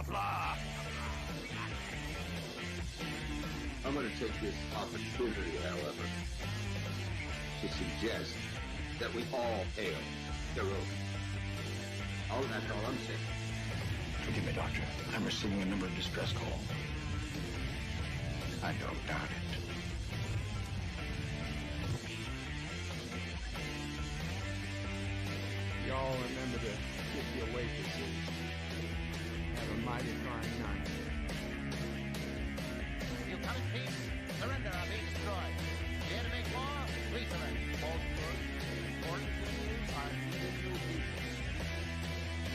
Qapla! I'm going to take this opportunity, however, to suggest that we all hail Caroga. Oh, that's all I'm saying. Forgive me, Doctor. I'm receiving a number of distress calls. I don't doubt it. Y'all remember to kiss your waitresses. Have a mighty fine night. You come in peace, surrender or be destroyed. Dare to make war? Please surrender. Important things are needed to be.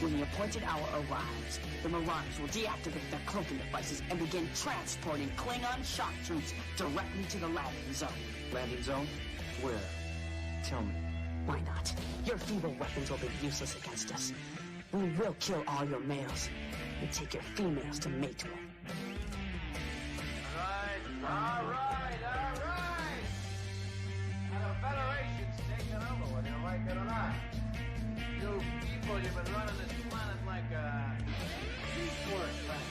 When the appointed hour arrives, the Marauders will deactivate their cloaking devices and begin transporting Klingon shock troops directly to the landing zone. Landing zone? Where? Tell me. Why not? Your feeble weapons will be useless against us. We will kill all your males and take your females to mate with. All right. Now the Federation's taking over, whether you like it or not. You people, you've been running this planet like a piecework thing.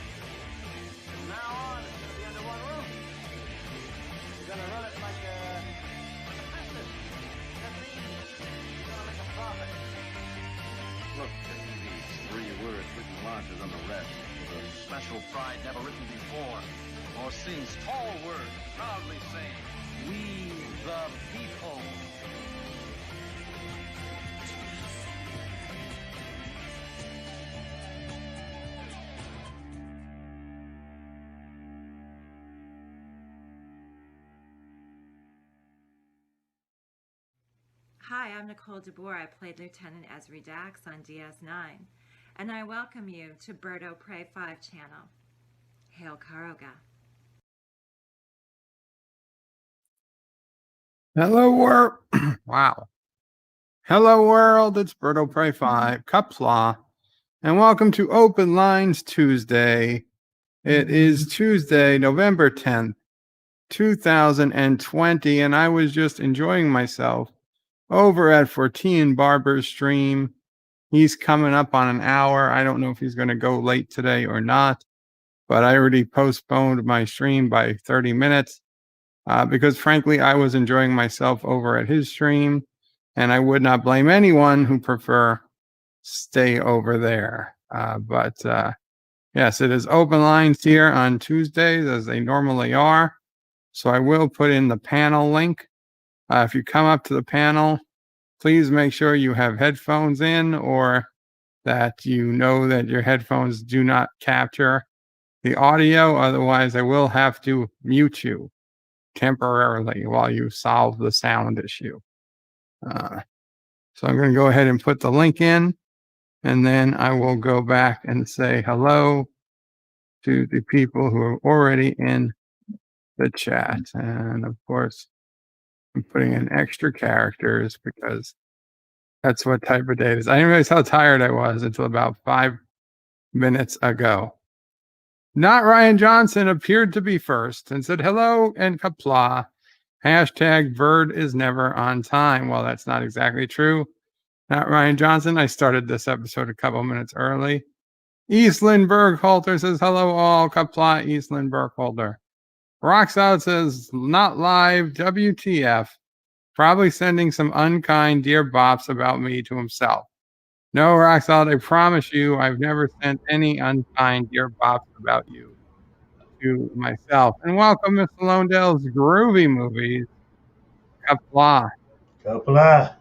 From now on, it's gonna be under one roof. You're gonna run it like a business. That means you're gonna make a profit. Look, these 3 words written larger than the rest. A special pride never written before. Or sings tall words, proudly saying, "We the people." Hi, I'm Nicole DeBoer. I played Lieutenant Ezri Dax on DS9, and I welcome you to Bird O' Prey 5 channel. Hail Caroga. Hello, world. Wow. Hello, world. It's Bird O' Prey 5, Qapla, and welcome to Open Lines Tuesday. It is Tuesday, November 10th, 2020, and I was just enjoying myself over at 14 Barber's stream. He's coming up on an hour. I don't know if he's going to go late today or not, but I already postponed my stream by 30 minutes because, frankly, I was enjoying myself over at his stream, and I would not blame anyone who prefer stay over there. But yes, it is open lines here on Tuesdays as they normally are. So I will put in the panel link. If you come up to the panel, please make sure you have headphones in or that you know that your headphones do not capture the audio. Otherwise, I will have to mute you temporarily while you solve the sound issue. So I'm going to go ahead and put the link in, and then I will go back and say hello to the people who are already in the chat. And of course, I'm putting in extra characters because that's what type of day it is. I didn't realize how tired I was until about 5 minutes ago. Not Ryan Johnson appeared to be first and said hello and Qapla. Hashtag Bird is never on time. Well, that's not exactly true. Not Ryan Johnson. I started this episode a couple minutes early. Eastland Bergholter says hello all. Qapla, Eastland Bergholter. Roxout says not live. WTF. Probably sending some unkind dear bops about me to himself. No, Roxout, I promise you, I've never sent any unkind dear bops about you to myself. And welcome, Miss Londell's Groovy Movies. Qapla. Qapla.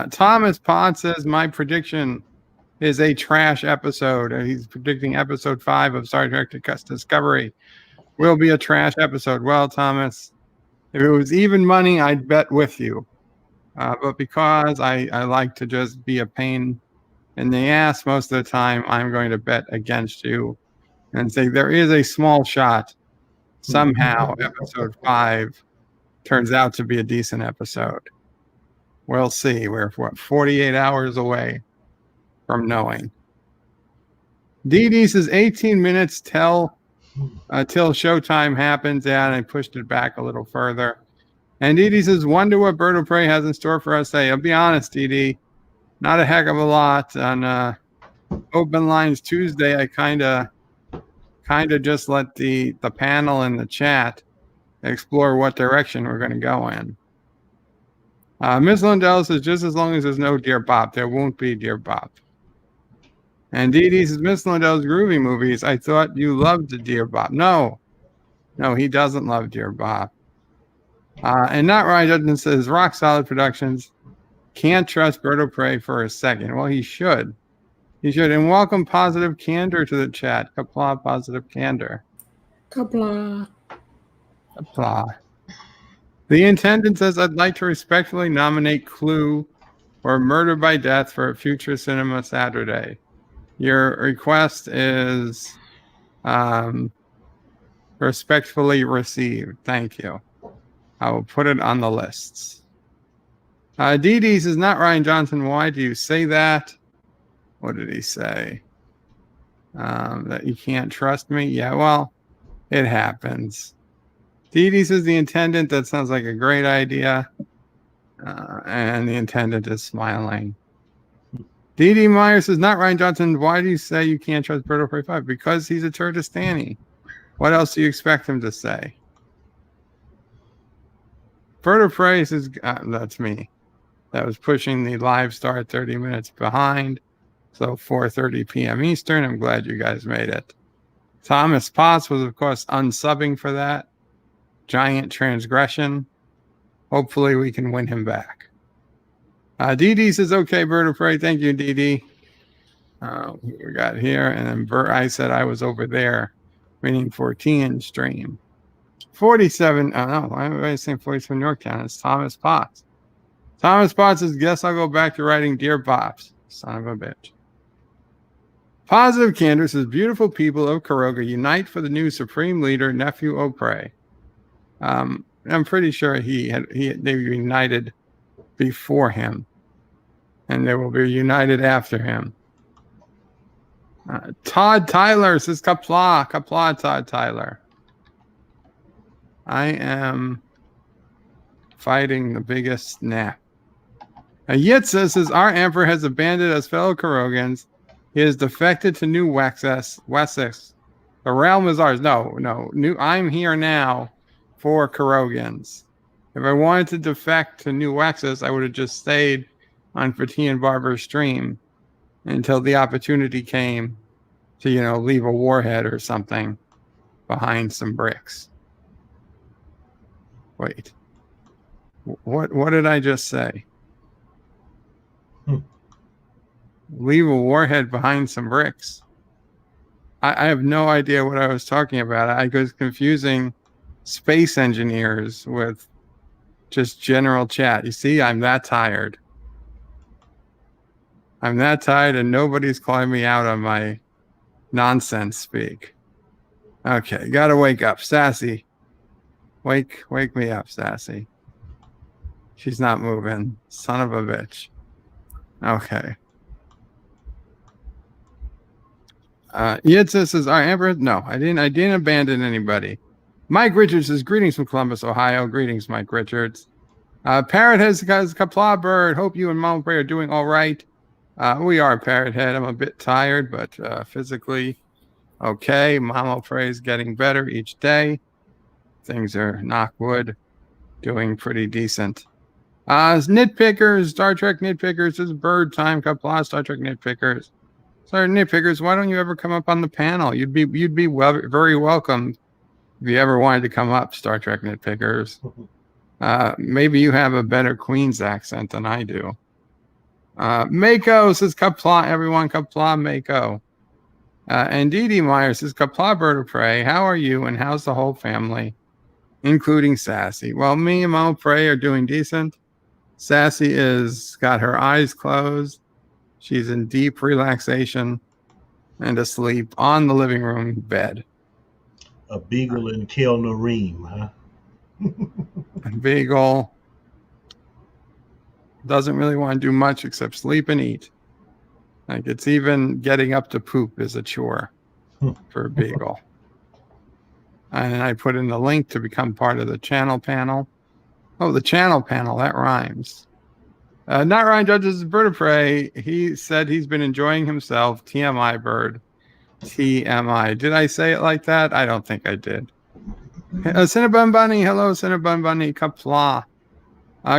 Thomas Pott says my prediction is a trash episode. He's predicting episode 5 of Star Trek Discovery will be a trash episode. Well, Thomas, if it was even money, I'd bet with you. But because I like to just be a pain in the ass most of the time, I'm going to bet against you and say there is a small shot somehow episode 5 turns out to be a decent episode. We'll see. We're 48 hours away from knowing. Dee Dee says 18 minutes till showtime happens. Yeah, and I pushed it back a little further. And Dee Dee says, wonder what Bird of Prey has in store for us today. I'll be honest, Dee Dee, not a heck of a lot on open lines Tuesday, I kind of just let the panel in the chat explore what direction we're going to go in. Miss Lindell says, just as long as there's no Dear Bob, there won't be Dear Bob. And Dee Dee says, Miss Lindell's groovy movies. I thought you loved Dear Bob. No, he doesn't love Dear Bob. And Not Ryan Judson says, Rock Solid Productions. Can't trust Berto Prey for a second. Well, he should. He should. And welcome Positive Candor to the chat. Qapla, Positive Candor. Qapla. Qapla. The intendant says, I'd like to respectfully nominate Clue or Murder by Death for a future Cinema Saturday. Your request is respectfully received. Thank you. I will put it on the lists. Dee Dee says, not Ryan Johnson. Why do you say that? What did he say? That you can't trust me? Yeah, well, it happens. Dee Dee says, the intendant, that sounds like a great idea. And the intendant is smiling. Dee Dee Meyer says, not Ryan Johnson. Why do you say you can't trust Berto Prey 5? Because he's a Turkestani. What else do you expect him to say? Berto Prey says, that's me. That was pushing the live start 30 minutes behind. So 4:30 p.m. Eastern. I'm glad you guys made it. Thomas Potts was, of course, unsubbing for that. Giant transgression. Hopefully we can win him back. Dee Dee says, okay, Berto Prey. Thank you, Dee Dee. We got here. And then I said I was over there, meaning 14 stream. 47. Oh, no. Why am I saying 47 Yorktown? It's Thomas Potts. Thomas Potts says, guess I'll go back to writing Dear Bops. Son of a bitch. Positive Candor says, beautiful people of Caroga unite for the new supreme leader, Nephew O'Prey. I'm pretty sure they united before him, and they will be united after him. Todd Tyler says, Qapla, Todd Tyler. I am fighting the biggest snap. Yitza says, our emperor has abandoned us fellow Carogans. He has defected to New Wessex. The realm is ours. No. I'm here now for Carogans. If I wanted to defect to New Wessex, I would have just stayed on Fatih and Barber's stream until the opportunity came to, leave a warhead or something behind some bricks. Wait. What did I just say? Leave a warhead behind some bricks. I have no idea what I was talking about. I was confusing space engineers with just general chat. You see, I'm that tired. And nobody's calling me out on my nonsense speak. Okay, gotta wake up. Sassy. Wake me up, Sassy. She's not moving. Son of a bitch. Okay. Yitza says, Amber, no, I didn't abandon anybody. Mike Richards says, greetings from Columbus, Ohio. Greetings, Mike Richards. Parrot has Qapla Bird. Hope you and Mama Bray are doing all right. We are, Parrot Head. I'm a bit tired, but physically okay. Mama Bray is getting better each day. Things are, knock wood, doing pretty decent. Nitpickers, Star Trek Nitpickers, this is Bird Time, Qapla, Star Trek Nitpickers. Sorry, Nitpickers, why don't you ever come up on the panel? You'd be very welcome if you ever wanted to come up, Star Trek Nitpickers. Maybe you have a better Queen's accent than I do. Mako says Qapla, everyone, Qapla, Mako. And Dee Dee Meyer says, Qapla Bird of Prey, how are you and how's the whole family, including Sassy? Well, me and Mama Prey are doing decent. Sassy is got her eyes closed. She's in deep relaxation and asleep on the living room bed. A beagle and kill Nareem, huh? Beagle doesn't really want to do much except sleep and eat. Like it's even getting up to poop is a chore for a beagle. And I put in the link to become part of the channel panel. Oh, the channel panel, that rhymes. Not Ryan Judge's Bird of Prey. He said he's been enjoying himself. TMI bird. TMI. Did I say it like that? I don't think I did. Cinnabon Bunny. Hello, Cinnabon Bunny. Qapla.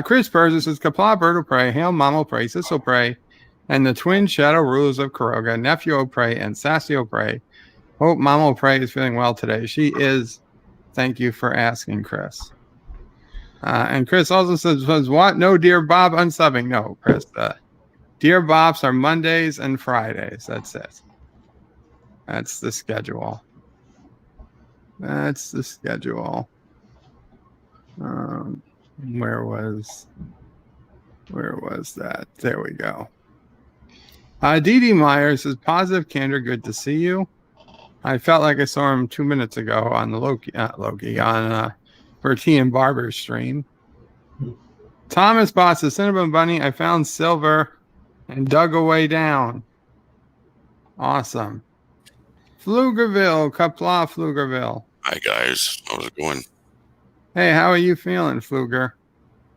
Chris Persis says Qapla Bird of Prey. Hail Mamo Prey. Sissel Prey. And the twin shadow rulers of Caroga. Nephew O Prey and Sassy O Prey. Hope Mamo Prey is feeling well today. She is. Thank you for asking, Chris. And Chris also says, what? No, Dear Bob unsubbing. No, Chris. Dear Bobs are Mondays and Fridays. That's it. That's the schedule. That's the schedule. Where was that? There we go. Dee Dee Myers says, positive candor, good to see you. I felt like I saw him 2 minutes ago on the on Bertie and Barber's stream. Thomas Boss says, Cinnabon Bunny, I found silver and dug a way down. Awesome. Pflugerville, Qapla Pflugerville. Hi, guys. How's it going? Hey, how are you feeling, Pfluger?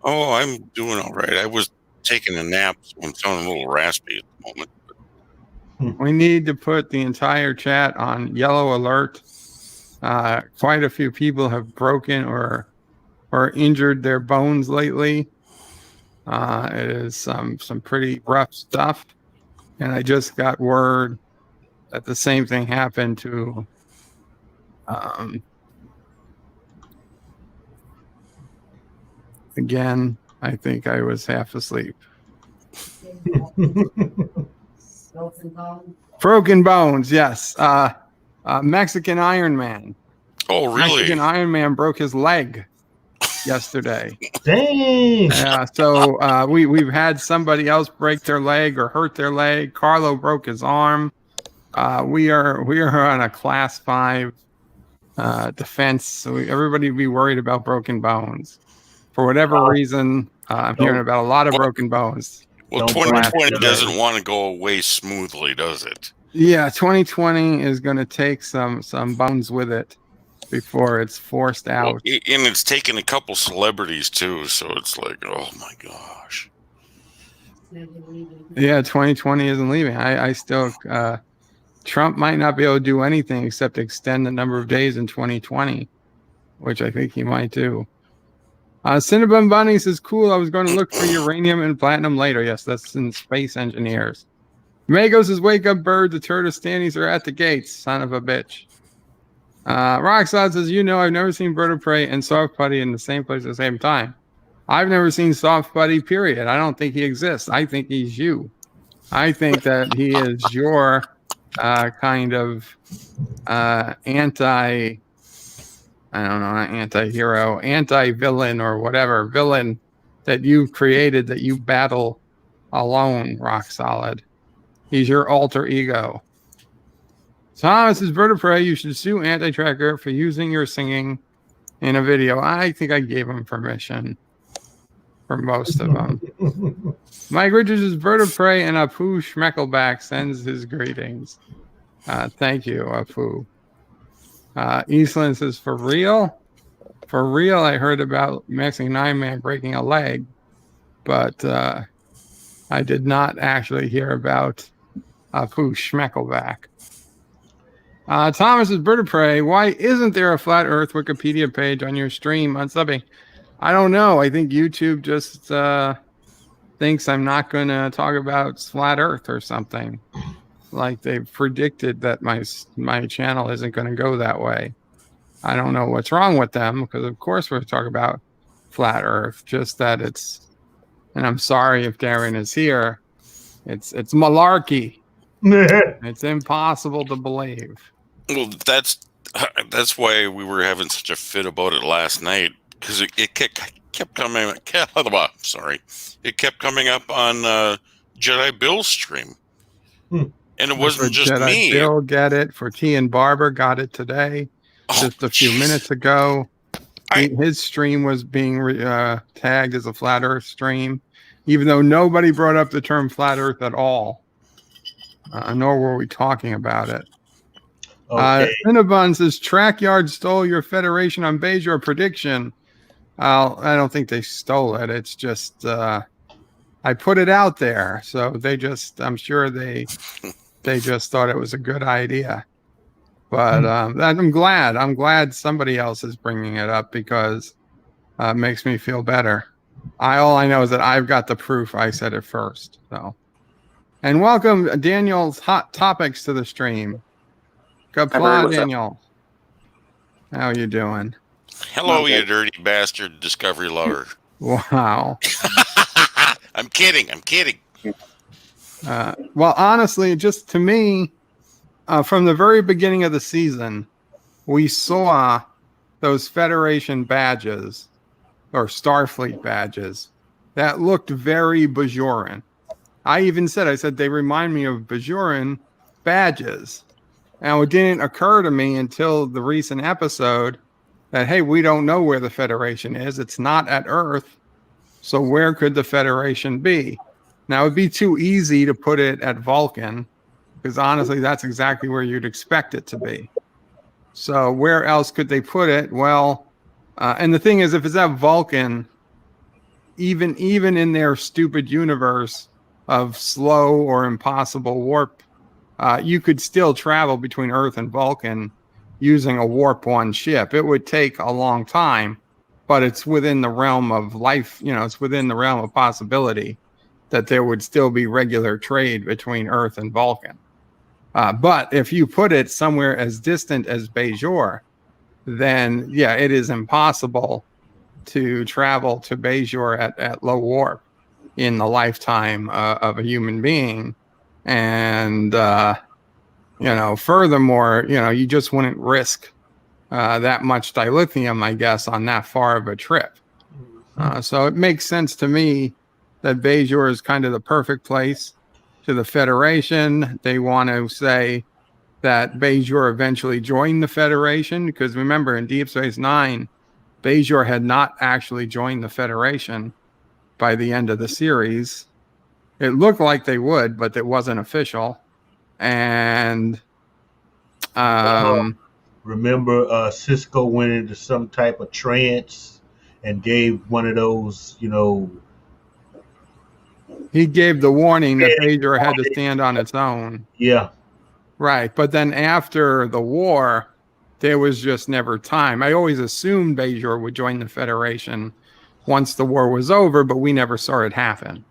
Oh, I'm doing all right. I was taking a nap, so I'm feeling a little raspy at the moment. We need to put the entire chat on yellow alert. Quite a few people have broken or injured their bones lately. It is some pretty rough stuff. And I just got word that the same thing happened to again, I think I was half asleep. Broken bones, yes. Mexican Iron Man. Oh, really? Mexican Iron Man broke his leg yesterday. Dang. Yeah, so we've had somebody else break their leg or hurt their leg. Carlo broke his arm. We are on a class 5 defense, so everybody be worried about broken bones. For whatever reason, I'm hearing about a lot of broken bones. Well, 2020 doesn't want to go away smoothly, does it? Yeah, 2020 is going to take some bones with it before it's forced out. Well, and it's taken a couple celebrities too, so it's like, oh my gosh. Yeah, 2020 isn't leaving. I still Trump might not be able to do anything except extend the number of days in 2020, which I think he might do. Cinnabon Bunny says, cool, I was going to look for uranium and platinum later. Yes, that's in Space Engineers. Mago says, wake up, bird. The turtle standings are at the gates. Son of a bitch. Roxod says, I've never seen Bird of Prey and Soft Putty in the same place at the same time. I've never seen Soft Putty, period. I don't think he exists. I think he's you. I think that he is your kind of anti-hero, anti-villain or whatever villain that you've created that you battle alone, rock solid. He's your alter ego. Thomas is Bird of Prey. You should sue Anti-Tracker for using your singing in a video. I think I gave him permission for most of them. Mike Richards is Bird of Prey, and Apu Schmeckelback sends his greetings. Thank you, Apu. Eastland says, for real? For real, I heard about Mexican Iron Man breaking a leg, but I did not actually hear about Apu Schmeckelback. Thomas is Bird of Prey. Why isn't there a Flat Earth Wikipedia page on your stream on subbing? I don't know. I think YouTube just thinks I'm not going to talk about Flat Earth or something. Like they've predicted that my channel isn't going to go that way. I don't know what's wrong with them because, of course, we're talking about Flat Earth. Just that it's, and I'm sorry if Darren is here, it's malarkey. It's impossible to believe. Well, that's why we were having such a fit about it last night because it kept coming. Sorry, it kept coming up on Jedi Bill's stream, and it wasn't just Jedi me. Bill get it for T and Barber got it today, just a few minutes ago. His stream was being tagged as a Flat Earth stream, even though nobody brought up the term Flat Earth at all. Nor were we talking about it. Okay. Cinnabon says, Trackyard stole your Federation on Bejor prediction. I don't think they stole it. It's just I put it out there, so I'm sure they just thought it was a good idea. But I'm glad somebody else is bringing it up because it makes me feel better. All I know is that I've got the proof. I said it first. So, and welcome Daniel's Hot Topics to the stream. Qapla, Daniel. How you doing? Hello, you dirty bastard discovery lover. Wow. I'm kidding. Well, honestly, just to me, from the very beginning of the season, we saw those Federation badges or Starfleet badges that looked very Bajoran. I said they remind me of Bajoran badges. Now, it didn't occur to me until the recent episode that, hey, we don't know where the Federation is. It's not at Earth. So where could the Federation be? Now, it'd be too easy to put it at Vulcan, because honestly, that's exactly where you'd expect it to be. So where else could they put it? Well, and the thing is, if it's at Vulcan, even in their stupid universe of slow or impossible warp, you could still travel between Earth and Vulcan using a Warp 1 ship. It would take a long time, but it's within the realm of life. It's within the realm of possibility that there would still be regular trade between Earth and Vulcan. But if you put it somewhere as distant as Bajor, then yeah, it is impossible to travel to Bajor at low warp in the lifetime of a human being. And, furthermore, you just wouldn't risk that much dilithium, I guess, on that far of a trip. So it makes sense to me that Bajor is kind of the perfect place. To the Federation, they want to say that Bajor eventually joined the Federation, because remember, in Deep Space Nine, Bajor had not actually joined the Federation by the end of the series. It looked like they would, but it wasn't official. And remember, Cisco went into some type of trance and gave one of those, he gave the warning that Bajor had to stand on its own. Yeah. Right. But then after the war, there was just never time. I always assumed Bajor would join the Federation once the war was over, but we never saw it happen.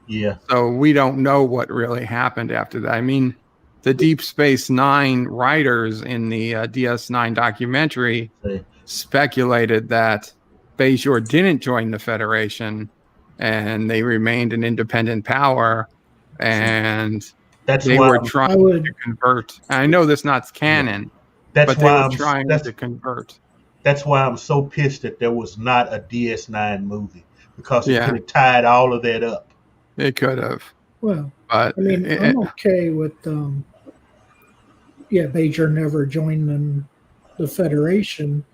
Yeah. So we don't know what really happened after that. I mean, the Deep Space Nine writers in the DS9 documentary speculated that Bajor didn't join the Federation and they remained an independent power, and they were trying to convert. I know this not canon, but they were trying to convert. That's why I'm so pissed that there was not a DS9 movie, because it could have tied all of that up. It could have. Well, but I mean, I'm okay with Bajor never joined the Federation,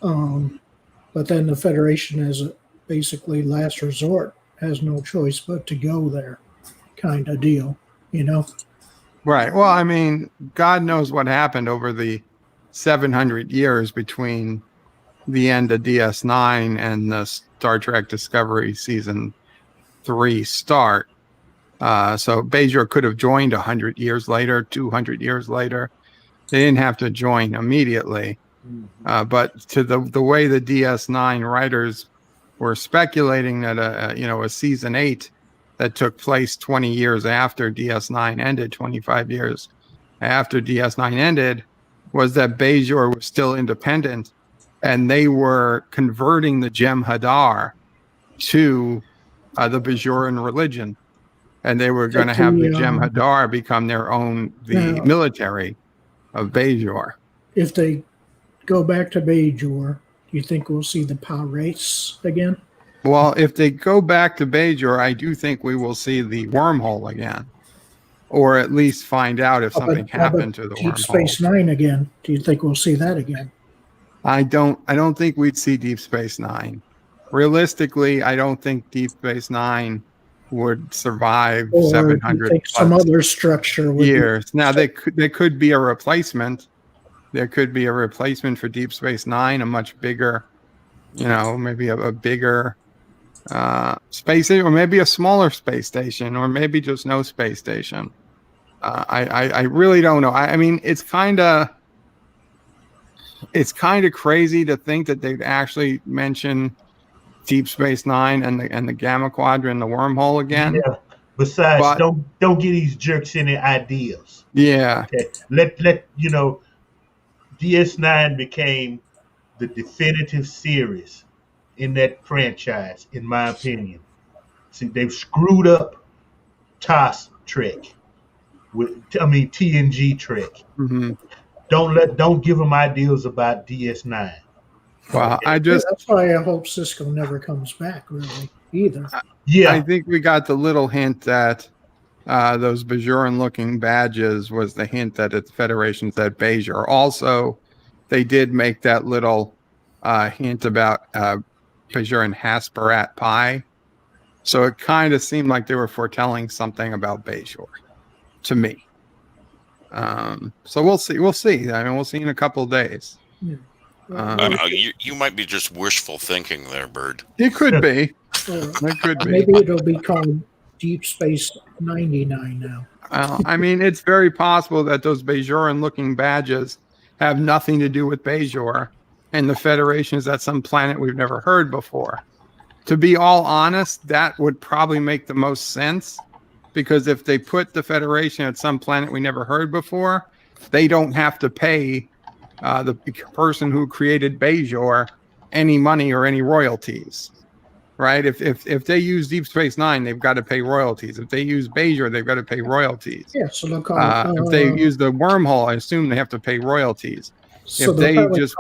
but then the Federation as a basically last resort has no choice but to go there, kind of deal, Right. Well, I mean, God knows what happened over the 700 years between the end of DS9 and the Star Trek Discovery Season 3 start. So Bajor could have joined 100 years later, 200 years later. They didn't have to join immediately. But to the way the DS9 writers were speculating that a Season 8 that took place 20 years after DS9 ended, 25 years after DS9 ended, was that Bajor was still independent, and they were converting the Jem'Hadar to the Bajoran religion, and they were going to have the Jem'Hadar become their own, the military of Bajor. If they go back to Bajor, do you think we'll see the Pirates again? Well, if they go back to Bajor, I do think we will see the wormhole again, or at least find out if something happened to the Deep wormhole. Space Nine again. Do you think we'll see that again? I don't think we'd see Deep Space Nine. Realistically, I don't think Deep Space Nine would survive 700 think some other structure would years. Now, there could be a replacement. There could be a replacement for Deep Space Nine, a much bigger, maybe a bigger space station, or maybe a smaller space station, or maybe just no space station. I really don't know. I mean, it's kind of crazy to think that they'd actually mention Deep Space Nine and the Gamma Quadrant, the wormhole again. Yeah. Besides, But don't get these jerks any ideas. yeah, Okay. Let you know, DS9 became the definitive series in that franchise, in my opinion. See, they've screwed up TOS Trek TNG Trek. mm-hmm. Don't give them ideas about DS9. Well, Okay. That's why I hope Cisco never comes back, really, either. Yeah. I think we got the little hint that those Bajoran-looking badges was the hint that it's Federation's at Bajor. Also, they did make that little hint about Bajoran Hasperat Pi. So it kind of seemed like they were foretelling something about Bajor to me. So we'll see. We'll see. I mean, we'll see in a couple of days. Yeah. You might be just wishful thinking there, Bird. It could be. It could be. Maybe it'll be called Deep Space 99 now. I mean, it's very possible that those Bajoran-looking badges have nothing to do with Bajor, and the Federation is at some planet we've never heard before. To be all honest, that would probably make the most sense, because if they put the Federation at some planet we never heard before, they don't have to pay the person who created Bajor any money or any royalties. Right? If they use Deep Space Nine, they've got to pay royalties. If they use Bajor, they've got to pay royalties. Yeah, so they'll call if they use the wormhole, I assume they have to pay royalties. So if they just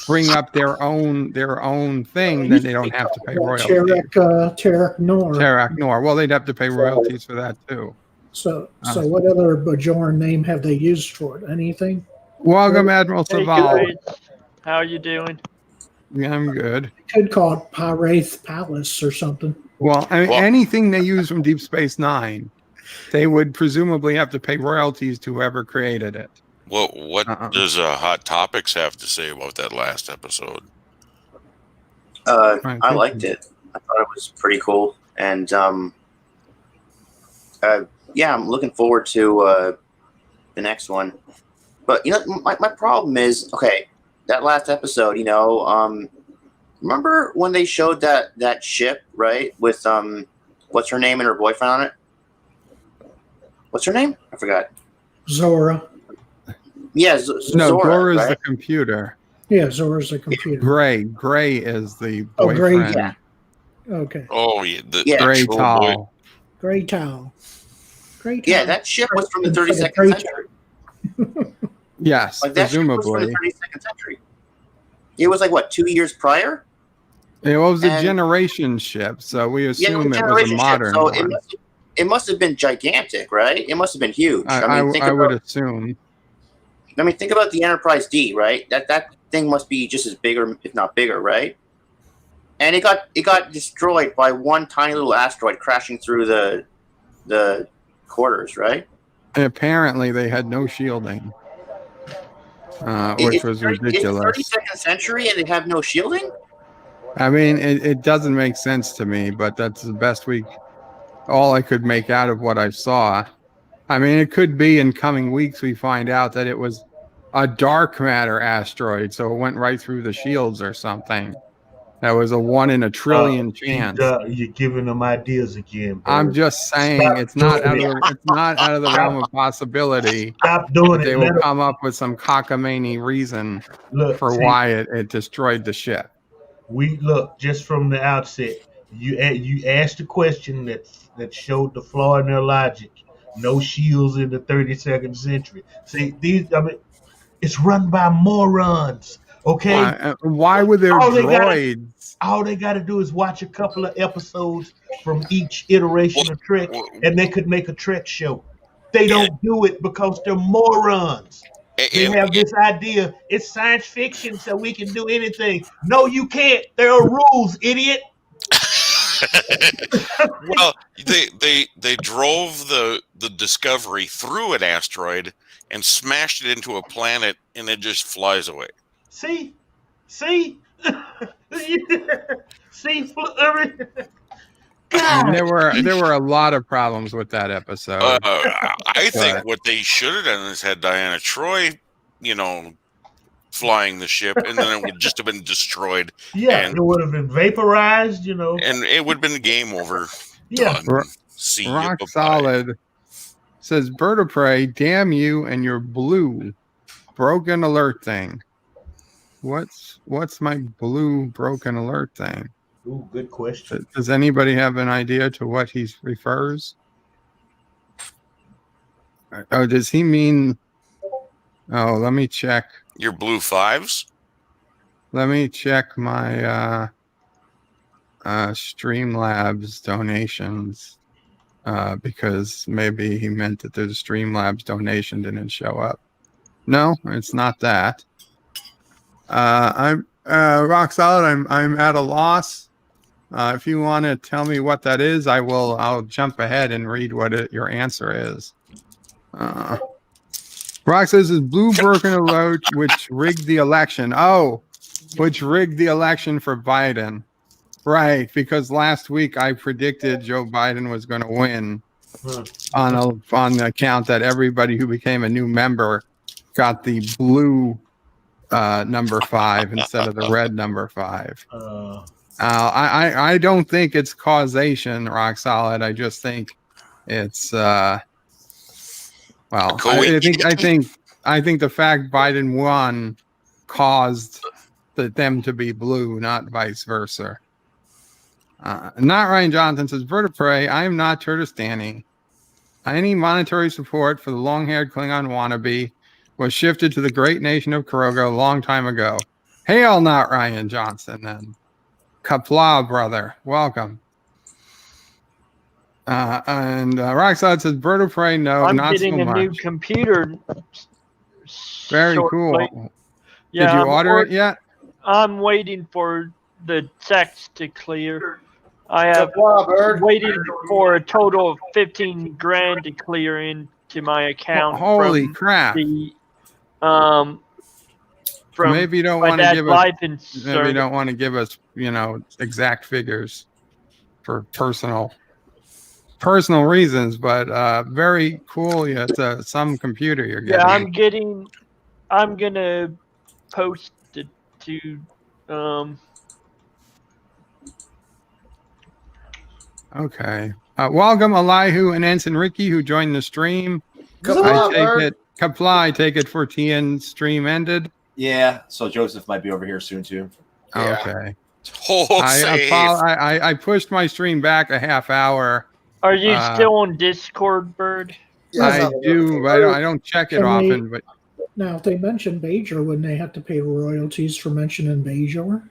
bring up their own thing, then they don't have to pay royalties. Terek Nor. Terek Nor. Well, they'd have to pay royalties for that too. So what other Bajoran name have they used for it? Anything? Welcome, Admiral Saval. Hey, how are you doing? Yeah, I'm good. Could call it Pyrath Palace or something. Well, I mean, anything they use from Deep Space Nine, they would presumably have to pay royalties to whoever created it. Well, what does Hot Topics have to say about that last episode? I liked it. I thought it was pretty cool, and yeah, I'm looking forward to the next one. But my problem is, okay, that last episode, remember when they showed that ship, right, with what's her name and her boyfriend on it? What's her name? I forgot. Zora. Yeah, no, Zora, Zora's right? the computer. Yeah, Zora's the computer. Gray is the boyfriend. Oh, Gray, yeah. Okay. Oh, yeah, Gray Towel. Gray Towel. Yeah, that ship was from the 32nd century. Yes, like that presumably. ship was from the 32nd century. It was like what, 2 years prior? It was a generation ship, so we assume it was a modern so one. It must have been gigantic, right? It must have been huge. I would assume. I mean, think about the Enterprise D, right? That thing must be just as big, or if not bigger, right? And it got destroyed by one tiny little asteroid crashing through the quarters, right? And apparently, they had no shielding, which was ridiculous. It's 32nd century, and they have no shielding. I mean, it doesn't make sense to me, but that's the best all I could make out of what I saw. I mean, it could be in coming weeks we find out that it was a dark matter asteroid, so it went right through the shields or something. That was a 1 in a trillion chance. You're giving them ideas again, bro. I'm just saying it's not out of the realm of possibility. Stop doing it. They will come up with some cockamamie reason for why it destroyed the ship. We look just from the outset. You asked a question that showed the flaw in their logic. No shields in the 32nd century. See, it's run by morons. Okay. Why were there droids? All they got to do is watch a couple of episodes from each iteration of Trek, and they could make a Trek show. They don't do it because they're morons. They have this idea. It's science fiction, so we can do anything. No, you can't. There are rules, idiot. Well, they drove the Discovery through an asteroid and smashed it into a planet, and it just flies away. See, See, I mean, God. there were a lot of problems with that episode. I think but- what they should have done is had Diana Troy, flying the ship, and then it would just have been destroyed. Yeah, and it would have been vaporized, and it would have been game over. Yeah. Done. See ya, Rock bye-bye. Solid says, Bird of Prey, damn you and your blue broken alert thing. What's my blue broken alert thing? Ooh, good question. Does anybody have an idea to what he refers? Oh, does he mean? Oh, let me check. Your blue fives? Let me check my Streamlabs donations because maybe he meant that the Streamlabs donation didn't show up. No, it's not that. I'm Rock Solid. I'm at a loss. If you want to tell me what that is, I'll jump ahead and read what your answer is. Rock says is blue broken alert, which rigged the election. Oh, which rigged the election for Biden. Right, because last week I predicted Joe Biden was going to win on the account that everybody who became a new member got the blue number 5 instead of the red number 5. I don't think it's causation, Rock Solid. I just think it's I think the fact Biden won caused them to be blue, not vice versa. Not Ryan Johnson says, Bird of Prey, I am not Turtistani. Any monetary support for the long-haired Klingon wannabe was shifted to the great nation of Caroga a long time ago. Hail, not Ryan Johnson, then. Qapla, brother. Welcome. And Rockside says, Bird of Prey, no, I'm not so getting a much. new computer. Very shortly. cool. Yeah, Did you order it yet? I'm waiting for the text to clear. I have waited for a total of 15 grand to clear into my account. Holy from crap. The, from Maybe you don't my want to dad's give life us. insurance. Maybe you don't want to give us, exact figures for personal reasons. But very cool. Yeah, it's some computer you're getting. Yeah, I'm gonna post it to. Okay. Welcome, Elihu and Ensign Ricky, who joined the stream. Qapla, I take it for TN stream ended. Yeah, so Joseph might be over here soon too. Yeah. Okay. I I pushed my stream back a half hour. Are you still on Discord, Bird? I do, but I don't check it often. But now, if they mention Bajor, wouldn't they have to pay royalties for mentioning Bajor?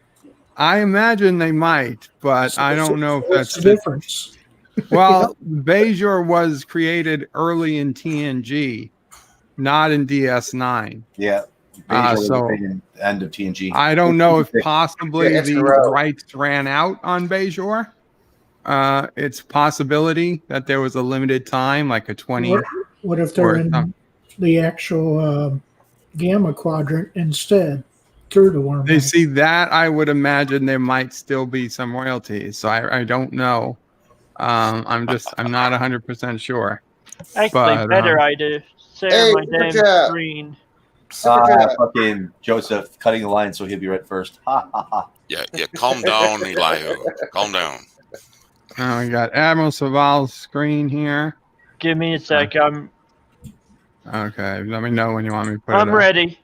I imagine they might, but I don't know if that's the difference. Well, Bajor was created early in TNG, not in DS9. Yeah. So end of TNG. I don't know if possibly the rights ran out on Bajor. It's a possibility that there was a limited time, like a 20. What if they're in the actual Gamma Quadrant instead through the wormhole? They see that. I would imagine there might still be some royalties. So I don't know. I'm not 100% sure. Actually, better I do. Share my damn screen. Fucking Joseph cutting the line so he'll be right first. Ha ha ha. Yeah, calm down, Elihu. Calm down. Oh, we got Admiral Saval's screen here. Give me a sec. Okay, let me know when you want me to put it up. I'm ready.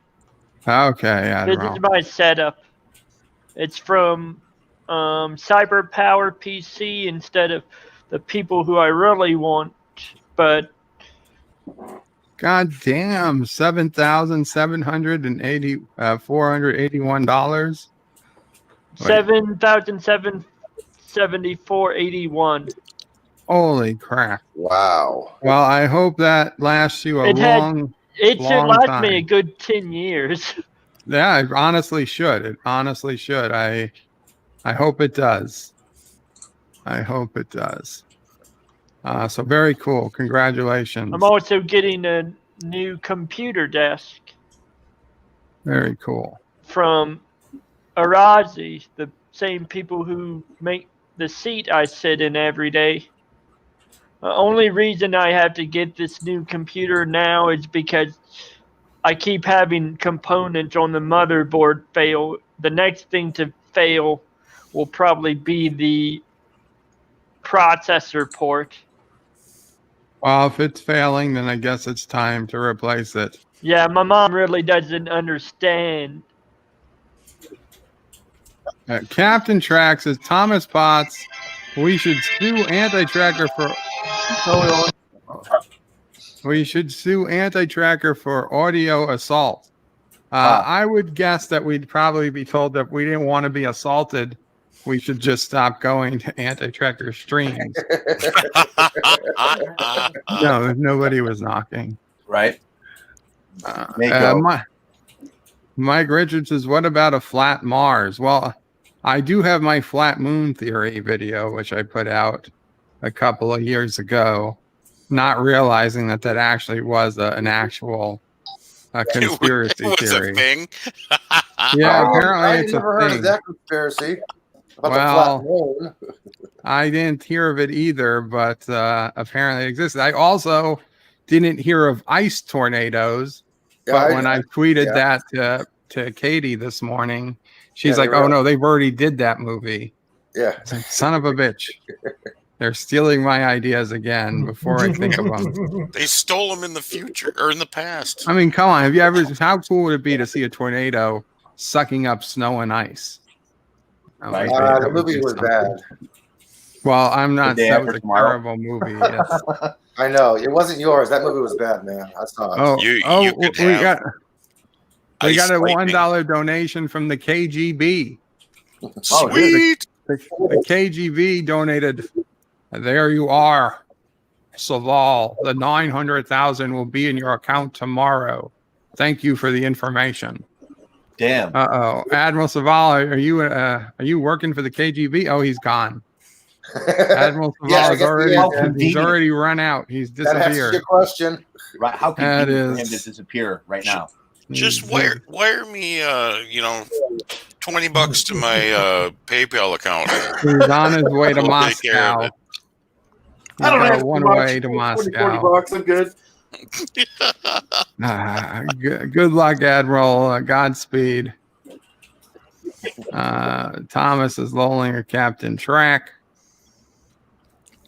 Okay, Admiral. This is my setup. It's from Cyber Power PC instead of the people who I really want, but God damn, $481. $7,774.81. Holy crap! Wow. Well, I hope that lasts you a long should last time. me a good 10 years. Yeah, it honestly should. It honestly should. I hope it does. I hope it does. So very cool. Congratulations. I'm also getting a new computer desk. Very cool. From Arazi, the same people who make the seat I sit in every day. The only reason I have to get this new computer now is because I keep having components on the motherboard fail. The next thing to fail will probably be the processor port. Well, if it's failing, then I guess it's time to replace it. Yeah, my mom really doesn't understand. Captain Track says, Thomas Potts, we should sue Anti-Tracker for... We should sue Anti-Tracker for audio assault. I would guess that we'd probably be told that if we didn't want to be assaulted, we should just stop going to Anti-Tracker streams. No, nobody was knocking. Right. Mike Richards says, what about a flat Mars? Well, I do have my flat moon theory video, which I put out a couple of years ago, not realizing that actually was an actual conspiracy theory. A thing. Yeah, apparently I it's never a heard thing. of that conspiracy about Well, the flat moon. I didn't hear of it either, but apparently it existed. I also didn't hear of ice tornadoes, but when I tweeted that to Katie this morning, she's like, "Oh no, they've already did that movie." Yeah, it's like, son of a bitch. They're stealing my ideas again before I think of them. They stole them in the future or in the past. I mean, come on. Have you ever? How cool would it be to see a tornado sucking up snow and ice? The movie was bad. Well, I'm not. That was a terrible movie. Yes. I know it wasn't yours. That movie was bad, man. I saw it. We got a $1 donation from the KGB. Sweet. The KGB donated. There you are, Saval. The 900,000 will be in your account tomorrow. Thank you for the information. Damn. Admiral Saval, are you working for the KGB? Oh, he's gone. Admiral Saval he's already run out. He's disappeared. That answers your question. Right? How convenient for him to disappear right now? Just wire me, $20 to my PayPal account. He's on his way to Moscow. I don't have one way to Moscow. $20, I'm good. Good luck, Admiral. Godspeed. Thomas is lolling a Captain Track.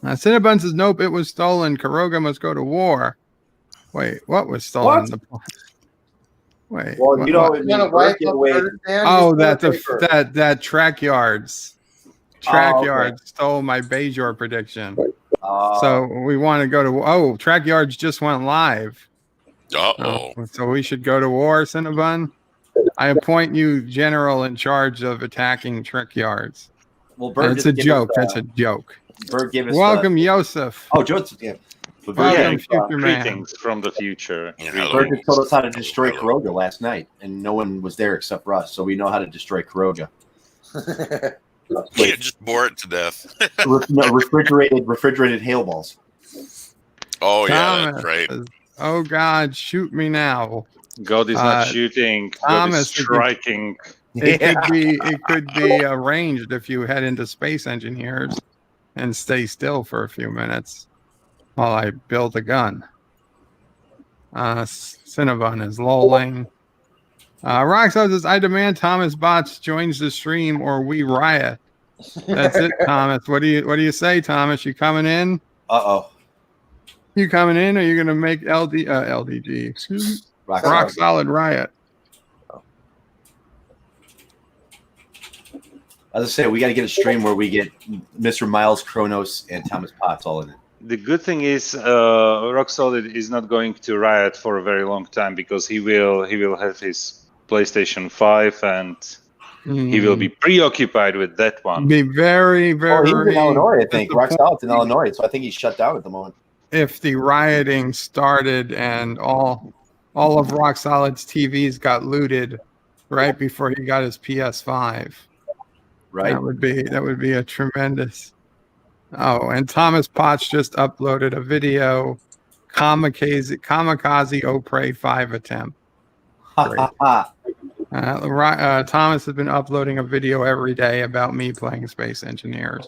Cinnabon says, nope, it was stolen. Caroga must go to war. Wait, what was stolen? Wait. Well, what, you know, that track yards. Track yards stole my Bajor prediction. So we want to go to track yards just went live. So we should go to war, Cinnabon. I appoint you general in charge of attacking track yards. Well, that's a joke. That's a joke. Bird gave us welcome, Yosef. Oh, Joseph. Yeah. Welcome, future man. Greetings from the future. Bird just told us how to destroy Caroga last night, and no one was there except for us, so we know how to destroy Caroga. Yeah, just bore it to death. refrigerated hail balls. Oh yeah, Thomas that's right. says, oh God, shoot me now. God is not shooting. God is striking. It could be arranged if you head into Space Engineers and stay still for a few minutes while I build a gun. Cinnabon is lolling. Roxo says, I demand Thomas Bots joins the stream or we riot. That's it, Thomas. What do you say, Thomas? You coming in? You coming in, or are you gonna make LDG? Excuse me. Rock solid riot. As I say, we got to get a stream where we get Mr. Miles, Kronos, and Thomas Potts all in it. The good thing is, Rock Solid is not going to riot for a very long time because he will have his PlayStation 5 and he will be preoccupied with that one. Be very, very. He's in Illinois, I think. Rock Solid's in Illinois, so I think he's shut down at the moment. If the rioting started and all of Rock Solid's TVs got looted right before he got his PS5. Right. That would be a tremendous. Oh, and Thomas Potts just uploaded a video, kamikaze Opre 5 attempt. Thomas has been uploading a video every day about me playing Space Engineers.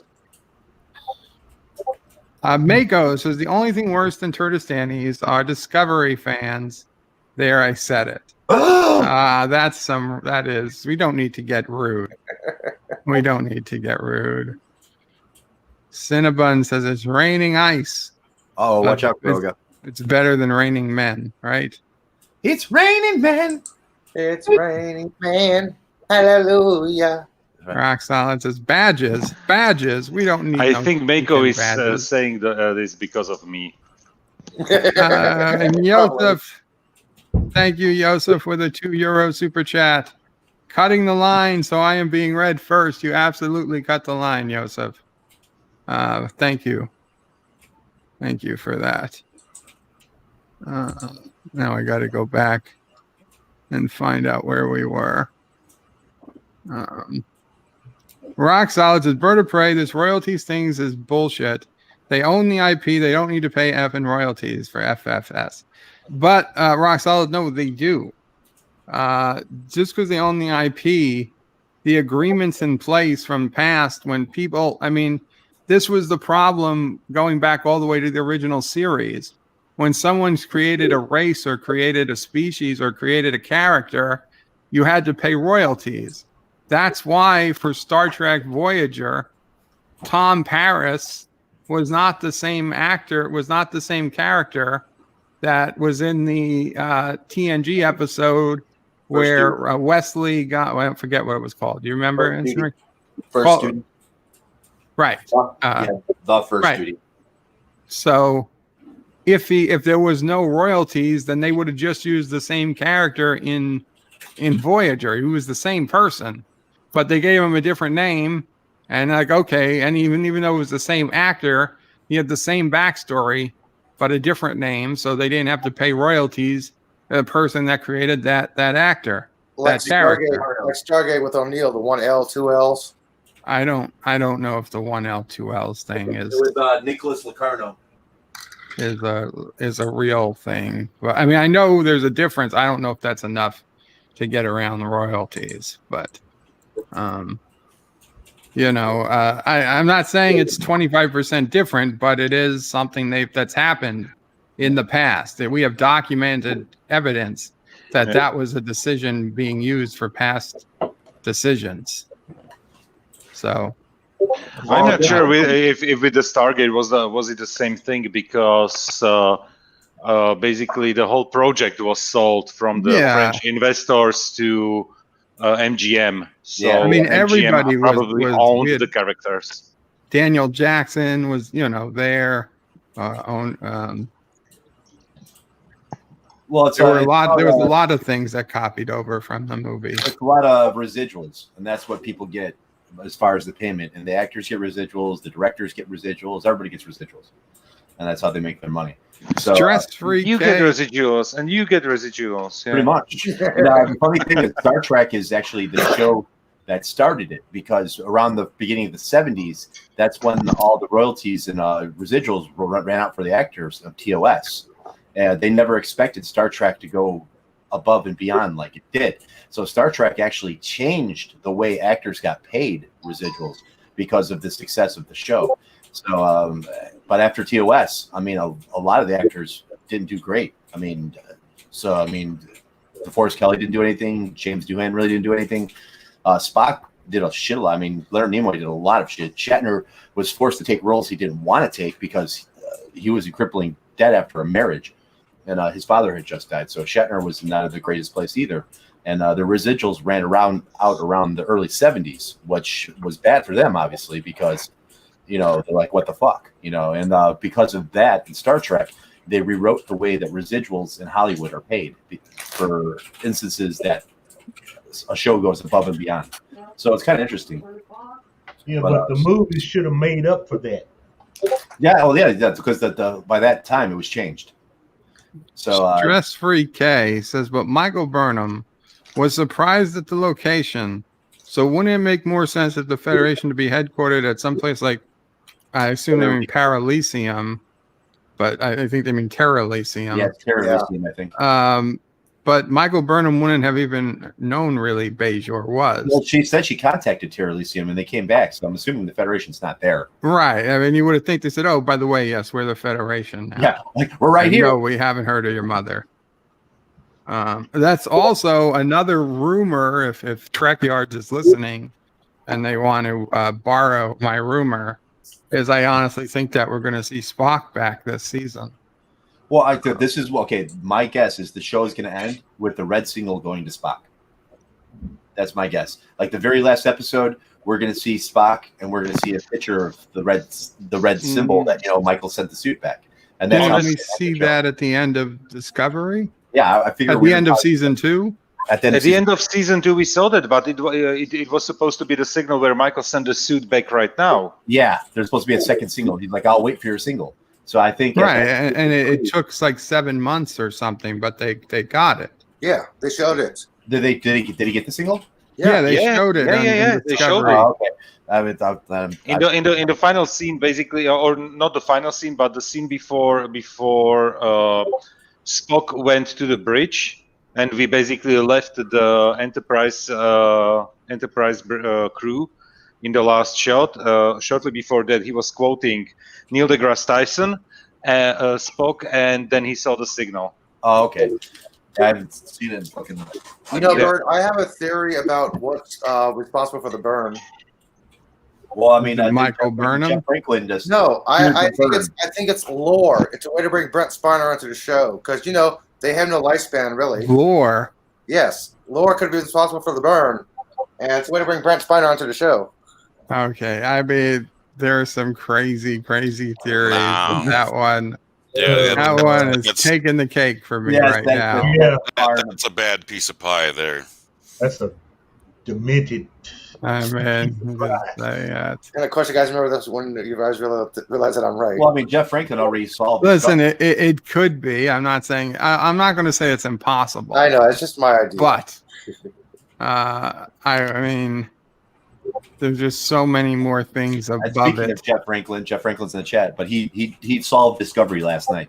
Mako says the only thing worse than Turdistanis are Discovery fans. There, I said it. That is. We don't need to get rude. We don't need to get rude. Cinnabon says it's raining ice. Oh, watch out, Caroga. It's better than raining men, right? It's raining men. It's raining man. Hallelujah. Rock Solid says badges. We don't need. I think Mako is badges. saying this because of me. And Yosef, thank you, Yosef, for the €2 super chat. Cutting the line, so I am being read first. You absolutely cut the line, Yosef. Thank you. Thank you for that. Now I got to go back and find out where we were. Rock Solid says, Bird of Prey, this royalties things is bullshit. They own the IP. They don't need to pay effing royalties for FFS. But Rock Solid, no, they do. Just because they own the IP, the agreements in place from past when people, I mean, this was the problem going back all the way to the original series. When someone's created a race or created a species or created a character, you had to pay royalties. That's why for Star Trek Voyager, Tom Paris was not the same actor, was not the same character that was in the TNG episode where Wesley got, I forget what it was called. Do you remember? First student. Right. The first right. duty. So if there was no royalties, then they would have just used the same character in Voyager. He was the same person, but they gave him a different name. And like, okay, and even though it was the same actor, he had the same backstory, but a different name, so they didn't have to pay royalties to the person that created that actor, like that character. Like Stargate with O'Neill, the 1L, 2Ls. I don't know if the 1L 2Ls thing is with Nicholas Locarno is a real thing. But I mean, I know there's a difference. I don't know if that's enough to get around the royalties, but you know, I'm not saying it's 25% different, but it is something that's happened in the past. That we have documented evidence that was a decision being used for past decisions. So I'm not sure if with the Stargate was it the same thing, because basically the whole project was sold from the French investors to MGM. So I mean, MGM everybody probably owned the characters. Daniel Jackson was, there. Well, there was a lot of things that copied over from the movie. It's a lot of residuals, and that's what people get as far as the payment. And the actors get residuals, the directors get residuals, everybody gets residuals, and that's how they make their money. So stress-free. You get residuals, and you get residuals. Yeah. Pretty much. The funny thing is, Star Trek is actually the show that started it, because around the beginning of the 70s, that's when all the royalties and residuals ran out for the actors of TOS. They never expected Star Trek to go above and beyond like it did. So Star Trek actually changed the way actors got paid residuals because of the success of the show. So, but after TOS, I mean, a lot of the actors didn't do great. I mean, DeForest Kelley didn't do anything. James Doohan really didn't do anything. Spock did a shit a lot. I mean, Leonard Nimoy did a lot of shit. Shatner was forced to take roles he didn't want to take because he was in crippling debt after a marriage, and his father had just died. So Shatner was not in the greatest place either. And the residuals ran out around the early 70s, which was bad for them, obviously, because they're like, what the fuck, and because of that in Star Trek, they rewrote the way that residuals in Hollywood are paid for instances that a show goes above and beyond. So it's kind of interesting. Yeah, but the movies should have made up for that. Yeah, well, yeah, that's because by that time it was changed. So Stress-free K says, but Michael Burnham was surprised at the location. So wouldn't it make more sense if the Federation to be headquartered at some place like, I assume they mean Paralisium, but I think they mean Terralisium. Yeah, Terralisium, I think. but Michael Burnham wouldn't have even known really Bajor was. Well, she said she contacted Terra Elysium and they came back, so I'm assuming the Federation's not there. Right. I mean, you would have think they said, "Oh, by the way, yes, we're the Federation now." Yeah, like we're right And here. No, we haven't heard of your mother. That's also another rumor. If Trek Yards is listening, and they want to borrow my rumor, is I honestly think that we're going to see Spock back this season. Well, this is okay. My guess is the show is going to end with the red signal going to Spock. That's my guess. Like the very last episode, we're going to see Spock, and we're going to see a picture of the red symbol that Michael sent the suit back. And that's Didn't we see that at the end of Discovery? Yeah, I figured at the end of season 2. At the end of season 2, we saw that, but it was supposed to be the signal where Michael sent the suit back right now. Yeah, there's supposed to be a second signal. He's like, "I'll wait for your signal." So I think right, and it took like 7 months or something, but they got it. Yeah, they showed it. Did he get the signal? Yeah, they showed it. Yeah, they showed it. Oh, okay. In the final scene, basically, or not the final scene, but the scene before Spock went to the bridge, and we basically left the Enterprise crew in the last shot. Shortly before that, he was quoting Neil deGrasse Tyson, Spock, and then he saw the signal. Oh, okay. I haven't seen it. Bert, I have a theory about what's responsible for the burn. Well, I mean, Michael Burnham. Jeff Franklin just No, I think it's lore. It's a way to bring Brent Spiner onto the show because they have no lifespan really. Lore. Yes, lore could be responsible for the burn, and it's a way to bring Brent Spiner onto the show. Okay, I mean, there are some crazy theories. But that one. Yeah, that one is taking the cake for me right now. Yeah, that's a bad piece of pie there. That's a demented. I mean, And of course, you guys remember this when you guys realize that I'm right. Well, I mean, Jeff Franklin already solved. Listen, it could be. I'm not saying. I'm not going to say it's impossible. I know it's just my idea. But I mean, there's just so many more things above Speaking it. of Jeff Franklin's in the chat, but he solved Discovery last night.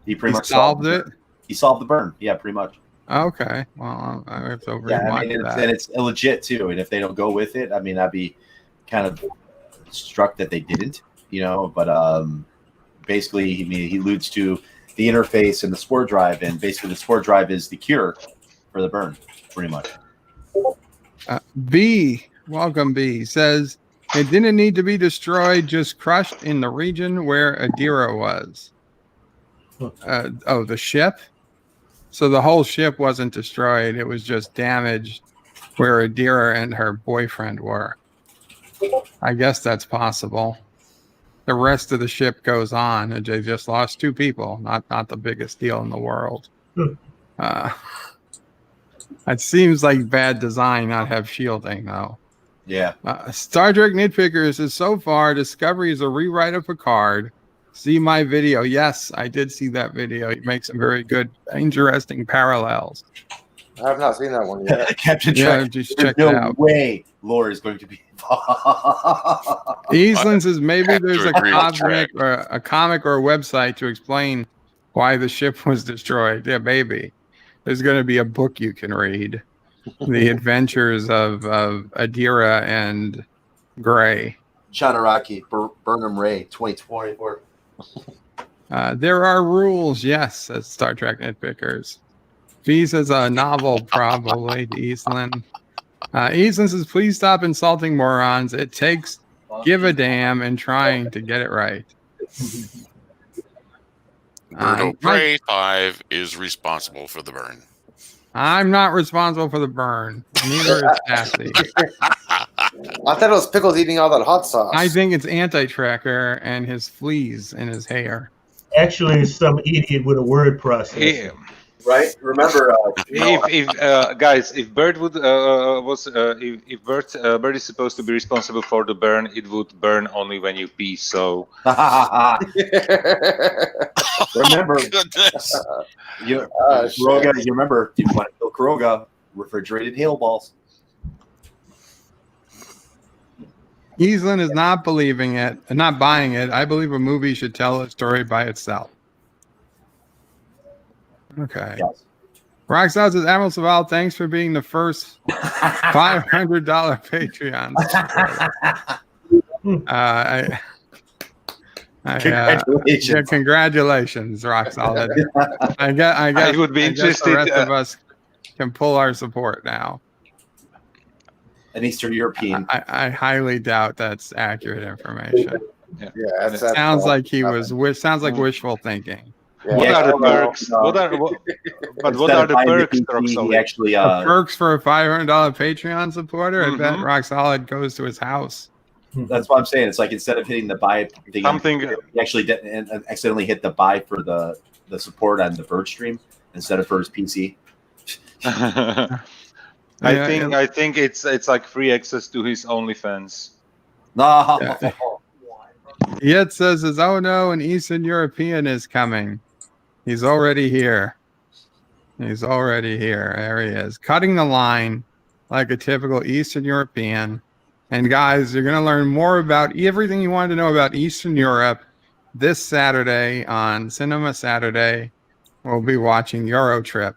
He pretty much solved it. He solved the burn. Yeah, pretty much. Okay, well, I have to Yeah, I rewatch mean, that. and it's illegit too. And if they don't go with it, I mean, I'd be kind of struck that they didn't. But basically, he alludes to the interface and the spore drive, and basically the spore drive is the cure for the burn, pretty much. B, welcome B, says it didn't need to be destroyed, just crushed in the region where Adira was. The ship? So the whole ship wasn't destroyed. It was just damaged where Adira and her boyfriend were. I guess that's possible. The rest of the ship goes on, and they just lost 2 people. Not the biggest deal in the world. It seems like bad design not have shielding, though. Yeah. Star Trek Nitpickers says, so far, Discovery is a rewrite of Picard. See my video. Yes, I did see that video. It makes some very good, interesting parallels. I have not seen that one yet. Captain Yeah, Trek, just there's check no it out. way Lore is going to be Eastland says maybe have to there's a agree with comic or a website to explain why the ship was destroyed. Yeah, maybe. There's going to be a book you can read. The Adventures of Adira and Gray. Chanaraki, Burnham Ray, 2024. There are rules, yes, says Star Trek Nitpickers. B says a novel, probably, to Eastland. Eastland says, please stop insulting morons. It takes give a damn and trying to get it right. Birdo Prey 5 is responsible for the burn. I'm not responsible for the burn. Neither is Sassy. I thought it was Pickles eating all that hot sauce. I think it's Anti-Tracker and his fleas in his hair. Actually, it's some idiot with a word processor. Right? Remember, if Bird would if Bird is supposed to be responsible for the burn, it would burn only when you pee. So remember, Goodness. Caroga, you remember, if you want to kill Caroga, refrigerated hail balls. Eastland is not believing it, not buying it. I believe a movie should tell a story by itself. Okay. Yes. Roxanne says, Admiral Saval, thanks for being the first $500 Patreon supporter. Congratulations. Yeah, congratulations, Roxanne. I guess would be interested. The rest of us can pull our support now. An Eastern European. I highly doubt that's accurate information. Yeah, It sounds like sounds like wishful thinking. What are the perks? What are the perks, he actually the perks for a $500 Patreon supporter? I bet Rock Solid goes to his house. That's what I'm saying. It's like instead of hitting the buy thing, he actually accidentally hit the buy for the support on the Bird stream instead of for his PC. I think it's like free access to his OnlyFans. No. Yeah. Yet says, oh no, an Eastern European is coming. He's already here. He's already here. There he is. Cutting the line like a typical Eastern European. And guys, you're going to learn more about everything you wanted to know about Eastern Europe this Saturday on Cinema Saturday. We'll be watching Eurotrip,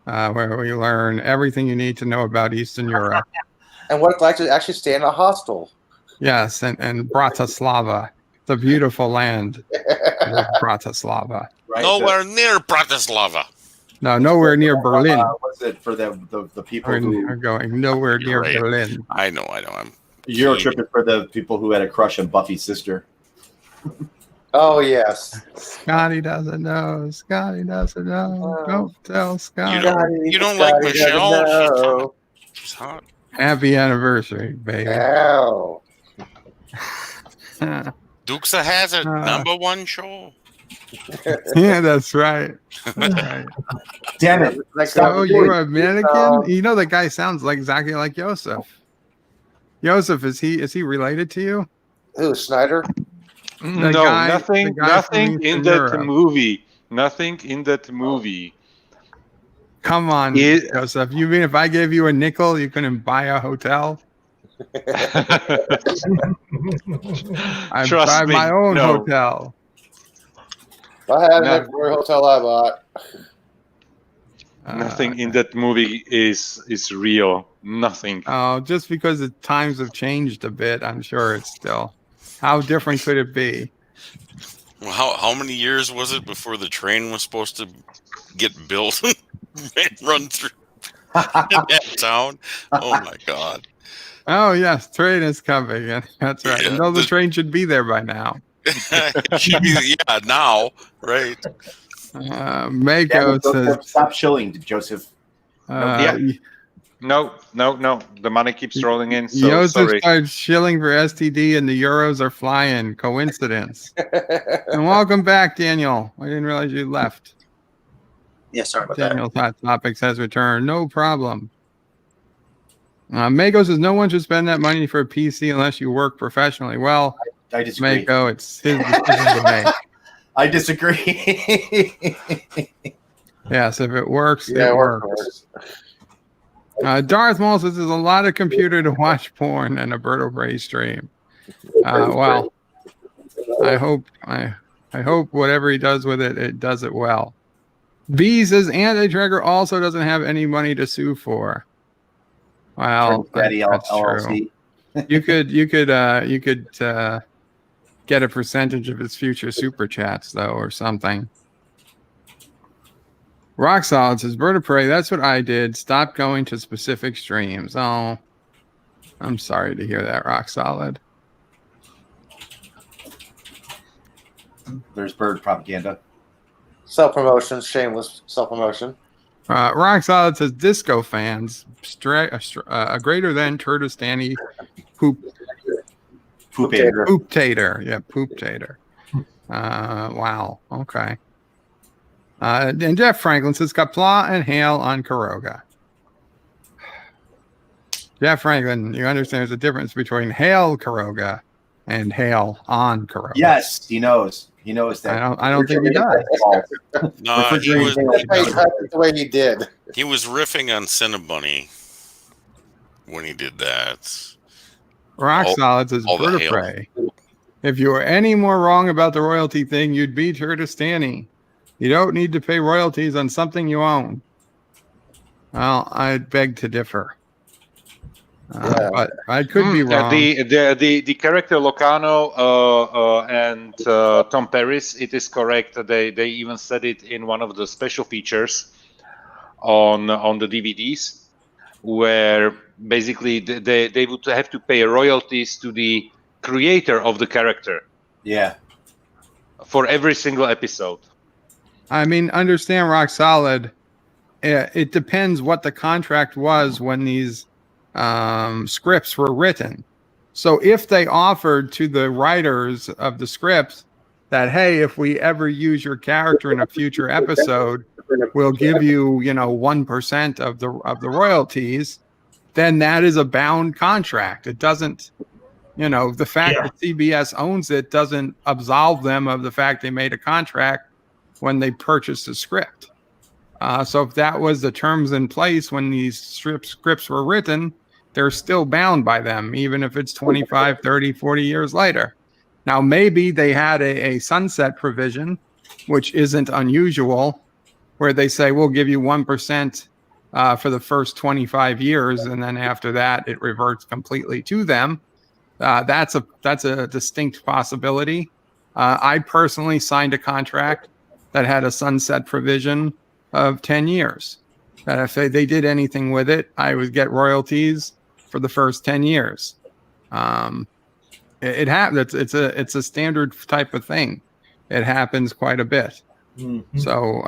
where we learn everything you need to know about Eastern Europe. And what it's like to actually stay in a hostel. Yes, and Bratislava. It's a beautiful land. Bratislava. Right, nowhere near Bratislava. No, nowhere near Berlin. What's it for the people who are going nowhere near Berlin? I know. Eurotrip is for the people who had a crush on Buffy's sister. Oh yes. Scotty doesn't know. Scotty doesn't know. Don't tell Scotty. You don't like Michelle? She's hot. Happy anniversary, baby. Ow. Duxa has a #1 show. Yeah, that's right. That's right. Damn it. So you're a mannequin? You know, that guy sounds exactly like Yosef. Yosef, is he related to you? Who, Snyder? Nothing in that movie. Nothing in that movie. Come on, Joseph. You mean if I gave you a nickel, you couldn't buy a hotel? I buy my own hotel. I have every hotel I bought. Nothing in that movie is real. Nothing. Oh, just because the times have changed a bit, I'm sure it's still. How different could it be? Well, how many years was it before the train was supposed to get built and run through that town? Oh my God. Oh yes, train is coming. That's right. Yeah, the train should be there by now. It should be, now, right? Mako says, "Stop shilling, Joseph." No. The money keeps rolling in. So Joseph starts shilling for STD, and the euros are flying. Coincidence. And welcome back, Daniel. I didn't realize you left. Yeah, sorry about Daniel's Hot Topics has returned. No problem. Mako says no one should spend that money for a PC unless you work professionally. Well, I disagree. Mako, it's his decision to make. I disagree. Yes, if it works, it works. Darth Maul says there's a lot of computer to watch porn and a Berto Bray stream. Well, I hope whatever he does with it, it does it well. B says Anti-Tracker also doesn't have any money to sue for. Well, that's true. You could get a percentage of his future super chats though, or something. Rock Solid says, Bird of Prey, that's what I did. Stop going to specific streams. Oh, I'm sorry to hear that, Rock Solid. There's bird propaganda. Self-promotion, shameless self-promotion. Rock Solid says, disco fans, a greater than Turtistani poop-tater. Yeah, poop-tater. Wow, okay. And Jeff Franklin says Qapla and Hale on Caroga. Jeff Franklin, you understand there's a difference between Hale Caroga and Hale on Caroga. Yes, he knows. He knows that. I don't think he does. No, he was the way he did. He was riffing on Cinnabunny when he did that. Rock Solid says Bird of Prey. If you were any more wrong about the royalty thing, you'd be Turtistani. You don't need to pay royalties on something you own. Well, I beg to differ. But I could be wrong. The character Locano and Tom Paris, it is correct. They even said it in one of the special features on the DVDs, where basically they would have to pay royalties to the creator of the character. Yeah. For every single episode. I mean, understand, Rock Solid. It depends what the contract was when these scripts were written. So if they offered to the writers of the scripts that, hey, if we ever use your character in a future episode, we'll give you, 1% of the royalties, then that is a bound contract. It doesn't, the fact that CBS owns it doesn't absolve them of the fact they made a contract when they purchased the script. So if that was the terms in place when these scripts were written, they're still bound by them, even if it's 25, 30, 40 years later. Now, maybe they had a sunset provision, which isn't unusual, where they say, we'll give you 1% for the first 25 years, and then after that, it reverts completely to them. That's a distinct possibility. I personally signed a contract that had a sunset provision of 10 years. That if they did anything with it, I would get royalties for the first 10 years. It happens. It's a standard type of thing. It happens quite a bit. Mm-hmm. So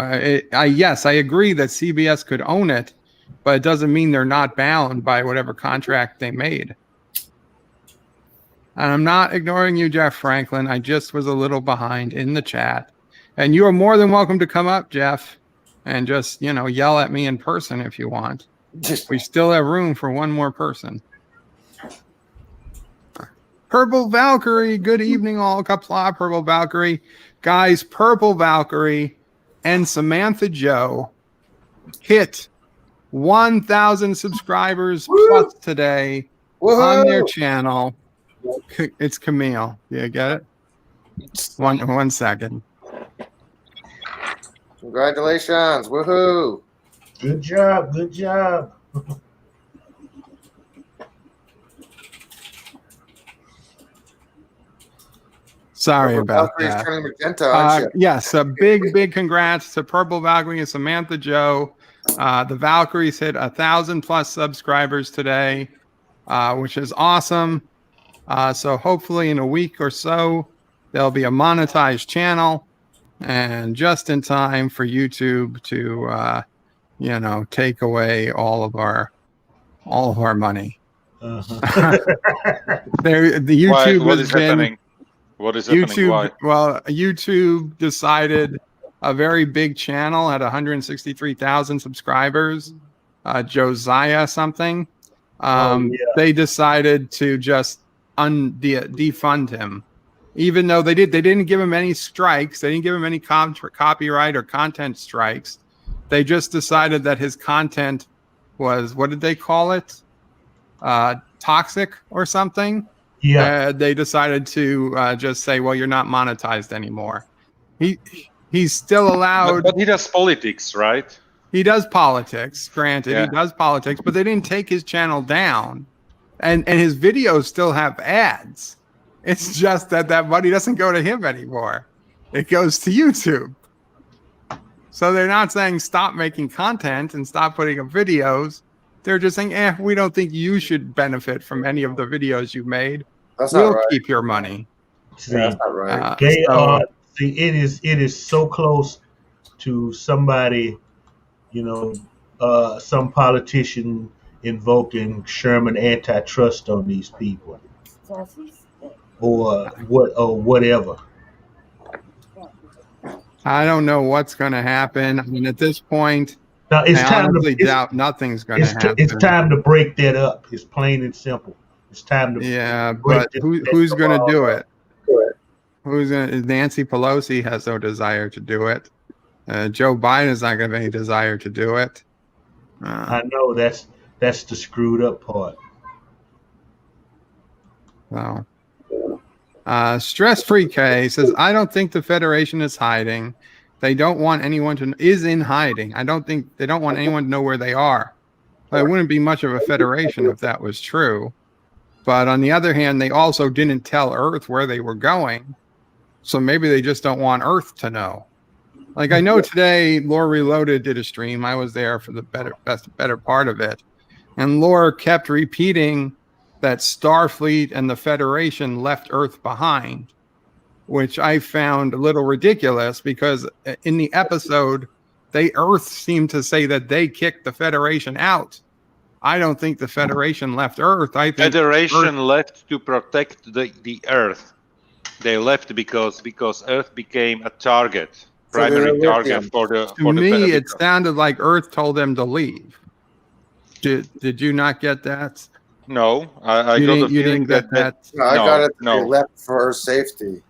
yes, I agree that CBS could own it, but it doesn't mean they're not bound by whatever contract they made. And I'm not ignoring you, Jeff Franklin. I just was a little behind in the chat. And you are more than welcome to come up, Jeff, and just, yell at me in person if you want. We still have room for one more person. Purple Valkyrie, good evening, all. Qapla, Purple Valkyrie. Guys, Purple Valkyrie and Samantha Joe hit 1,000 subscribers plus today on their channel. It's Camille. You get it? One second. Congratulations. Woohoo. Good job. Good job. Sorry about Valkyrie's that. turning magenta, aren't you? Yes, a big congrats to Purple Valkyrie and Samantha Joe. The Valkyries hit 1,000 plus subscribers today, which is awesome. So hopefully in a week or so, there'll be a monetized channel, and just in time for YouTube to, take away all of our money. Uh-huh. The YouTube What has is been happening? What is happening? YouTube. Why? Well, YouTube decided a very big channel had 163,000 subscribers. Josiah something. They decided to just defund him, even though they didn't give him any strikes. They didn't give him any copyright or content strikes. They just decided that his content was, what did they call it? Toxic or something. Yeah. They decided to just say, well, you're not monetized anymore. He's still allowed. But he does politics, right? He does politics, granted. Yeah. He does politics, but they didn't take his channel down. And his videos still have ads. It's just that money doesn't go to him anymore. It goes to YouTube. So they're not saying stop making content and stop putting up videos. They're just saying, we don't think you should benefit from any of the videos you made. We'll keep your money. See, that's not right. See, it is so close to somebody, some politician invoking Sherman antitrust on these people, or whatever. I don't know what's going to happen. I mean, at this point, now, I honestly doubt nothing's going to happen. It's time to break that up. It's plain and simple. It's time to. Yeah, but who's going to do it? Nancy Pelosi has no desire to do it. Joe Biden's not going to have any desire to do it. I know that's the screwed up part. So, Stress-Free K says, I don't think the Federation is hiding. They don't want anyone is in hiding. I don't think they don't want anyone to know where they are. It wouldn't be much of a federation if that was true. But on the other hand, they also didn't tell Earth where they were going. So maybe they just don't want Earth to know. Like I know today, Lore Reloaded did a stream. I was there for the better part of it. And Lore kept repeating that Starfleet and the Federation left Earth behind, which I found a little ridiculous because in the episode, Earth seemed to say that they kicked the Federation out. I don't think the Federation left Earth. I think Federation left to protect the Earth. They left because Earth became a target, primary target for the. To me, it sounded like Earth told them to leave. Did you not get that? No, I got the feeling that. No, I got it. They left for Earth safety.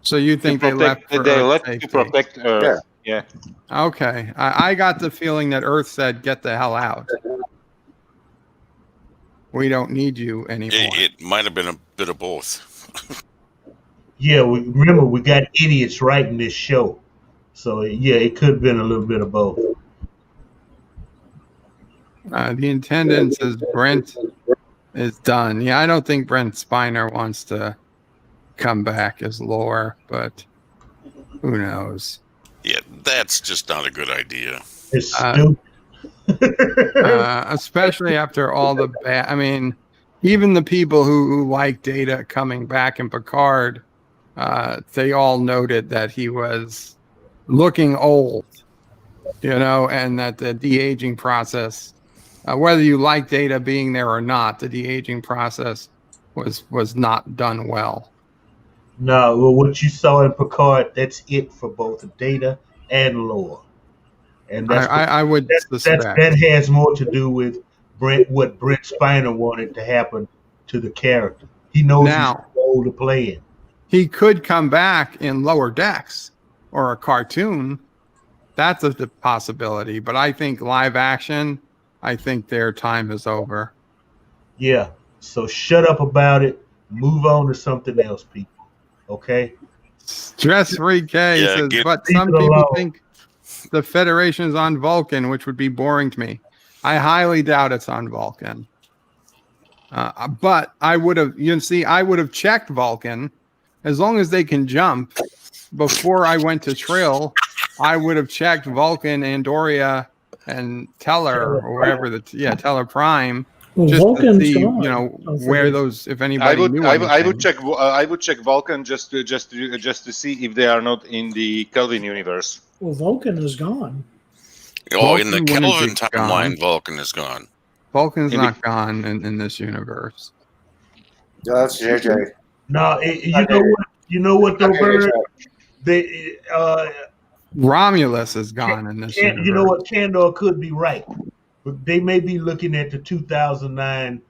So you think they left for Earth safety? To protect Earth? Yeah. Okay, I got the feeling that Earth said, "Get the hell out. We don't need you anymore." It might have been a bit of both. Yeah, remember we got idiots writing this show, so yeah, it could have been a little bit of both. The intendant says Brent is done. Yeah, I don't think Brent Spiner wants to come back as Lore, but who knows? Yeah, that's just not a good idea. It's stupid. Especially after all the bad. I mean, even the people who like Data coming back in Picard, they all noted that he was looking old, and that the de-aging process, whether you like Data being there or not, the de-aging process was not done well. No, well, what you saw in Picard, that's it for both Data and Lore. And that's I would suspect that has more to do with what Brent Spiner wanted to happen to the character. He knows he's too old to play in. He could come back in Lower Decks or a cartoon. That's a possibility. But I think live action, I think their time is over. Yeah. So shut up about it. Move on to something else, people. Okay? Stress-free K says, but some people think the Federation is on Vulcan, which would be boring to me. I highly doubt it's on Vulcan. But I would have checked Vulcan. As long as they can jump, before I went to Trill, I would have checked Vulcan, Andoria, and Teller, or wherever Teller Prime, just to see, where those, if anybody knew anything. I would check Vulcan just to see if they are not in the Kelvin universe. Well, Vulcan is gone. Oh, in the Kelvin timeline, Vulcan is gone. Vulcan's not gone in this universe. Yeah, that's JJ. No, you know what though, Bird? Romulus is gone in this universe. You know what? Candor could be right, but they may be looking at the 2009,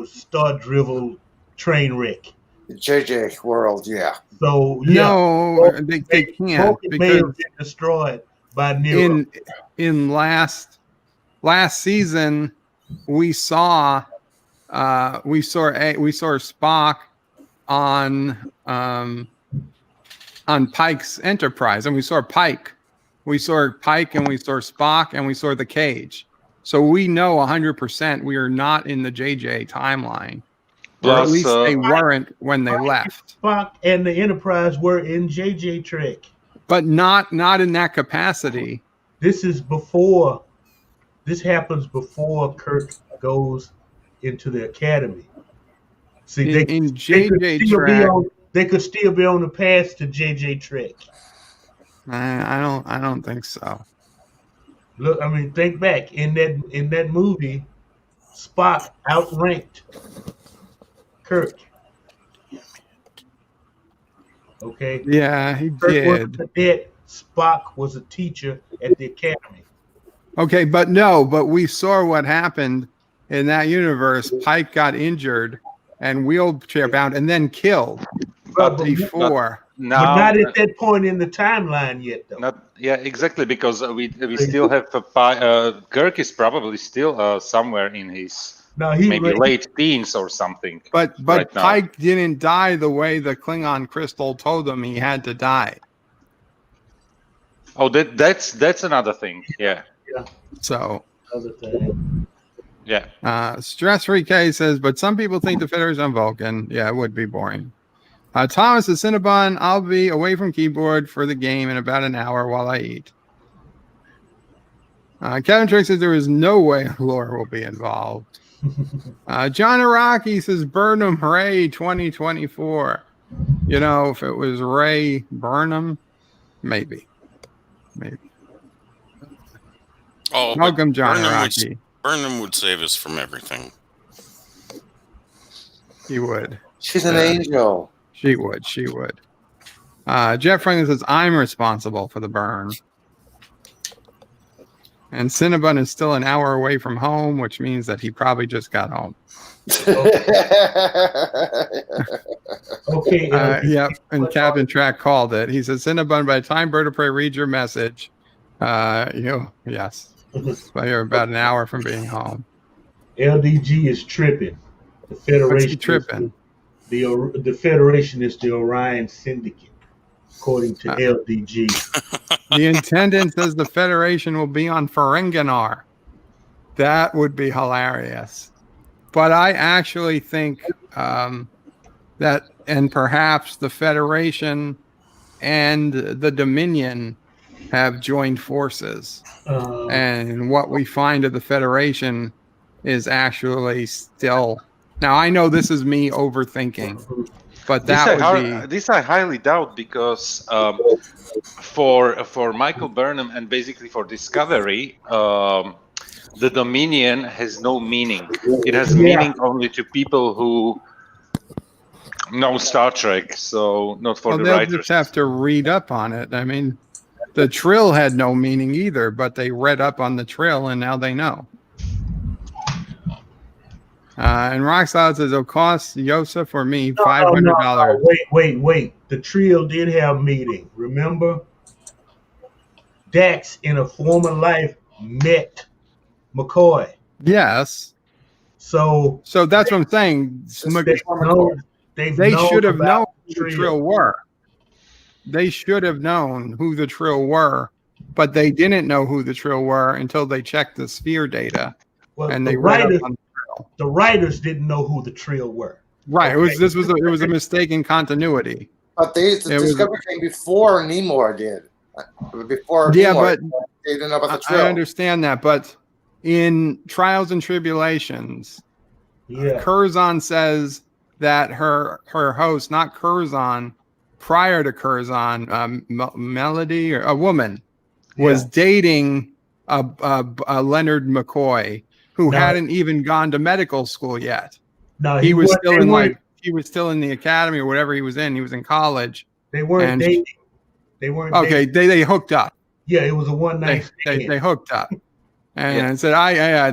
Star Drivel train wreck. The JJ world, yeah. So no, they can't because may have been destroyed by Nero. In last season, we saw Spock on Pike's Enterprise, and we saw Pike. We saw Pike, and we saw Spock, and we saw the cage. So we know 100% we are not in the JJ timeline. Or at least they weren't when they left. Spock and the Enterprise were in JJ Trek, but not in that capacity. This happens before Kirk goes into the academy. See, in JJ Trek, they could still be on the path to JJ Trek. I don't think so. Look, I mean, think back in that movie, Spock outranked Kirk. Okay. Yeah, he Kirk did. Was a cadet. Spock was a teacher at the academy. Okay, but we saw what happened in that universe. Pike got injured and wheelchair bound and then killed before. But not at that point in the timeline yet, though. Exactly, because we still have Kirk is probably still somewhere in his maybe late teens or something. But right Pike didn't die the way the Klingon crystal told him he had to die. Oh, that's another thing. Yeah. Yeah. So. Other thing. Yeah. Stress-free K says, but some people think the Federation's on Vulcan. Yeah, it would be boring. Thomas is Cinnabon. I'll be away from keyboard for the game in about an hour while I eat. Kevin Trick says there is no way lore will be involved. John Araki says Burnham Ray 2024. You know, if it was Ray Burnham, maybe. Oh, Welcome, John Burnham Araki. Burnham would save us from everything. He would. She's an angel. She would. Jeff Franklin says, I'm responsible for the burn. And Cinnabon is still an hour away from home, which means that he probably just got home. Okay. Yep. And Captain Track called it. He says, Cinnabon, by the time Bird of Prey reads your message, yes. So you're about an hour from being home. LDG is tripping. The Federation. What's he tripping? The Federation is the Orion Syndicate, according to LDG. The intendant says the Federation will be on Ferenginar. That would be hilarious. But I actually think that, and perhaps the Federation and the Dominion have joined forces. And what we find of the Federation is actually still... Now, I know this is me overthinking, but that would be... This I highly doubt, because for Michael Burnham and basically for Discovery, the Dominion has no meaning. It has meaning only to people who know Star Trek, so not for the they'll writers. just have to read up on it. I mean, the Trill had no meaning either, but they read up on the Trill and now they know. And Rockslide says it'll cost Yosef or me $500. No, wait. The Trill did have meeting. Remember? Dax in a former life met McCoy. Yes. So that's what I'm saying. They should have known who the Trill were. They should have known who the Trill were, but they didn't know who the Trill were until they checked the sphere data. Well, and they the writers didn't know who the Trill were. Right. Okay. It was a mistake in continuity. But the Discovery came before Nemor did. Before yeah, Nemor, but they didn't know about the Trill. I understand that, but in Trials and Tribulations, Curzon says that her host, not Curzon, prior to Curzon, Melody, or a woman, was dating a Leonard McCoy, who hadn't even gone to medical school yet. No, he was still in the academy or whatever he was in. He was in college. They weren't dating. They weren't. Okay, dating. they hooked up. Yeah, it was a one night stand. They hooked up, and said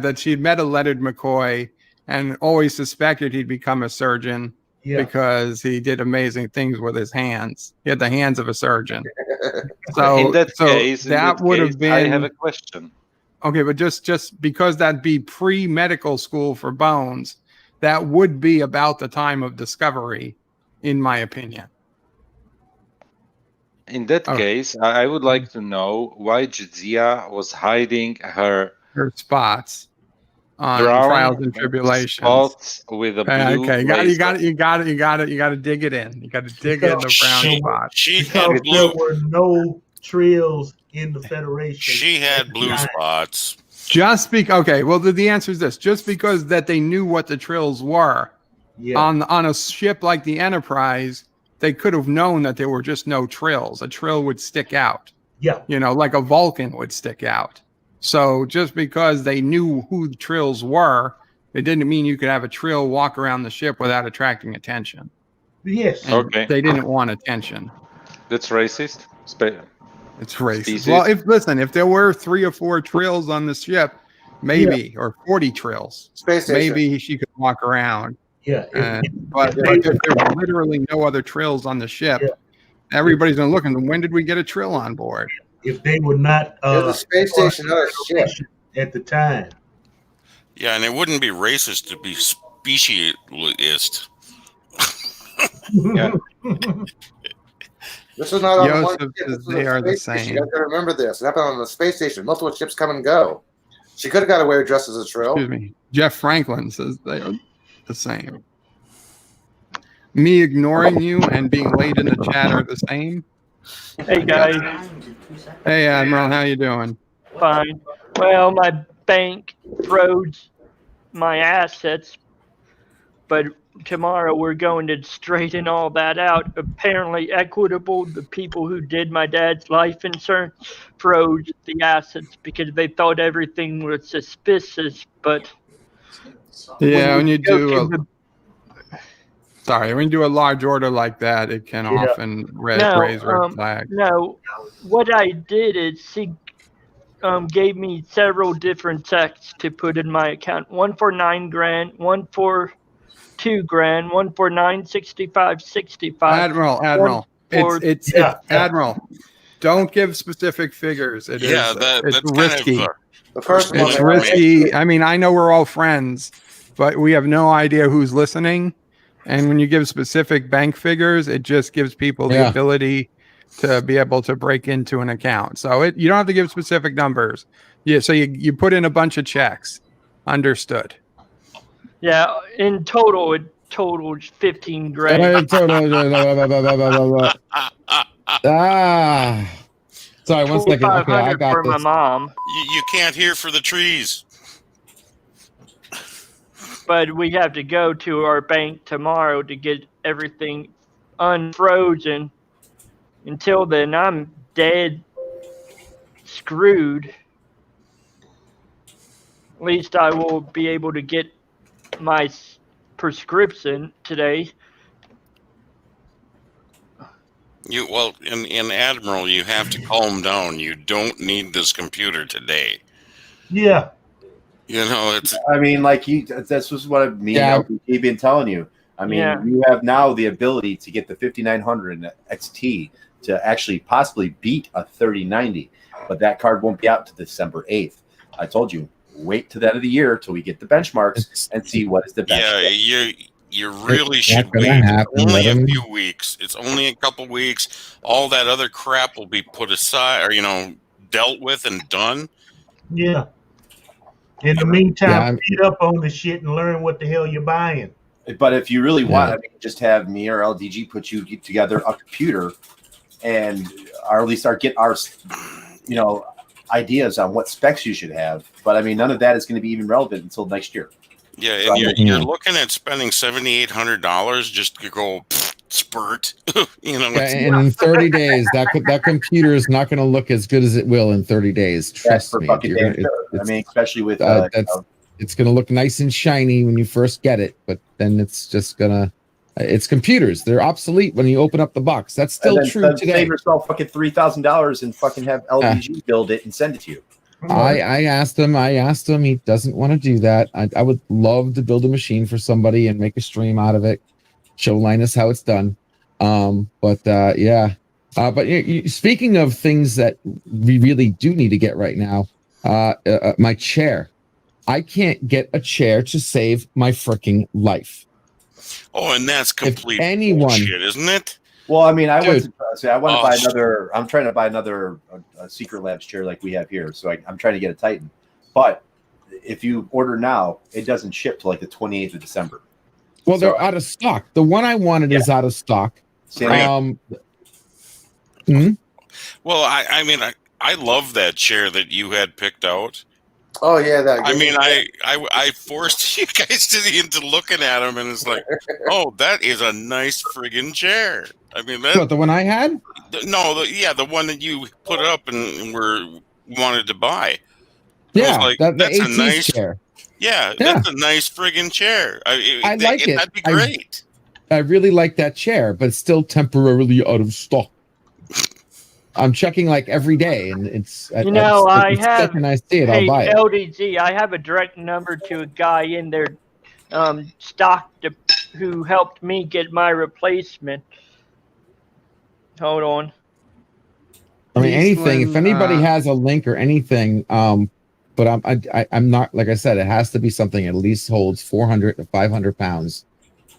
that she'd met a Leonard McCoy and always suspected he'd become a surgeon because he did amazing things with his hands. He had the hands of a surgeon. So in that case, would have been. I have a question. Okay, but just because that'd be pre-medical school for Bones, that would be about the time of Discovery, in my opinion. In that case, I would like to know why Jadzia was hiding her spots on Trials and Tribulations. Spots with a blue. Okay, you got to dig it in. You got to dig in the brown spots. There were no Trills in the Federation. She had blue spots. The answer is this: just because that they knew what the Trills were on a ship like the Enterprise, they could have known that there were just no Trills. A Trill would stick out. Yeah, like a Vulcan would stick out. So just because they knew who the Trills were, it didn't mean you could have a Trill walk around the ship without attracting attention. Yes. And they didn't want attention. That's racist. It's racist. Species. Well, if there were 3 or 4 Trills on the ship, maybe, or 40 Trills, maybe she could walk around. Yeah. But if there were literally no other Trills on the ship, everybody's going to look and when did we get a Trill on board? If they were not the space station ship at the time. Yeah, and it wouldn't be racist to be speciesist. This is not on one ship. This they are the same. You have to remember this. It happened on the space station. Multiple ships come and go. She could have got away with dressed as a Trill. Excuse me. Jeff Franklin says they are the same. Me ignoring you and being late in the chat are the same. Hey guys, Hey Admiral, how you doing? fine. Well, my bank froze my assets, but tomorrow we're going to straighten all that out. Apparently, Equitable, the people who did my dad's life insurance, froze the assets because they thought everything was suspicious. But Yeah, when you go do to a, the when you do a large order like that, it can often raise red flags. No, what I did is she gave me several different checks to put in my account. One for $9,000, one for $2,000, one for $965.65. Admiral, it's Admiral. Don't give specific figures. It's that's risky. kind of The first one. It's risky. I mean, I know we're all friends, but we have no idea who's listening. And when you give specific bank figures, it just gives people the ability to be able to break into an account. So you don't have to give specific numbers. Yeah. So you put in a bunch of checks. Understood. Yeah, in total, it totaled $15,000. Sorry, 1 second. Okay, I got for this. my mom. You can't hear for the trees. But we have to go to our bank tomorrow to get everything unfrozen. Until then, I'm dead screwed. At least I will be able to get my prescription today. In Admiral, you have to calm down. You don't need this computer today. Yeah. You know, it's. I mean, like this was what me and LPG been telling you. I mean, you have now the ability to get the 5900 XT to actually possibly beat a 3090, but that card won't be out to December 8th. I told you, wait to the end of the year till we get the benchmarks and see what is the best. Yeah, you really should wait. Only a few weeks. It's only a couple weeks. All that other crap will be put aside, or dealt with and done. Yeah. In the meantime, beat up on the shit and learn what the hell you're buying. But if you really want, I mean, just have me or LDG put you together a computer, and or at least get our, ideas on what specs you should have. But I mean, none of that is going to be even relevant until next year. Yeah, and you're looking at spending $7,800 just to go spurt. In 30 days, that computer is not going to look as good as it will in 30 days. Trust me. I mean, especially with it's going to look nice and shiny when you first get it, but then it's just gonna. It's computers. They're obsolete when you open up the box. That's still true today. Save yourself fucking $3,000 and fucking have LDG build it and send it to you. I asked him. He doesn't want to do that. I would love to build a machine for somebody and make a stream out of it. Show Linus how it's done. But speaking of things that we really do need to get right now, my chair. I can't get a chair to save my freaking life. Oh, and that's complete bullshit, isn't it? Well, I mean, I want to buy another. I'm trying to buy another Secret Labs chair like we have here. So I'm trying to get a Titan. But if you order now, it doesn't ship till like the 28th of December. Well, they're out of stock. The one I wanted is out of stock. Well, I mean, I love that chair that you had picked out. Oh yeah, that. I mean, I forced you guys into looking at them, and it's like, oh, that is a nice friggin' chair. I mean, what, the one I had? No, the one that you put up and wanted to buy. Yeah, like, that's a nice chair. Yeah, that's a nice friggin' chair. I like it. That'd be great. I really like that chair, but it's still temporarily out of stock. I'm checking like every day, and it's. I have. And I see it, I'll buy it. LDG, I have a direct number to a guy in their stock who helped me get my replacement. Hold on. I mean, anything. If anybody has a link or anything, but I'm not, like I said, it has to be something at least holds 400 to 500 pounds.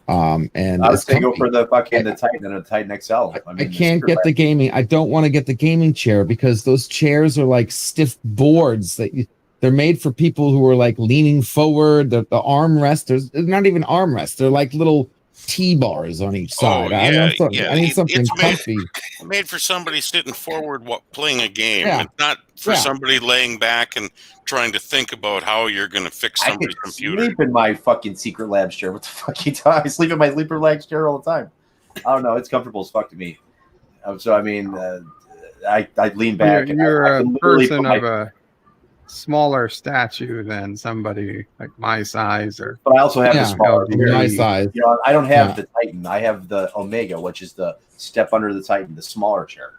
And I would say go for the Titan and a Titan XL. I can't get the gaming. I don't want to get the gaming chair because those chairs are like stiff boards that They're made for people who are like leaning forward. The armrest, they're not even armrests. They're like little T-bars on each side. Oh, I yeah, want something. yeah. I need something It's comfy. made for somebody sitting forward playing a game. Yeah. It's not for Yeah. somebody laying back and trying to think about how you're going to fix I somebody's could computer. sleep in my fucking secret lab chair. What the fuck you talking? I sleep in my sleeper lab chair all the time. I don't know. It's comfortable as fuck to me. So I mean, I lean back. You're I a can literally person put of a smaller stature than somebody like my size, or But I also have the smaller. my size. You know, I don't have Yeah. the Titan. I have the Omega, which is the step under the Titan, the smaller chair.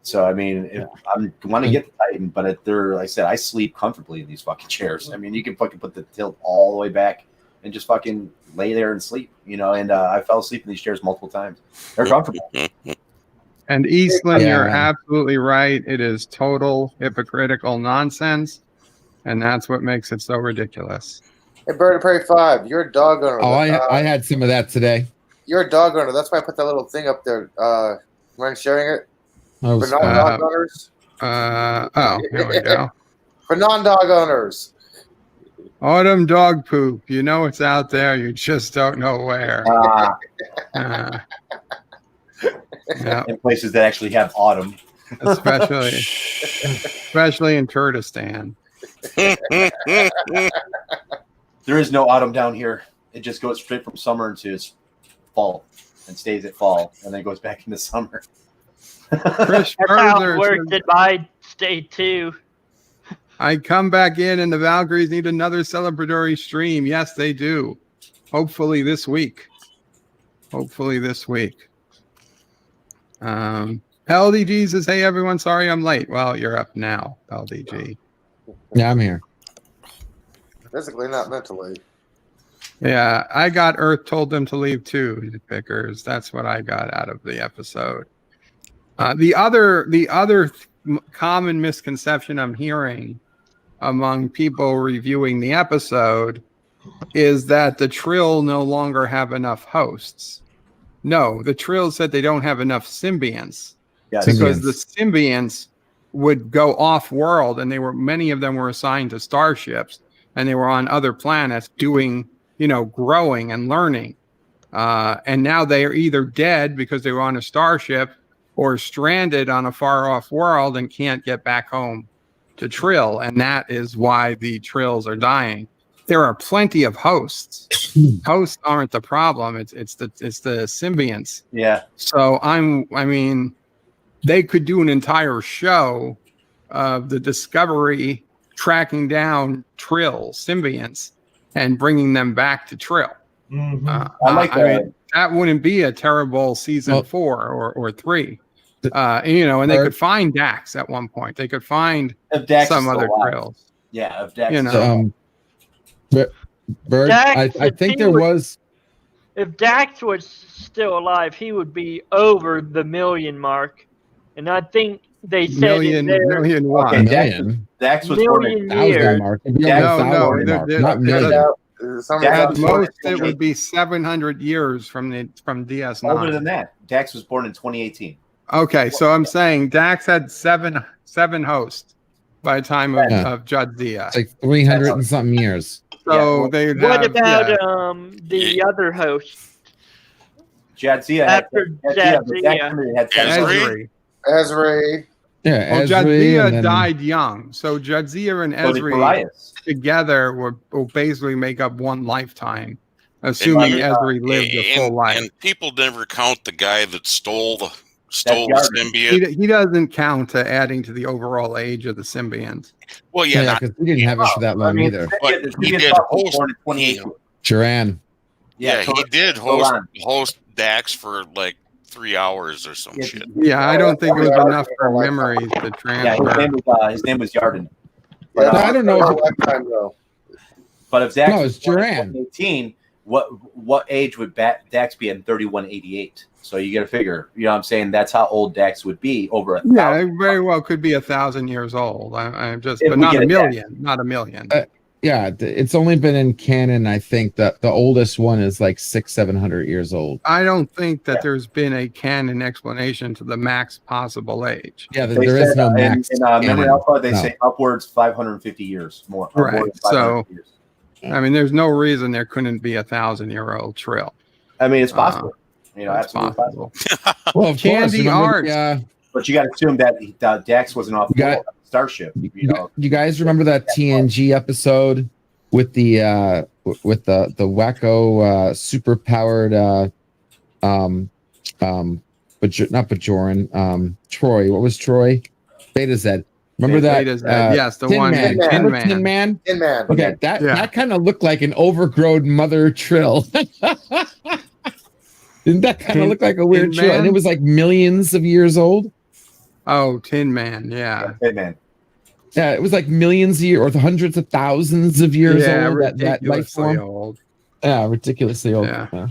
So I mean, if I want to get the Titan, but like I said, I sleep comfortably in these fucking chairs. I mean, you can fucking put the tilt all the way back and just fucking lay there and sleep. You know, and I fell asleep in these chairs multiple times. They're comfortable. And Eastland, Yeah. you're absolutely right. It is total hypocritical nonsense, and that's what makes it so ridiculous. Hey, Bird of Prey 5, you're a dog owner. Oh, I had some of that today. You're a dog owner. That's why I put that little thing up there. Mind sharing it? Oh, For non-dog owners? Here we go. For non-dog owners. Autumn dog poop. You know it's out there. You just don't know where. Yeah. In places that actually have autumn, especially in Kurdistan. There is no autumn down here. It just goes straight from summer into fall and stays at fall and then goes back into summer. Chris That's how Scherzer it worked says, in my state too. I come back in and the Valkyries need another celebratory stream. Yes, they do. Hopefully this week. LDG says, hey, everyone, sorry I'm late. Well, you're up now, LDG. Yeah, I'm here. Physically, not mentally. Yeah, I got Earth told them to leave too, Pickers. That's what I got out of the episode. The other common misconception I'm hearing among people reviewing the episode is that the Trill no longer have enough hosts. No, the Trill said they don't have enough symbionts because the symbionts would go off world, and many of them were assigned to starships, and they were on other planets doing, growing and learning. And now they are either dead because they were on a starship or stranded on a far off world and can't get back home to Trill. And that is why the Trills are dying. There are plenty of hosts. Hosts aren't the problem. It's the symbionts. Yeah. So they could do an entire show of the Discovery tracking down Trill symbionts and bringing them back to Trill. Mm-hmm. I like that. That wouldn't be a terrible season 4 or 3. And they could find Dax at one point. They could find some other Trills. Yeah, if Dax Bird, I think there was. If Dax was still alive, he would be over the million mark, and I think they said million what? Okay, Million. Dax was born in years. Mark. Not million. At most, it would be be 700 years from DS9. older than that. Dax was born in 2018. Okay, so I'm saying Dax had seven hosts by the time of Jadzia. It's like 300 and something years. So they. What about the other host? Jadzia. After Jadzia. Ezri. Yeah, well, Ezri, Jadzia died young, so Jadzia and So did Ezri Elias. together will basically make up one lifetime, assuming Ezri lived a full life. And people never count the guy that stole the symbiote. He doesn't count to adding to the overall age of the symbiont. Well, yeah, because we didn't have it for that long either. But he did host. Duran. Yeah, he did host Dax for like 3 hours or some shit. Yeah, I don't think it was enough for memories to transfer. Yeah, his name was Yarden. But, I don't know. But if Dax it's Duran. 18, what age would Dax be in 3188? So you got to figure, you know what I'm saying? That's how old Dax would be over 1,000. Yeah, it very well could be 1,000 years old. I'm just, but not a million. Not a million. Yeah, it's only been in canon. I think that the oldest one is like 600-700 years old. I don't think that there's been a canon explanation to the max possible age. Yeah, They there said, is no max. in Memory canon. Alpha, they No. say upwards 550 years more. Or more Right. than 500 years. I mean, there's no reason there couldn't be 1,000-year-old Trill. I mean, it's possible. It's absolutely possible. Well, of Candy course, art. But you got to assume that Dax wasn't off the starship. You guys remember that TNG episode with the wacko super powered but not Bajoran, Troy. What was Troy? Beta Z. Remember that? Beta Z, yes, the one Man. Tin Remember Man. Tin Man. Tin Man. Okay, that kind of looked like an overgrown mother Trill. Didn't that kind of look like a weird Tin Trill? And Man? it was like millions of years old. Oh, Tin Man, yeah. Tin Man. Yeah, it was like millions of years or hundreds of thousands of years Yeah, old. That life ridiculously form. old. Yeah, ridiculously old. Yeah.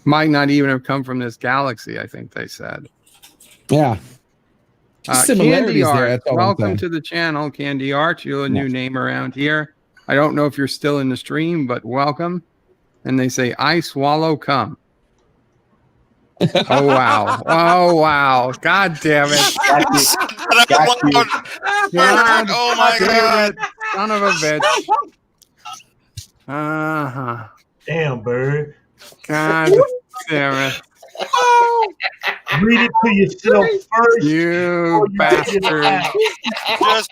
Might not even have come from this galaxy, I think they said. Yeah. Just similarities Candy there. Art, That's all I'm welcome saying. to the channel, Candy Art. You're a new name around here. I don't know if you're still in the stream, but welcome. And they say, I swallow cum. Oh, wow. Oh, wow. God damn it. God, oh, my God. Son of a bitch. Uh-huh. Damn, Bird. God damn it. Read it to yourself first. You bastard. Just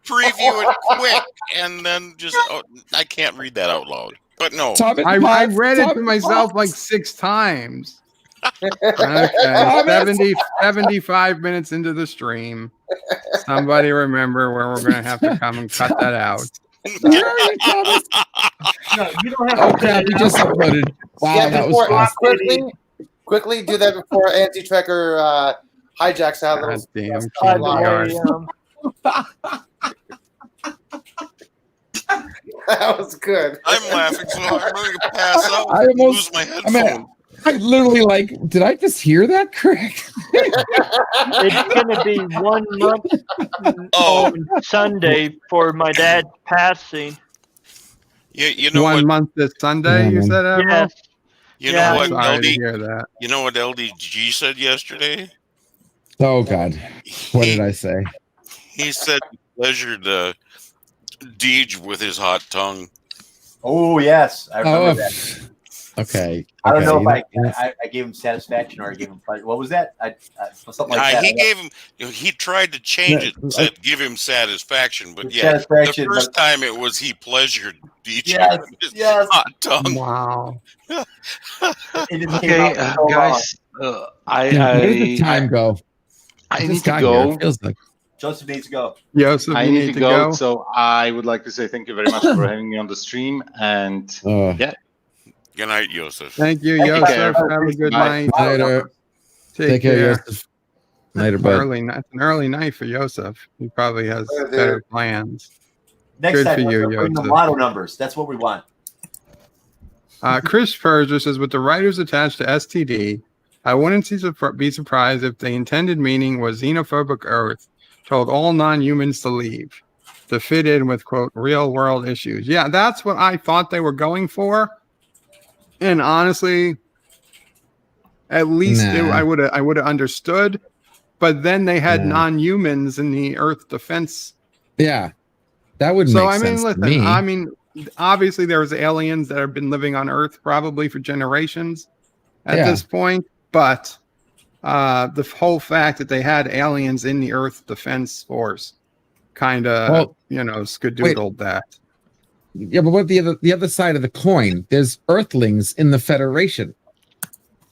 preview it quick and then I can't read that out loud. But no. I read it to myself like 6 times. Okay, 75 minutes into the stream. Somebody remember where we're going to have to come and cut that out. No, you don't have Oh crap! You just uploaded. Wow, Yeah, that before, was fast. quickly do that before anti-tracker hijacks that little. Damn, That was good. I'm laughing so hard I'm going to pass out. I almost lose my headphone. I literally did I just hear that correct? It's going to be 1 month on Sunday for my dad's passing. You know 1 what? month this Sunday, you said, Admiral? Yes. You know what, Sorry to LD? hear that. You know what LDG said yesterday? Oh God, what did I say? He said he pleasured Deej with his hot tongue. Oh yes, I remember that. Okay. I don't know okay, if I gave him satisfaction or I gave him pleasure. What was that? Something like that. He gave him. He tried to change it. Said give him satisfaction, but yeah, Satisfaction, the first time it was he pleasured Deej Yes, with his yes. hot tongue. Wow. Okay, guys, where did the time go? I Just need to got go. here, it feels like. Joseph needs to go. Joseph, I you need to go. So I would like to say thank you very much for having me on the stream. And yeah. Good night, Joseph. Thank you, Take Joseph. care. Have a good Bye. night. Later. Take care. Joseph. Later, bud. It's an early night for Joseph. He probably has better plans. Next Good time, for you, bring the Joseph. lotto numbers. That's what we want. Chris Perzer says, with the writers attached to STD, I wouldn't be surprised if the intended meaning was xenophobic Earth told all non-humans to leave to fit in with, quote, real world issues. Yeah, that's what I thought they were going for. And honestly, at least I would have understood. But then they had non-humans in the Earth defense. Yeah, that would make sense to me. I mean, obviously there was aliens that have been living on Earth probably for generations at this point. But the whole fact that they had aliens in the Earth Defense Force kind of, skadoodled that. Yeah, but what the other side of the coin? There's Earthlings in the Federation.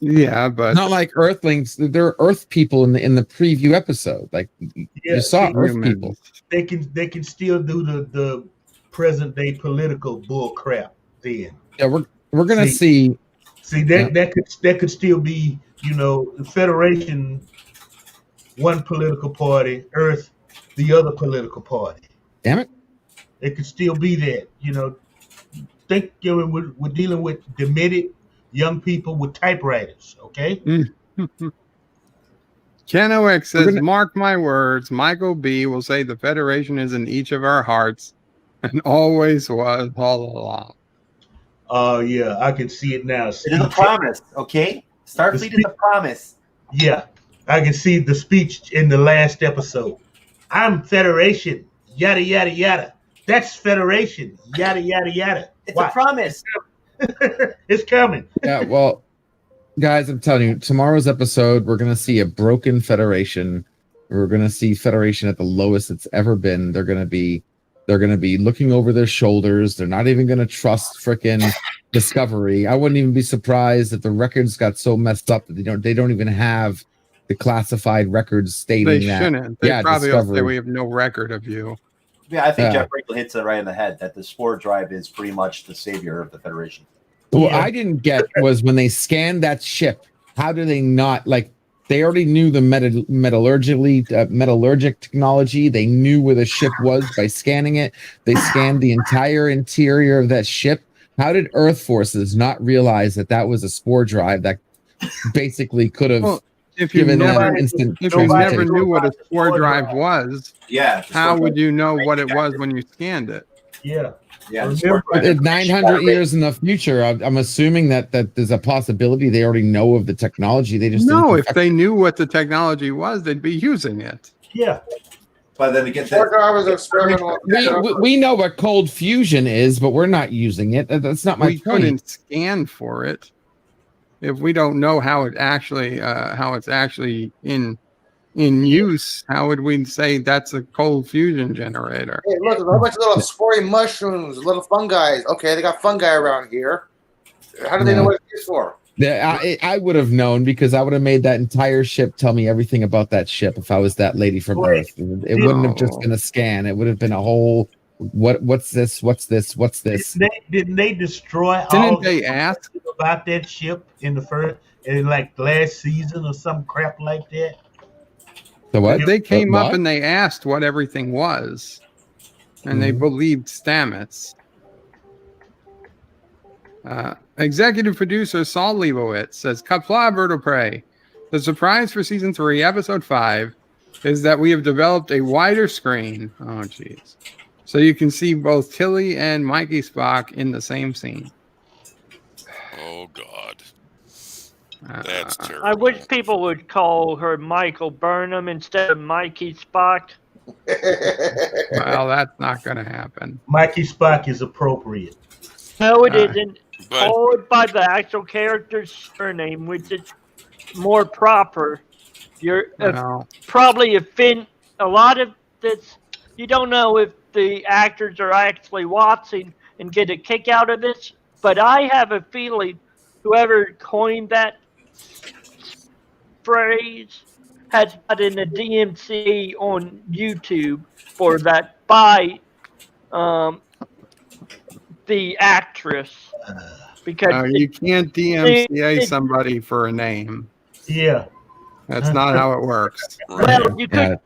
Yeah, but not like Earthlings. There are Earth people in the preview episode. Like you saw Earth people. They can still do the present day political bull crap. Then yeah, we're gonna see. See that could still be the Federation, one political party, Earth, the other political party. Damn it! It could still be that. Think we're dealing with demented young people with typewriters. Okay. Ken OX says, mark my words, Michael B will say the Federation is in each of our hearts and always was all along. Oh, yeah, I can see it now. It is a promise, okay? Starfleet is a promise. Yeah, I can see the speech in the last episode. I'm Federation, yada, yada, yada. That's Federation, yada, yada, yada. It's a promise. It's coming. Yeah, well, guys, I'm telling you, tomorrow's episode, we're gonna see a broken Federation. We're gonna see Federation at the lowest it's ever been. They're gonna be looking over their shoulders. They're not even gonna trust frickin' Discovery. I wouldn't even be surprised if the records got so messed up that they don't even have the classified records stating They that. shouldn't. They Yeah, probably will say Discovery. we have no record of you. Yeah, I think Yeah. Jeff Brinkley hits it right in the head that the spore drive is pretty much the savior of the Federation. What I didn't get was when they scanned that ship, how do they not, like, they already knew the metallurgic technology. They knew where the ship was by scanning it. They scanned the entire interior of that ship. How did Earth forces not realize that that was a spore drive that basically could have If you given never, them instant if you never transmutation? knew what a spore drive was, Yeah, how would you know what it was when you scanned it? Yeah. Yeah. But in 900 years in the future, I'm assuming that there's a possibility they already know of the technology. They just No, didn't if they knew what the technology was, they'd be using it. Yeah. But then again, Spore drivers are experimental. we know what cold fusion is, but we're not using it. That's not my We point. couldn't scan for it if we don't know how it's actually in use. How would we say that's a cold fusion generator? Hey, look, there's a whole bunch of little spory mushrooms, little fungi. Okay, they got fungi around here. How do they know what it's used for? I would have known because I would have made that entire ship tell me everything about that ship if I was that lady from Earth. It wouldn't have just been a scan. It would have been a whole what's this? What's this? What's this? Didn't they destroy Didn't all they the ask about that ship in like last season or some crap like that? The what? They came up What? and they asked what everything was, and they believed Stamets. Executive producer Saul Leibowitz says, Qapla Bird of Prey. The surprise for season 3, episode 5, is that we have developed a wider screen. Oh, jeez. So you can see both Tilly and Mikey Spock in the same scene. Oh, God. That's terrible. I wish people would call her Michael Burnham instead of Mikey Spock. Well, that's not going to happen. Mikey Spock is appropriate. No, it isn't. Called by the actual character's surname, which is more proper. You're probably offend a lot of this. You don't know if the actors are actually watching and get a kick out of this, but I have a feeling whoever coined that phrase has gotten a DMCA on YouTube for that by the actress. Because you can't DMCA somebody for a name. Yeah. That's not how it works. Well, you could.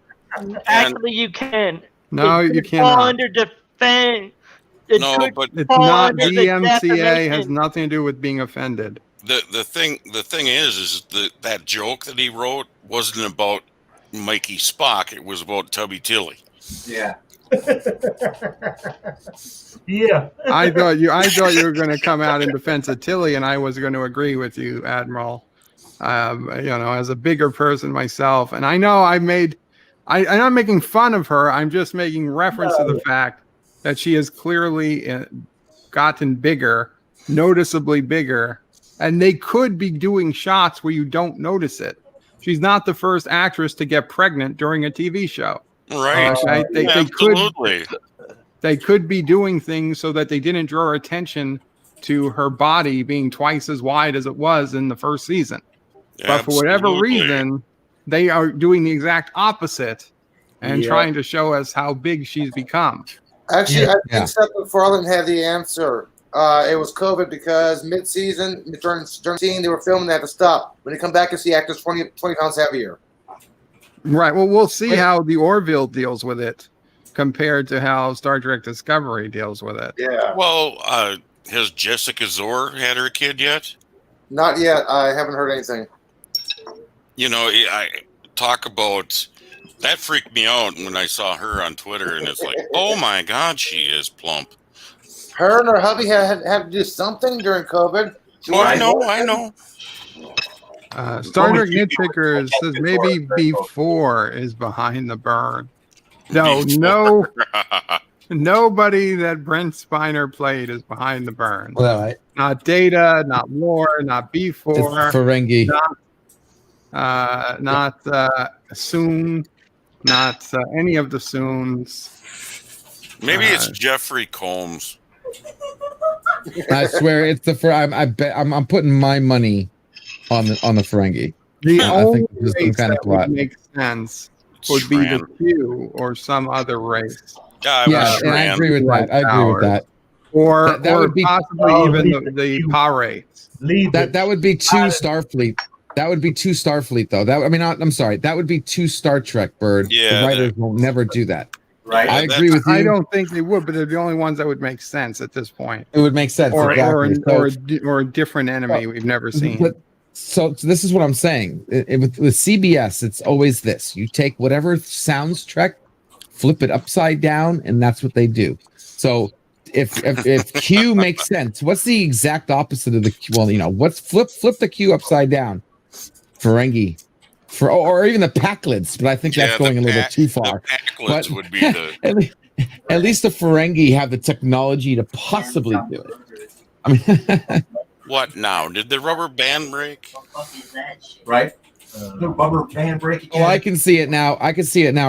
Actually, you can. No, It you could fall cannot. under defense. No, but It's fall not under the DMCA. Has defamation. nothing to do with being offended. The thing is that joke that he wrote wasn't about Mikey Spock. It was about Tubby Tilly. Yeah. Yeah. I thought you were going to come out in defense of Tilly, and I was going to agree with you, Admiral. As a bigger person myself, and I know I'm not making fun of her. I'm just making reference to the fact that she has clearly gotten bigger, noticeably bigger, and they could be doing shots where you don't notice it. She's not the first actress to get pregnant during a TV show. Right. Absolutely. They could be doing things so that they didn't draw attention to her body being twice as wide as it was in the first season. But for whatever reason, they are doing the exact opposite and trying to show us how big she's become. Actually, I think Seth MacFarlane had the answer. It was COVID because mid-season, during scene, they were filming, they had to stop. When they come back, you see actors 20 pounds heavier. Right. Well, we'll see how the Orville deals with it compared to how Star Trek Discovery deals with it. Yeah. Well, has Jessica Zor had her kid yet? Not yet. I haven't heard anything. You know, talk about that freaked me out when I saw her on Twitter, and it's like, oh my God, she is plump. Her and her hubby had to do something during COVID. Oh, I know. Star Trek Nitpicker says maybe B4 is behind the burn. No, nobody that Brent Spiner played is behind the burn. Well, right. Not Data, not War, not B4. It's Ferengi. Not Soon, not any of the Soons. Maybe it's Jeffrey Combs. I swear it's the I bet I'm putting my money on the Ferengi. The only think there's some race kind of that plot. would make sense would be the Q or some other race. Yeah, and I agree with that. I agree with that. Or that would be possibly even the pirates. That would be two Starfleet. That would be two Starfleet, though. I'm sorry. That would be two Star Trek, Bird. Yeah, the writers will never do that. Right. I agree with you. I don't think they would, but they're the only ones that would make sense at this point. It would make sense, or exactly. or a different enemy we've never seen. But, so this is what I'm saying. With CBS, it's always this: you take whatever sounds Trek, flip it upside down, and that's what they do. So if Q makes sense, what's the exact opposite of the Q? Well, what's flip the Q upside down? Ferengi. Or even the Packlids, but I think that's going a little bit too far. The Packlids would be the at least the Ferengi have the technology to possibly do it. I mean, what now? Did the rubber band break? Right? The rubber band break again. Oh, I can see it now.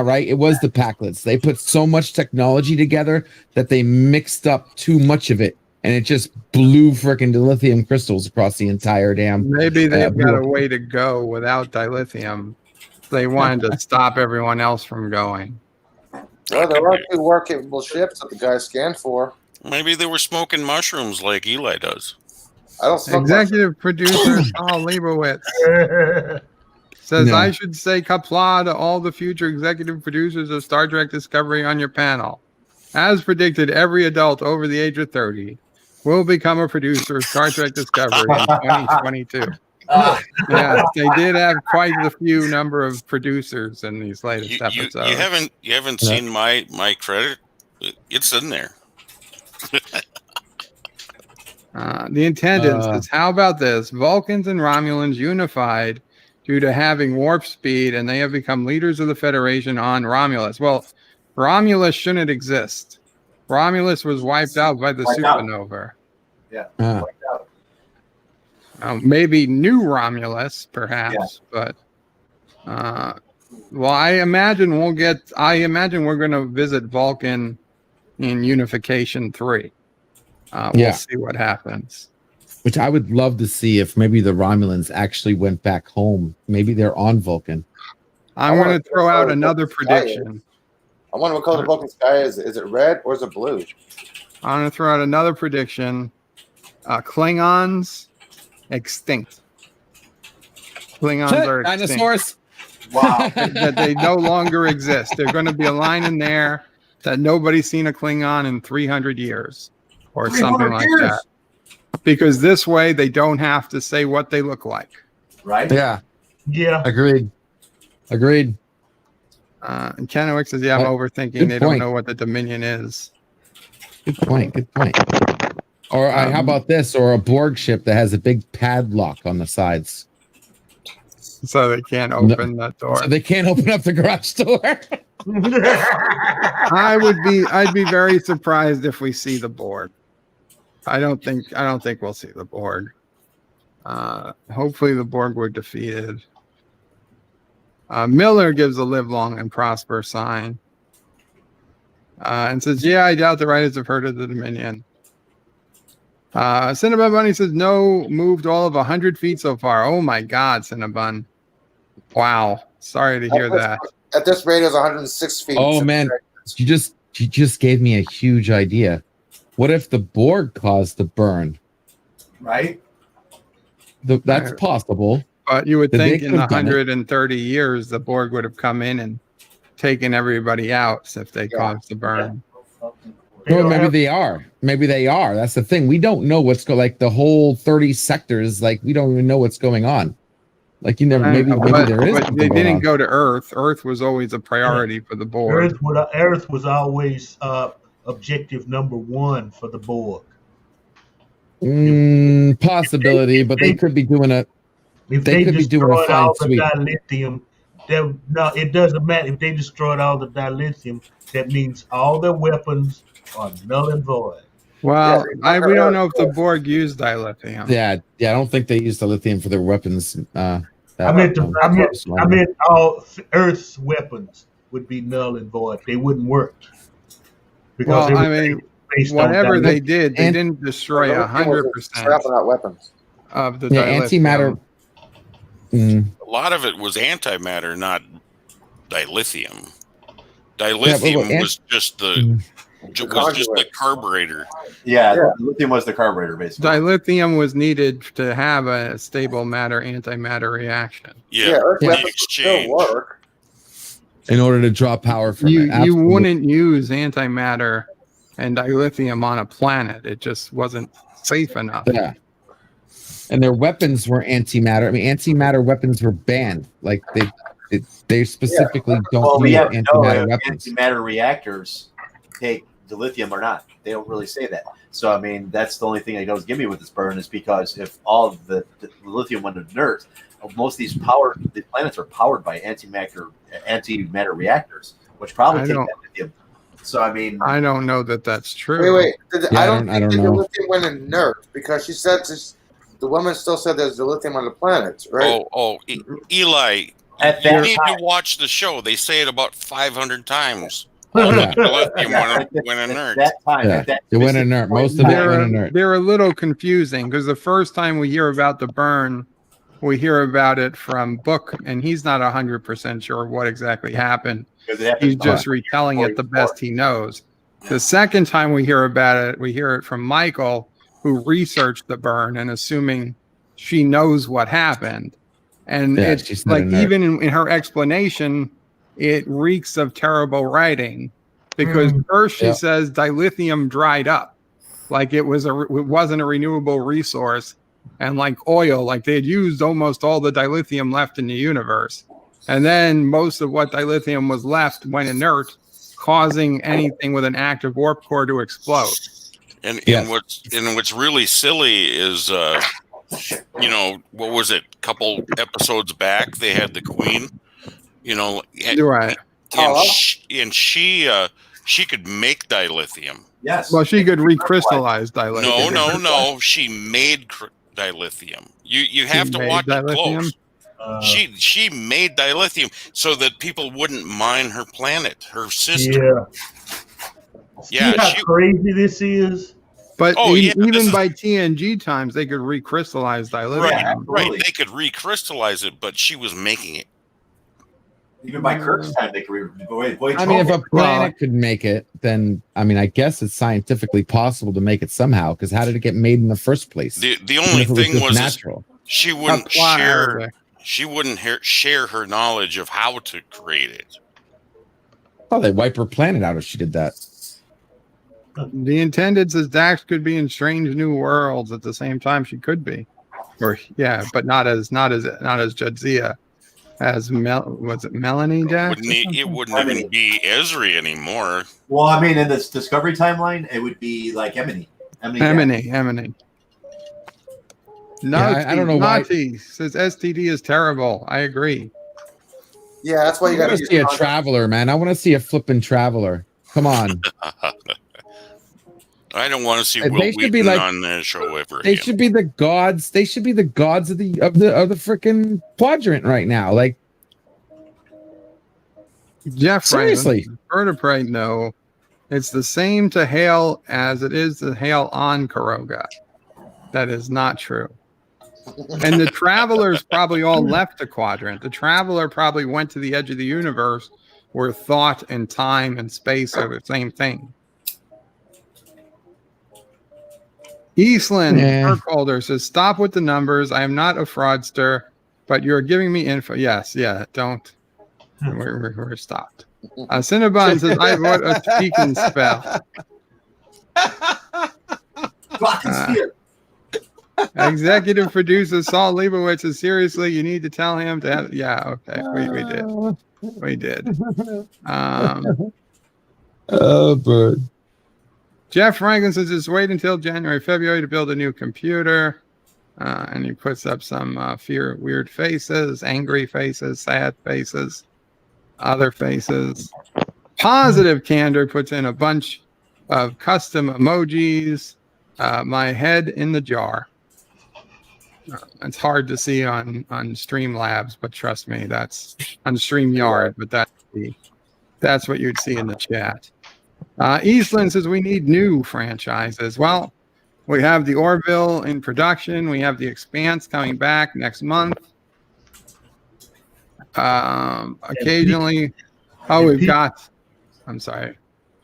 Right? It was the Packlids. They put so much technology together that they mixed up too much of it, and it just blew freaking dilithium crystals across the entire damn. Maybe they've got a way to go without dilithium. They wanted to stop everyone else from going. Well, there are two war-capable ships that the guy scanned for. Maybe they were smoking mushrooms like Eli does. I don't smoke Executive producer Paul Leibowitz says, I should say Qapla to all the future executive producers of Star Trek Discovery on your panel. As predicted, every adult over the age of 30 will become a producer of Star Trek Discovery in 2022. Yeah, they did have quite a few number of producers in these latest episodes. You haven't seen my credit? It's in there. The intendant says, how about this? Vulcans and Romulans unified due to having warp speed, and they have become leaders of the Federation on Romulus. Well, Romulus shouldn't exist. Romulus was wiped out by the supernova. Yeah. Maybe new Romulus, perhaps, but well, I imagine we're going to visit Vulcan in Unification 3. We'll see what happens. Which I would love to see if maybe the Romulans actually went back home. Maybe they're on Vulcan. I'm going to throw out another prediction. I wonder what color the Vulcan sky is. Is it red or is it blue? I'm going to throw out another prediction. Klingons extinct. Klingons are extinct. Dinosaurs. Wow. That they no longer exist. There's going to be a line in there that nobody's seen a Klingon in 300 years or something like that. Because this way they don't have to say what they look like. Right? Yeah. Agreed. And Kennewick says, I'm overthinking. They don't know what the Dominion is. Good point. Or how about this? Or a Borg ship that has a big padlock on the sides. So they can't open that door. So they can't open up the garage door. I'd be very surprised if we see the Borg. I don't think we'll see the Borg. Hopefully the Borg were defeated. Miller gives a live long and prosper sign. And says, I doubt the writers have heard of the Dominion. Cinnabon Bunny says, no, moved all of 100 feet so far. Oh my God, Cinnabon. Wow. Sorry to hear that. At this rate, it's 106 feet. Oh man, you just gave me a huge idea. What if the Borg caused the burn? Right? That's possible. But you would think in 130 years, the Borg would have come in and taken everybody out if they caused the burn. Well, maybe they are. That's the thing. We don't know what's going. Like the whole 30 sectors. Like we don't even know what's going on. Like you never, maybe there is But something they going didn't on. go to Earth. Earth was always a priority for the board. Earth was always objective number one for the Borg. Possibility, but they could be doing a. If They could be doing a destroyed fine all the sweep. dilithium, no, it doesn't matter. If they destroyed all the dilithium, that means all their weapons are null and void. Well, we don't know if the Borg used dilithium. Yeah, I don't think they used the lithium for their weapons. I meant all Earth's weapons would be null and void. They wouldn't work. Because whatever they did, they didn't destroy 100% weapons of the antimatter. A lot of it was antimatter, not dilithium. Dilithium was just the carburetor. Yeah, lithium was the carburetor, basically. Dilithium was needed to have a stable matter antimatter reaction. Yeah, weapons still work. In order to draw power from it. You wouldn't use antimatter and dilithium on a planet. It just wasn't safe enough. Yeah. And their weapons were antimatter. I mean, antimatter weapons were banned. Like they specifically don't use antimatter weapons. Antimatter reactors take dilithium or not. They don't really say that. So I mean, that's the only thing that goes give me with this burn is because if all of the lithium went inert, most of the planets are powered by antimatter reactors, which probably take that lithium. So I mean, I don't know that that's true. Wait. I don't think the lithium went inert because she said the woman still said there's the lithium on the planet, right? Eli, At you that need time, to watch the show. They say it about 500 times. Yeah. Lithium went inert. That time, it went inert. Most of it went inert. They're a little confusing because the first time we hear about the burn, we hear about it from Book, and he's not 100% sure what exactly happened. He's just retelling it the best he knows. The second time we hear about it, we hear it from Michael, who researched the burn and assuming she knows what happened. And it's like even in her explanation, it reeks of terrible writing because first she says dilithium dried up, like it wasn't a renewable resource, and like oil, like they had used almost all the dilithium left in the universe, and then most of what dilithium was left went inert, causing anything with an active warp core to explode. And what's really silly is what was it? A couple episodes back, they had the Queen. Right. And she could make dilithium. Yes. Well, she could recrystallize dilithium. No. She made dilithium. You have to watch it close. She made dilithium so that people wouldn't mine her planet, her sister. Yeah. See how crazy this is? But even by TNG times, they could recrystallize dilithium. Right. They could recrystallize it, but she was making it. Even by Kirk's time, they could. I mean, if a planet could make it, then I guess it's scientifically possible to make it somehow. Because how did it get made in the first place? The only thing was natural. She wouldn't share. She wouldn't share her knowledge of how to create it. Oh, they wipe her planet out if she did that. The intended says Dax could be in strange new worlds at the same time. She could be, but not as Jadzia. As was it Melanie Dax? It wouldn't even be Ezri anymore. Well, I mean, in this Discovery timeline, it would be like Emily. Emily. No, I don't know why. Says STD is terrible. I agree. Yeah, that's why you got to see a traveler, man. I want to see a flipping traveler. Come on. I don't want to see Will Wheaton on the show ever. They should be the gods. They should be the gods of the freaking quadrant right now. Like, Jeff, seriously, vertebrate. No, it's the same to hail as it is to hail on Caroga. That is not true. And the travelers probably all left the quadrant. The traveler probably went to the edge of the universe, where thought and time and space are the same thing. Eastland Kirkholder says, "Stop with the numbers. I am not a fraudster, but you're giving me info." Yes, don't. We're stopped. Cinnabon says, "I wrote a speaking spell." Executive producer Saul Leibowitz says, seriously, you need to tell him to have. Yeah, okay. We did. Oh, bird. Jeff Franklin says, just wait until January, February to build a new computer. And he puts up some weird faces, angry faces, sad faces, other faces. Positive Candor puts in a bunch of custom emojis. My head in the jar. It's hard to see on Streamlabs, but trust me, that's on StreamYard, but that's what you'd see in the chat. Eastland says we need new franchises. Well, we have the Orville in production. We have the Expanse coming back next month. Occasionally, we've got. I'm sorry.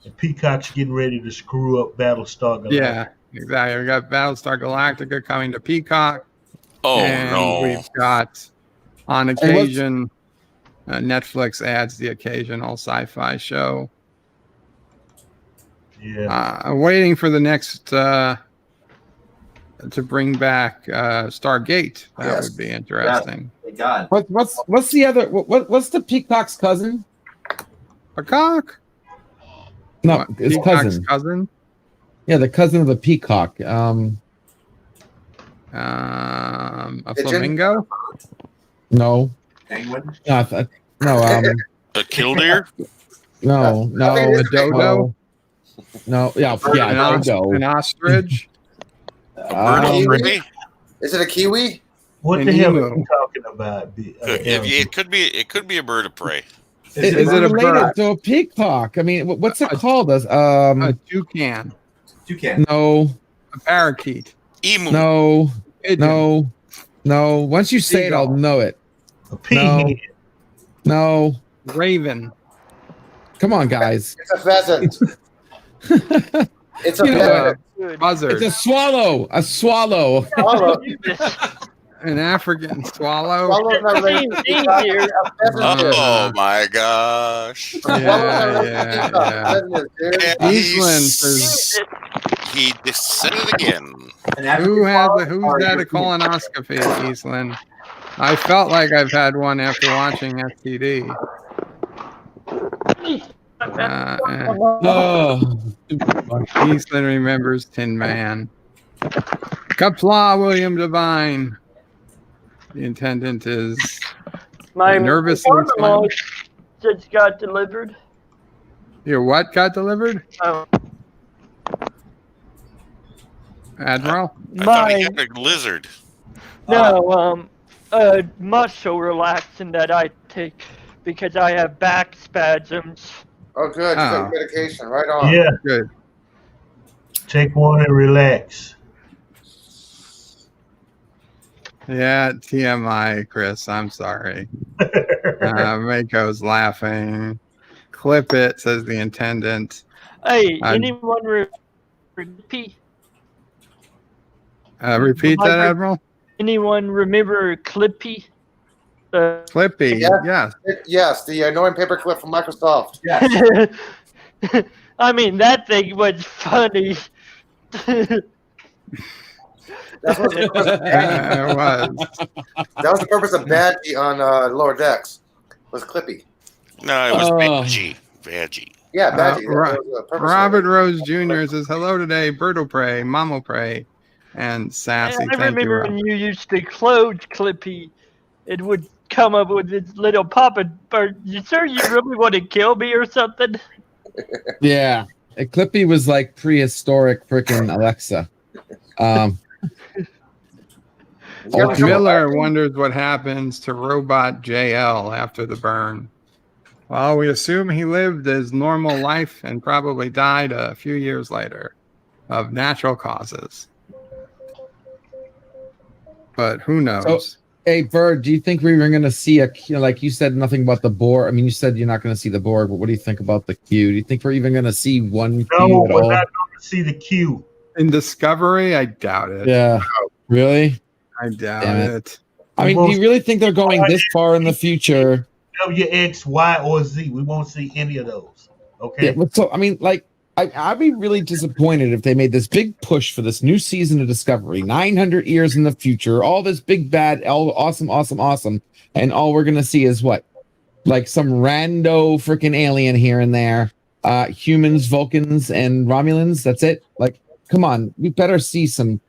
And Peacock's getting ready to screw up Battlestar Galactica. Yeah, exactly. We got Battlestar Galactica coming to Peacock. Oh and no! We've got, on occasion, Netflix adds the occasional sci-fi show. Yeah. Waiting for the next to bring back Stargate. That would be interesting. Thank God. What's the other? What's the Peacock's cousin? Peacock? No, What, his Peacock's cousin. Yeah, the cousin of the peacock. A flamingo? No. Penguin? No. A killdeer? No. A dodo? No. Yeah. Dodo. An ostrich? A bird of prey? Is it a kiwi? What the hell are you talking about? It could be a bird of prey. Is it related to a peacock? I mean, what's it called? A toucan. Toucan. No. A parakeet. Emu. No. Pigeon. No. Once you say it, I'll know it. A peahen. No. Raven. Come on, guys. It's a pheasant. It's a pheasant. Buzzard. It's a swallow. A swallow. An African swallow. Oh my gosh. Yeah. Eastland says, he descended again. who's had a colonoscopy, Eastland? I felt like I've had one after watching STD. Eastland remembers Tin Man. Qapla, William Devine. The attendant is My nervous. father-in-law just got delivered. Your what got delivered? Admiral? I thought he had a lizard. No, a muscle relaxant that I take because I have back spasms. Oh, good. Oh. Good medication. Right on. Yeah. Good. Take one and relax. Yeah, TMI, Chris. I'm sorry. Mako's laughing. Clip it, says the attendant. Hey, anyone repeat? Repeat that, Admiral? Anyone remember Clippy? Clippy, yes. Yes, the annoying paperclip from Microsoft. Yes. I mean, that thing was funny. That's what the purpose of It was. That was the purpose of Badgie on Lower Decks. Was Clippy. No, it was Badgie. Badgie. Yeah, Badgie. Robert Rose Jr. says, hello today, Birdo Prey, Mamo Prey, and Sassy. I Thank you, remember when you used to close Clippy, it would come up with its little papa bird. You sure you really want to kill me or something? Yeah. Clippy was like prehistoric freaking Alexa. Miller wonders what happens to Robot JL after the burn. Well, we assume he lived his normal life and probably died a few years later of natural causes. But who knows? So, hey, Bird, do you think we were going to see like you said, nothing about the Borg? I mean, you said you're not going to see the Borg, but what do you think about the Q? Do you think we're even going to see one Q No, at we're all? not going to see the Q. In Discovery, I doubt it. Yeah. Really? I doubt Damn it. I mean, do you really think they're going this far in the future? W, X, Y, or Z. We won't see any of those. Okay. Yeah, so I mean, like I'd be really disappointed if they made this big push for this new season of Discovery, 900 years in the future, all this big bad, all awesome, and all we're gonna see is what, like some rando freaking alien here and there, humans, Vulcans, and Romulans. That's it. Like, come on, we better see some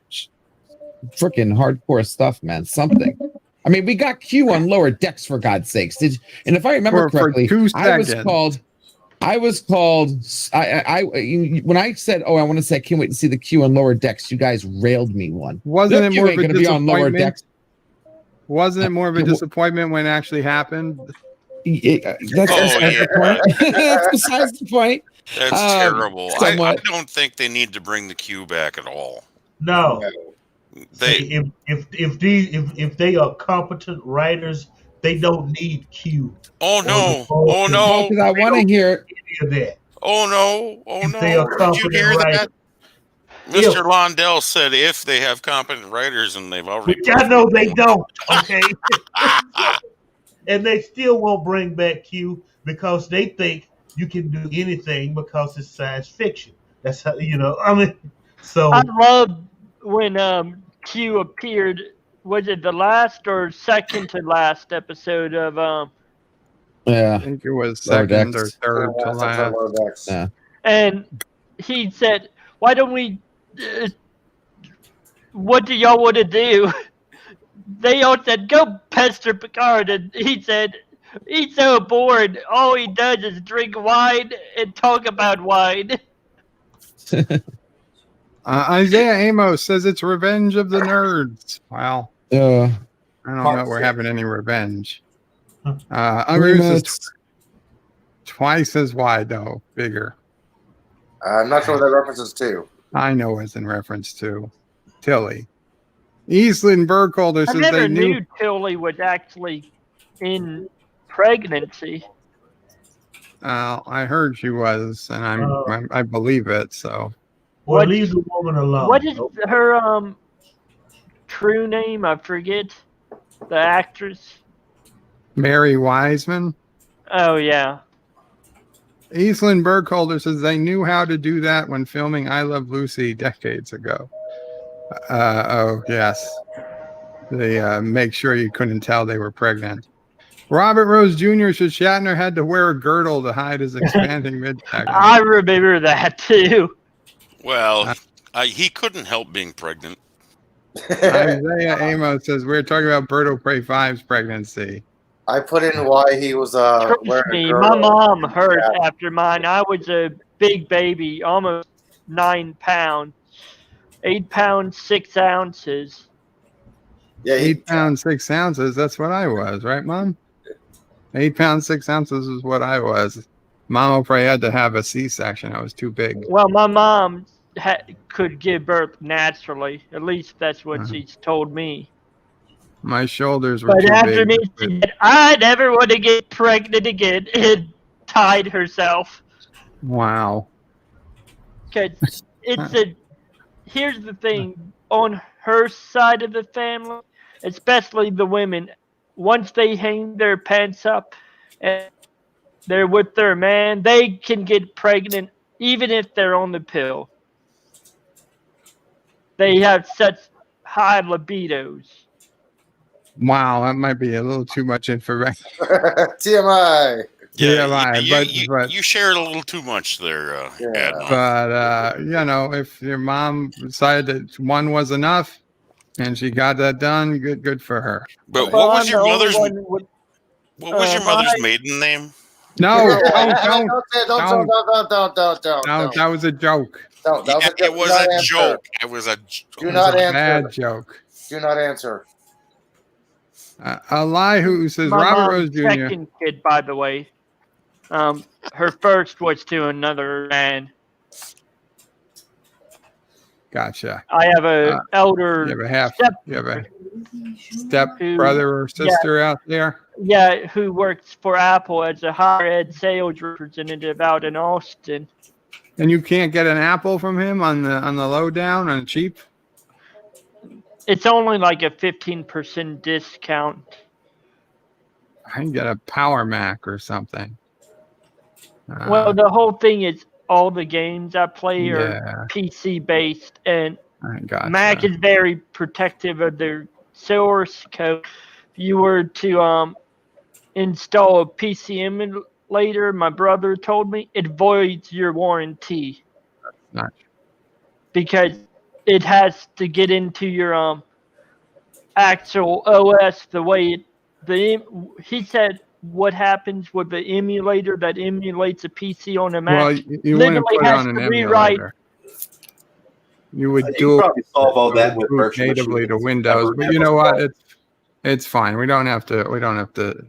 freaking hardcore stuff, man. Something. I mean, we got Q on Lower Decks, for God's sakes. And if I remember correctly, for 2 I seconds. was called. When I said, "Oh, I want to say I can't wait to see the Q on Lower Decks," you guys railed me one. Wasn't Look, it you more ain't of a gonna be on Lower disappointment? Decks. Wasn't it more of a disappointment when it actually happened? That's Oh, besides the yeah. point. That's besides the point. That's terrible. I somewhat. don't think they need to bring the Q back at all. No. They If they are competent writers, they don't need Q. Oh no! Oh No, no! because I want to hear any of that. Oh no! Oh If they are no! Did you competent hear that? writers. Mr. Londell said if they have competent writers, and they've already. Which I know they don't. Okay. And they still won't bring back Q because they think you can do anything because it's science fiction. That's how I mean. So I loved when Q appeared. Was it the last or second to last episode of Yeah, I think it was Lower second or Decks. third to last. Yeah. And he said, "Why don't we? What do y'all want to do?" They all said, "Go pester Picard," and he said, "He's so bored. All he does is drink wine and talk about wine." Isaiah Amos says it's Revenge of the Nerds. Wow. I don't know if we're having any revenge. 3 Unruh minutes. says twice as wide, though. Bigger. I'm not sure what that references to. I know it's in reference to Tilly. Eastland Burkholder I says never they knew knew. Tilly was actually in pregnancy. I heard she was, and I believe it. So. Well, leave the woman alone. What is her true name? I forget. The actress. Mary Wiseman. Oh yeah. Eastland Burkholder says they knew how to do that when filming I Love Lucy decades ago. Oh yes, they make sure you couldn't tell they were pregnant. Robert Rose Jr. says Shatner had to wear a girdle to hide his expanding midsection. I remember that too. Well, he couldn't help being pregnant. Isaiah Amos says we're talking about Birdo Prey 5's pregnancy. I put in why he was Trust wearing a me, girdle. my mom heard after mine. I was a big baby, almost 9 pounds, 8 pounds 6 ounces. Yeah, 8 pounds 6 ounces. That's what I was, right, Mom? 8 pounds 6 ounces is what I was. Mama probably had to have a C-section. I was too big. Well, my mom could give birth naturally. At least that's what she's told me. My shoulders were But too after big. me, she said, "I never want to get pregnant again," and tied herself. Wow. Because here's the thing, on her side of the family, especially the women, once they hang their pants up and they're with their man, they can get pregnant even if they're on the pill. They have such high libidos. Wow, that might be a little too much information. TMI. TMI, but you shared a little too much there, Admiral. But if your mom decided that one was enough and she got that done, good for her. But what was your mother's? What was your mother's maiden name? No, Don't. That was a joke. It was a joke. It was a Do not answer. Bad joke. Do not answer. Elihu says My Robert mom's Rose Jr. second kid, by the way. Her first was to another man. Gotcha. I have a elder. You have a step brother or sister out there. Yeah, who works for Apple as a higher ed sales representative out in Austin. And you can't get an apple from him on the lowdown on cheap. It's only like a 15% discount. I can get a Power Mac or something. Well, the whole thing is all the games I play Yeah. are PC based, and I gotcha. Mac is very protective of their source code. If you were to install a PC emulator, my brother told me it voids your warranty Nice. because it has to get into your actual OS the way he said what happens with the emulator that emulates a PC on a Mac. Well, you wouldn't literally put it has on to an rewrite. emulator. You would You do could probably solve all that with boot virtual natively machines. to Windows, but you know what? It's fine. We don't have to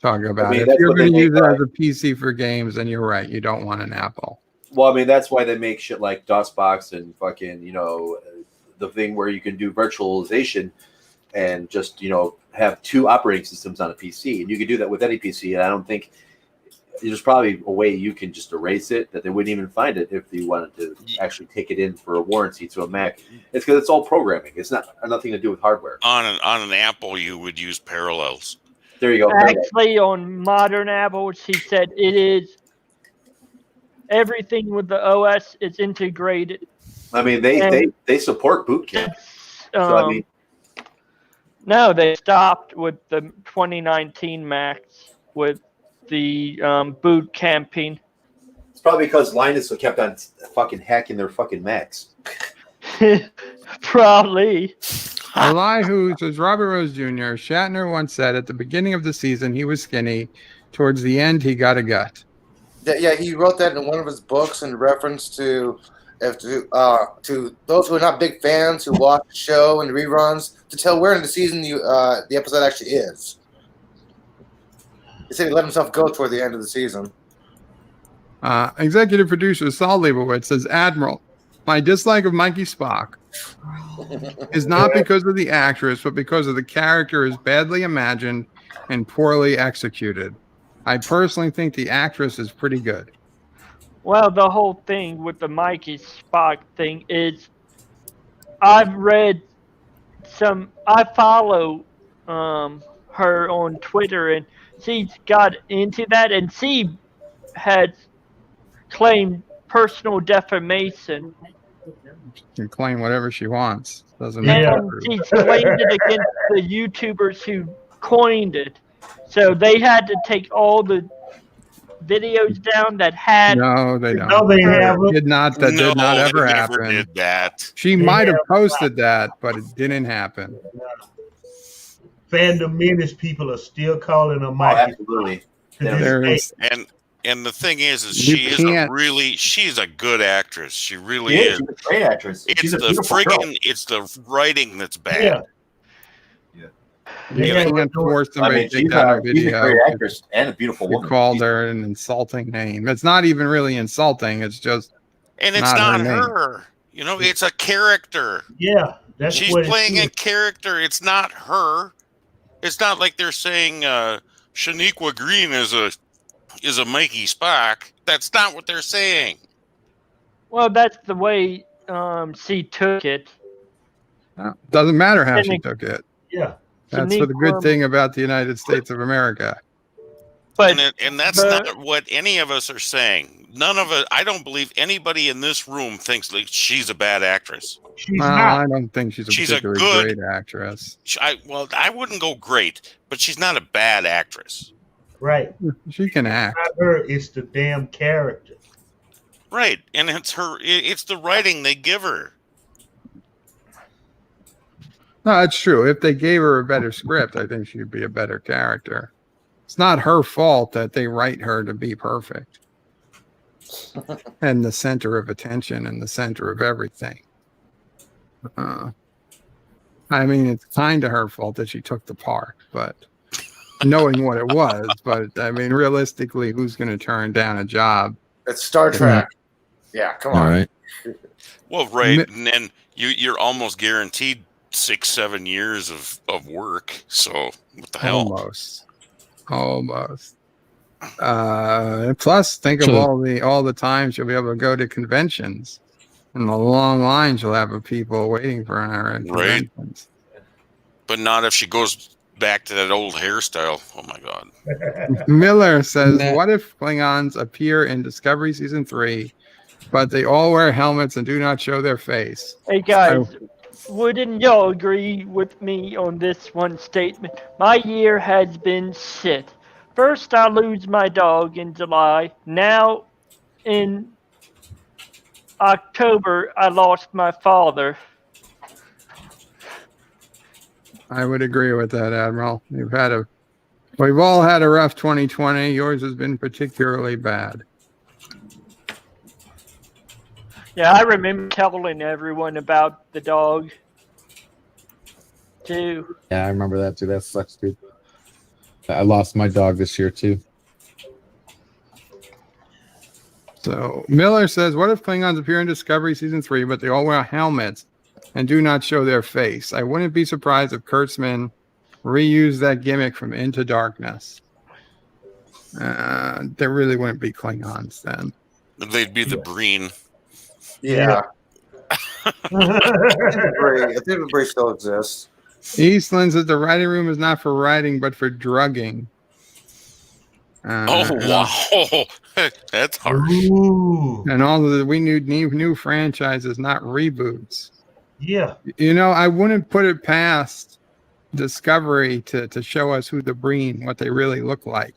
talk about it. If that's you're what they going to make, use it as a PC for games, then you're right. You don't want an Apple. Well, I mean, that's why they make shit like DOSBox and fucking, the thing where you can do virtualization and just, have two operating systems on a PC. And you can do that with any PC. And I don't think there's probably a way you can just erase it that they wouldn't even find it if you wanted to actually take it in for a warranty to a Mac. It's because it's all programming. It's nothing to do with hardware. On an Apple, you would use Parallels. There you go. Actually, on modern Apples, he said it is everything with the OS is integrated. I mean, they support Boot Camp. So, I mean, no, they stopped with the 2019 Macs with the boot camping. it's probably because Linus kept on fucking hacking their fucking Macs. Probably. Elihu says Robert Rose Jr. Shatner once said at the beginning of the season he was skinny. Towards the end, he got a gut. Yeah, he wrote that in one of his books in reference to those who are not big fans who watch the show and reruns to tell where in the season the episode actually is. He said he let himself go toward the end of the season. Executive producer Saul Leibowitz says, Admiral, my dislike of Mikey Spock is not because of the actress, but because of the character is badly imagined and poorly executed. I personally think the actress is pretty good. Well, the whole thing with the Mikey Spock thing is I've read I follow her on Twitter, and she's got into that, and she had claimed personal defamation. She can claim whatever she wants. Doesn't And matter. she's claimed it against the YouTubers who coined it. So they had to take all the videos down that had. No, they don't. No, they haven't. Did not. That did not No, ever they never happen. did that. She might have posted that, but it didn't happen. Fandom Menace people are still calling her Mikey. Absolutely. And the thing is You she's a good actress. She really Yeah, is. she's a great actress. It's She's a the beautiful girl. it's the writing that's bad. Yeah. You can't force somebody to take she's down a a video. great actress and a beautiful You woman. called her an insulting name. It's not even really insulting. It's just And it's not her. You know, it's a character. Yeah. That's She's what it playing is. a character. It's not her. It's not like they're saying Shaniqua Green is a Mikey Spock. That's not what they're saying. Well, that's the way she took it. doesn't matter how she took it. Yeah. That's for the good thing about the United States of America. But And that's not what any of us are saying. None of it. I don't believe anybody in this room thinks like she's a bad actress. I don't think she's a She's a particularly good- great actress. I wouldn't go great, but she's not a bad actress. Right. She can act. Not her, it's the damn character. Right, and it's her. It's the writing they give her. No, that's true. If they gave her a better script, I think she'd be a better character. It's not her fault that they write her to be perfect and the center of attention and the center of everything. I mean, it's kind of her fault that she took the part, but knowing what it was. But I mean, realistically, who's going to turn down a job? It's Star Trek. Yeah, come on. All right. Well, right, and then you're almost guaranteed 6-7 years of work. So what the hell? Almost. Plus, think of all the times you'll be able to go to conventions and the long lines you'll have of people waiting for her at Right. conventions. But not if she goes back to that old hairstyle. Oh my god. Miller says, "What if Klingons appear in Discovery Season 3, but they all wear helmets and do not show their face?" Hey guys, wouldn't y'all agree with me on this one statement? My year has been shit. First, I lose my dog in July. Now, in October, I lost my father. I would agree with that, Admiral. We've all had a rough 2020. Yours has been particularly bad. Yeah, I remember telling everyone about the dog, too. Yeah, I remember that too. That sucks, dude. I lost my dog this year too. So Miller says, "What if Klingons appear in Discovery Season 3, but they all wear helmets and do not show their face? I wouldn't be surprised if Kurtzman reused that gimmick from Into Darkness." There really wouldn't be Klingons then. They'd be the Breen. Yeah. I think the Breen still exists. Eastland says the writing room is not for writing, but for drugging. Oh wow, that's harsh. And all of we need new franchises, not reboots. Yeah. You know, I wouldn't put it past Discovery to show us who the Breen, what they really look like.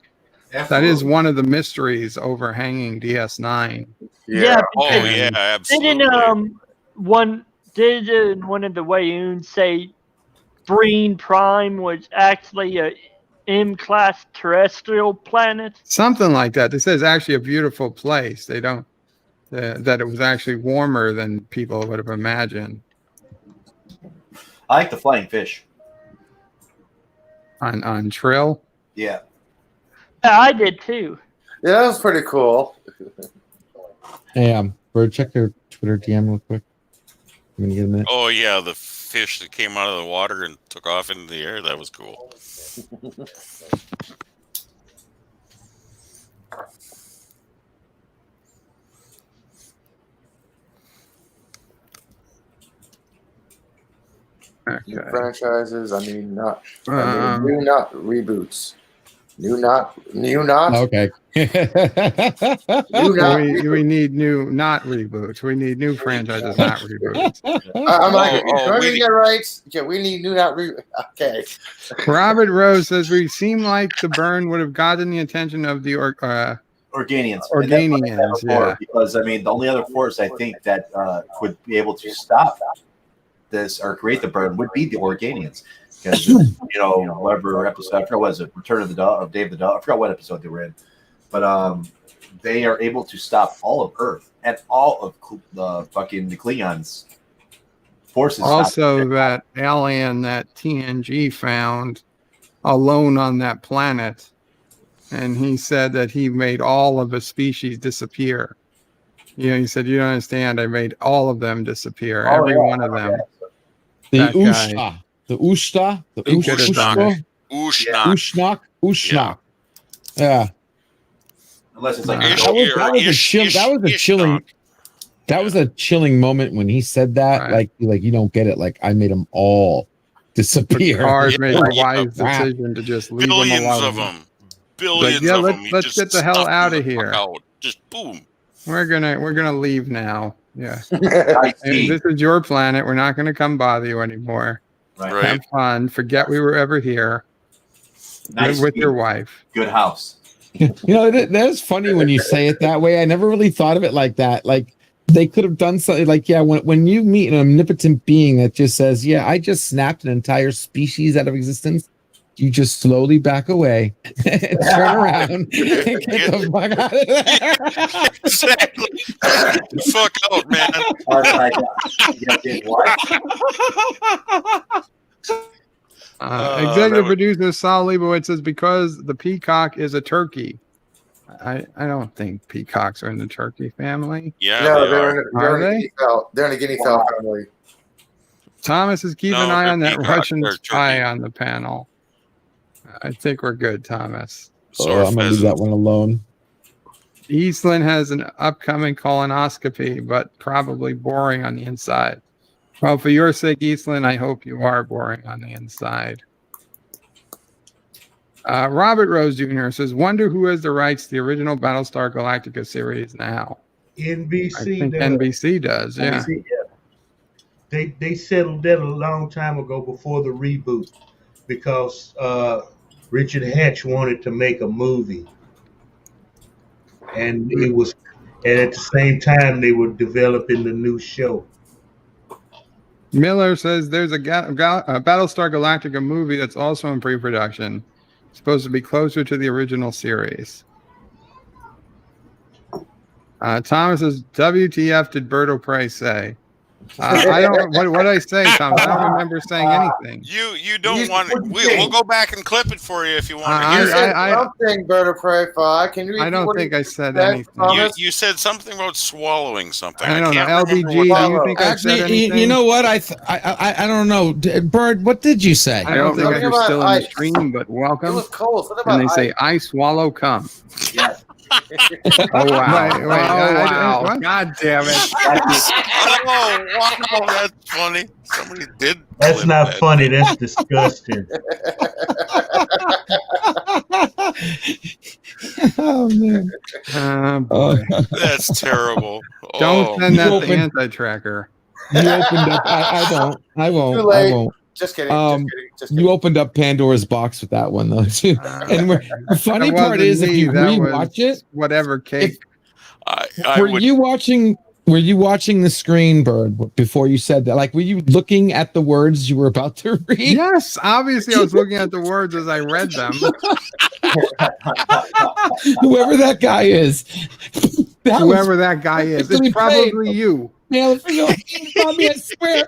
Absolutely. That is one of the mysteries overhanging DS9. Yeah. Oh yeah, absolutely. Didn't one of the Wayuns say Breen Prime was actually a M-class terrestrial planet? Something like that. They say it's actually a beautiful place. They don't that it was actually warmer than people would have imagined. I like the flying fish. On Trill? Yeah. Yeah, I did too. Yeah, that was pretty cool. Hey, Bird, check your Twitter DM real quick. I'm gonna get a minute. Oh yeah, the fish that came out of the water and took off into the air. That was cool. New franchises. I mean, new not reboots. New not. Okay. New not. We need new not reboots. We need new franchises, not reboots. I'm like, do I get right? Okay, we need new not reboot. Okay. Robert Rose says we seem like the burn would have gotten the attention of the Organians. Organians, yeah. Because I mean, the only other force I think that would be able to stop this or create the burn would be the Organians. Because whatever episode, I forgot what was it, Return of the Dog, of Dave the Dog. I forgot what episode they were in, but they are able to stop all of Earth and all of the Klingons forces. Also, that alien that TNG found alone on that planet, and he said that he made all of a species disappear. He said, "You don't understand. I made all of them disappear. Every one of them." The Ushta. The Ushta, the Ushnak. Yeah. Unless it's like that was a chilling moment when he said that. Right. Like you don't get it. Like I made them all disappear. Picard made a wise decision to just leave them alone. Billions of them. Let's get the hell out of here. Just boom. We're gonna leave now. Yeah. This is your planet. We're not gonna come bother you anymore. Right. Have fun. Forget we were ever here. Nice with your wife. Good house. That's funny when you say it that way. I never really thought of it like that. Like they could have done something like, yeah, when you meet an omnipotent being that just says, yeah, I just snapped an entire species out of existence, you just slowly back away and turn around and get the fuck out of there. Exactly. Fuck out, man. Executive producer Saul Leibowitz says because the peacock is a turkey. I don't think peacocks are in the turkey family. Yeah, no, they're in a guinea fowl family. Thomas is keeping an eye on that Russian spy on the panel. I think we're good, Thomas. I'm gonna leave that one alone. Eastland has an upcoming colonoscopy, but probably boring on the inside. Well, for your sake, Eastland, I hope you are boring on the inside. Robert Rose Jr. says, "Wonder who has the rights to the original Battlestar Galactica series now." NBC I think does. NBC does. Yeah. NBC, yeah. They settled that a long time ago before the reboot because Richard Hatch wanted to make a movie, and at the same time they were developing the new show. Miller says there's a Battlestar Galactica movie that's also in pre-production. Supposed to be closer to the original series. Thomas says, "WTF did Berto Prey say?" I don't. What did I say, Thomas? I don't remember saying anything. You don't want it. We'll go back and clip it for you if you want to hear You it. said something, Bird Prey 5. Can you repeat I don't what think you I said said, anything. Thomas? You said something about swallowing something. I don't know. can't remember LBG, what do you think I said Actually, anything? you know what? I don't know. Bird, what did you say? I don't think Something you're about still in the ice. stream, but welcome. It was cold. Something And about they say, ice. "I swallow cum." Yes. Oh wow! Right, right. What? God damn it! Oh, wow, that's funny. Somebody did. That's clip not that. funny. That's disgusting. Oh man! Oh boy! That's terrible. Don't Oh. send that to opened- anti-tracker. You opened up. I won't. I won't. Too I late. won't. Just kidding. Just kidding. You opened up Pandora's box with that one though too. And the funny That part wasn't is, if me, you that rewatch was it, whatever cake. were you watching the screen, Bird, before you said that? Like, were you looking at the words you were about to read? Yes, obviously I was looking at the words as I read them. Whoever that guy is. Whoever that guy is, it's probably you. Man, it's not me, I swear.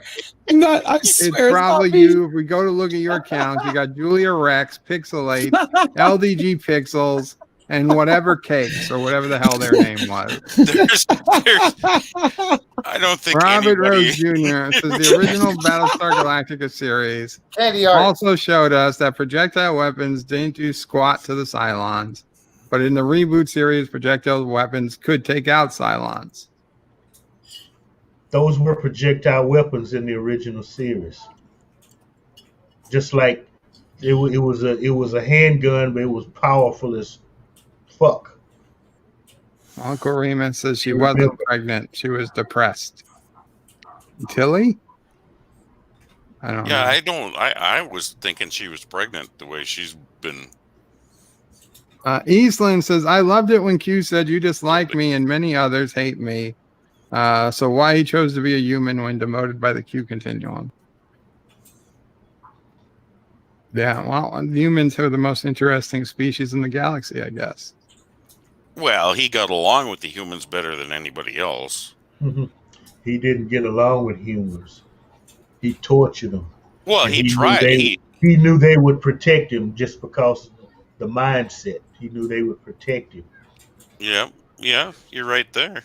I swear It's probably you. If we go to look at your account, you got Julia Rex, Pixelate, LDG Pixels, and whatever cakes or whatever the hell their name was. I don't think Robert anybody... Rose Jr. says the original Battlestar Galactica series Candy art. also showed us that projectile weapons didn't do squat to the Cylons, but in the reboot series, projectile weapons could take out Cylons. Those were projectile weapons in the original series. Just like it was a handgun, but it was powerful as fuck. Uncle Remus says she wasn't pregnant. She was depressed. Tilly? I don't know. I was thinking she was pregnant the way she's been. Eastland says, "I loved it when Q said you dislike me and many others hate me. So why he chose to be a human when demoted by the Q continuum." Yeah, well, humans are the most interesting species in the galaxy, I guess. Well, he got along with the humans better than anybody else. He didn't get along with humans. He tortured them. Well, And he knew tried. He knew they would protect him just because of the mindset. He knew they would protect him. Yeah, you're right there.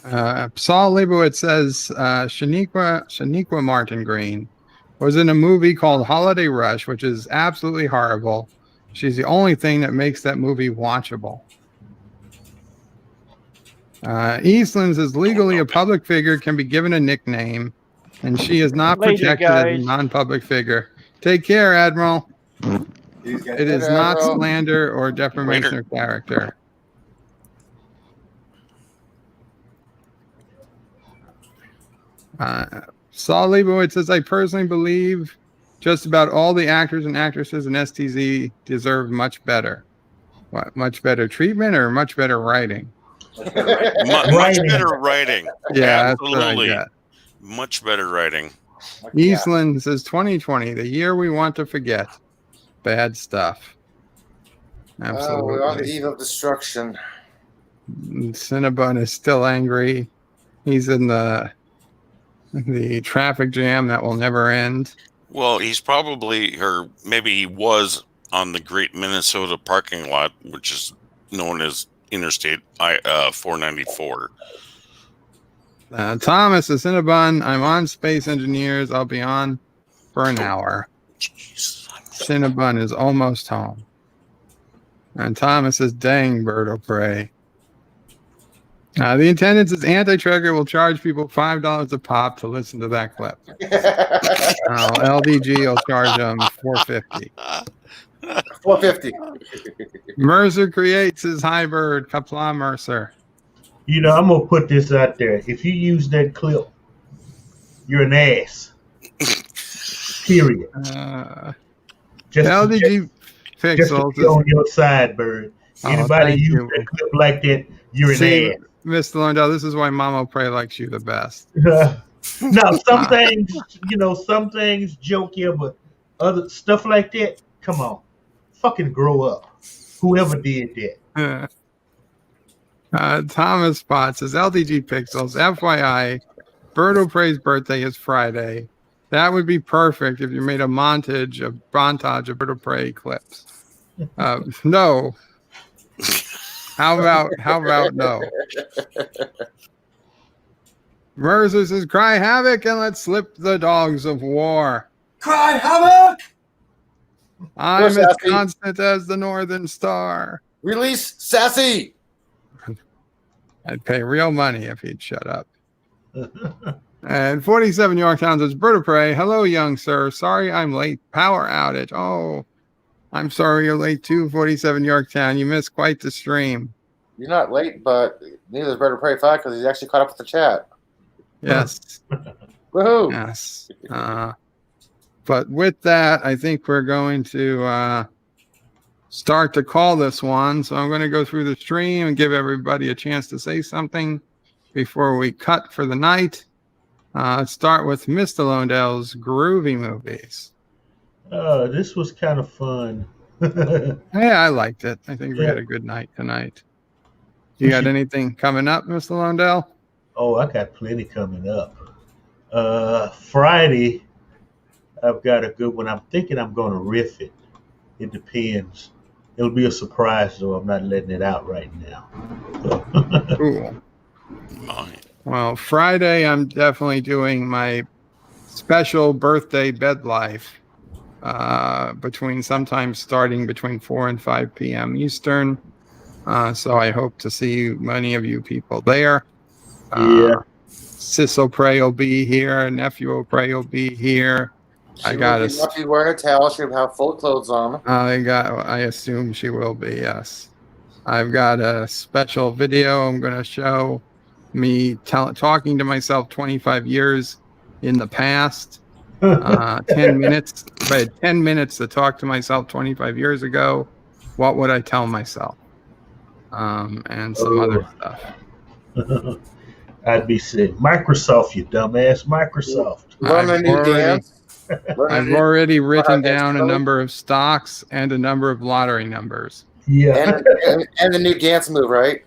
Saul Leibowitz says Shaniqua Martin Green was in a movie called Holiday Rush, which is absolutely horrible. She's the only thing that makes that movie watchable. Eastland says legally a public figure can be given a nickname, and she is not Later, protected as a guys. non-public figure. Take care, Admiral. It is not Admiral. slander or defamation of character. Saul Leibowitz says, "I personally believe just about all the actors and actresses in STZ deserve much better." What, much better treatment or much better writing? Much better writing. Yeah, that's what I Absolutely. got. Much better writing. Eastland says 2020, the year we want to forget. Bad stuff. Oh, we're on the Absolutely. eve of destruction. Cinnabon is still angry. He's in the traffic jam that will never end. Well, he's probably, or maybe he was on the Great Minnesota parking lot, which is known as Interstate 494. Thomas is Cinnabon. I'm on Space Engineers. I'll be on for an hour. Cinnabon is almost home. And Thomas is dang Bird of Prey. The attendance is anti-trigger will charge people $5 a pop to listen to that clip. LDG will charge them $4.50. $4.50. Mercer creates his hybrid. Qapla Mercer. You know, I'm gonna put this out there. If you use that clip, you're an ass. Period. Just LDG just to Pixels be on your side, Bird. Anybody use you. that clip like that, you're See, an ass. Mr. Lundell, this is why Mama Pray likes you the best. Now, some things, some things joke you, but other stuff like that, come on. Fucking grow up. Whoever did that. Thomas Potts says, LDG Pixels, FYI, Birdo Pray's birthday is Friday. That would be perfect if you made a montage of Birdo Pray clips. No. How about no? Mercer says, cry havoc and let's slip the dogs of war. Cry havoc! I'm as constant as the Northern Star. Release Sassy! I'd pay real money if he'd shut up. And 47 Yorktown says, Bird of Prey, hello, young sir. Sorry I'm late. Power outage. Oh, I'm sorry you're late too, 47 Yorktown. You missed quite the stream. You're not late, but neither is Bird of Prey 5 because he's actually caught up with the chat. Yes. Woohoo! Yes. But with that, I think we're going to start to call this one. So I'm going to go through the stream and give everybody a chance to say something before we cut for the night. Start with Mr. Lundell's groovy movies. This was kind of fun. Yeah, I liked it. I think we had a good night tonight. You got anything coming up, Mr. Lundell? Oh, I got plenty coming up. Friday, I've got a good one. I'm thinking I'm going to riff it. It depends. It'll be a surprise, though. I'm not letting it out right now. Cool. Well, Friday, I'm definitely doing my special birthday bed life starting between 4 and 5 p.m. Eastern. So I hope to see many of you people there. Sis O'Prey will be here. Nephew O'Prey will be here. She will not be wearing a towel. She'll have full clothes on. I assume she will be, yes. I've got a special video I'm going to show me talking to myself 25 years in the past. 10 minutes. If I had 10 minutes to talk to myself 25 years ago, what would I tell myself? And some other stuff. I'd be saying, Microsoft, you dumbass, Microsoft. I've already written down a number of stocks and a number of lottery numbers. Yeah. And the new dance move, right?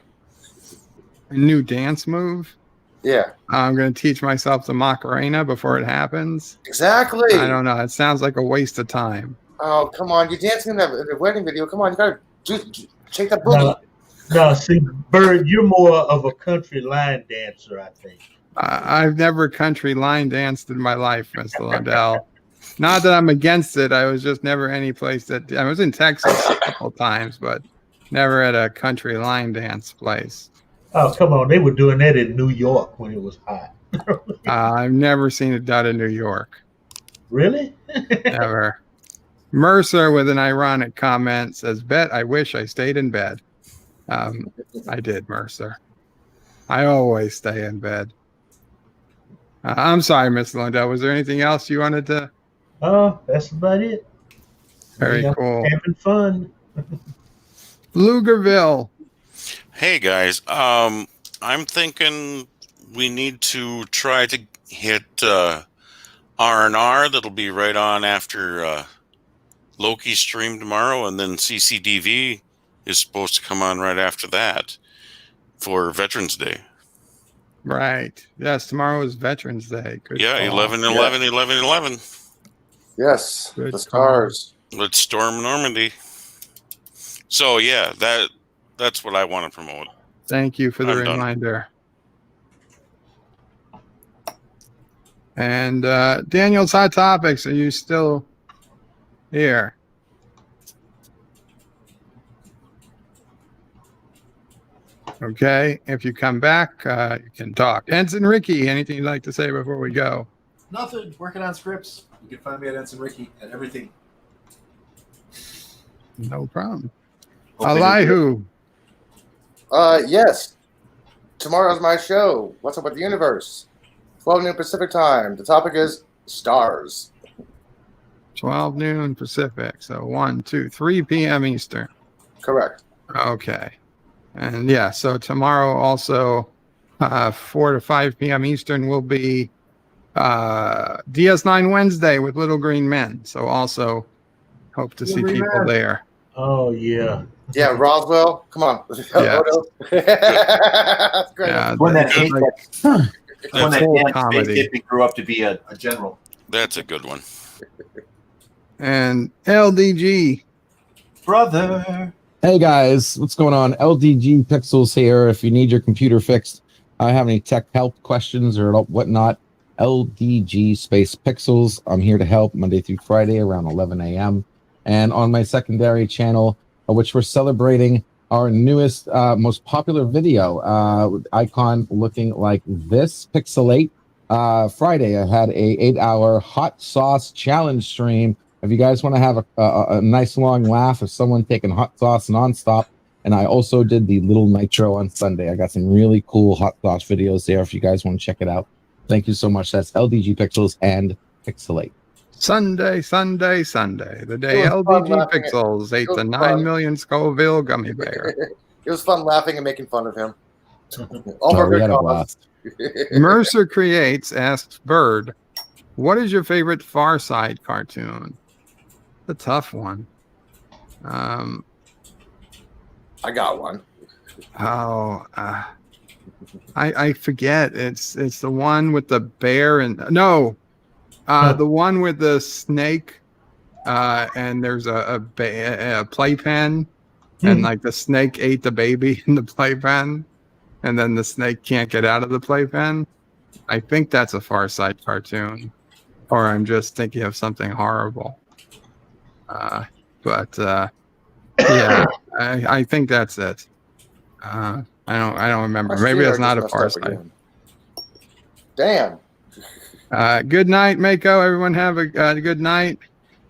A new dance move? Yeah. I'm going to teach myself the Macarena before it happens. Exactly. I don't know. It sounds like a waste of time. Oh, come on. You're dancing in the wedding video. Come on. You got to shake that booty. No, see, Bird, you're more of a country line dancer, I think. I've never country line danced in my life, Mr. Lundell. Not that I'm against it. I was just never any place I was in Texas a couple times, but never at a country line dance place. Oh, come on. They were doing that in New York when it was hot. I've never seen it done in New York. Really? Never. Mercer, with an ironic comment, says, bet I wish I stayed in bed. I did, Mercer. I always stay in bed. I'm sorry, Miss Lundell. Was there anything else you wanted to? Oh, that's about it. Very cool. Having fun. Lugerville. Hey guys, I'm thinking we need to try to hit R&R. That'll be right on after Loki's stream tomorrow, and then CCDV is supposed to come on right after that for Veterans Day. Right. Yes, tomorrow is Veterans Day. Good yeah, call. 11/11/11/11. Yes, good the stars. Let's storm Normandy. So yeah, that's what I want to promote. Thank you for the I'm done. reminder. And Daniel's Hot Topics, are you still here? Okay. If you come back, you can talk. Ensign Ricky, anything you'd like to say before we go? Nothing. Working on scripts. You can find me at Ensign Ricky and everything. No problem. Hopefully Elihu. Yes. Tomorrow's my show. What's up with the universe? 12 noon Pacific time. The topic is stars. 12 noon Pacific. So 1, 2, 3 p.m. Eastern. Correct. Okay. And yeah, so tomorrow also 4 to 5 p.m. Eastern will be DS9 Wednesday with Little Green Men. So also hope to see people there. Oh, yeah. Yeah, Roswell. Come on. Yeah. That's great. Yeah, When that that's hate like when that full damn comedy. space hippie grew up to be a general. That's a good one. And LDG. Brother. Hey guys, what's going on? LDG Pixels here. If you need your computer fixed, I have any tech help questions or whatnot, LDG Space Pixels. I'm here to help Monday through Friday around 11 a.m. And on my secondary channel, which we're celebrating our newest, most popular video, icon looking like this, Pixelate. Friday, I had a 8-hour hot sauce challenge stream. If you guys want to have a nice long laugh of someone taking hot sauce nonstop, and I also did the little nitro on Sunday. I got some really cool hot sauce videos there if you guys want to check it out. Thank you so much. That's LDG Pixels and Pixelate. Sunday. The day LDG Pixels ate the 9 million Scoville gummy bear. It was fun laughing and making fun of him. We had a blast. Mercer Creates asks Bird, what is your favorite Far Side cartoon? The tough one. I got one. Oh, I forget. It's the one with the bear and no, the one with the snake, and there's a playpen, and like the snake ate the baby in the playpen, and then the snake can't get out of the playpen. I think that's a Far Side cartoon, or I'm just thinking of something horrible. But yeah, I think that's it. I don't remember. Maybe it's not a Far Side. Damn. Good night, Mako. Everyone have a good night.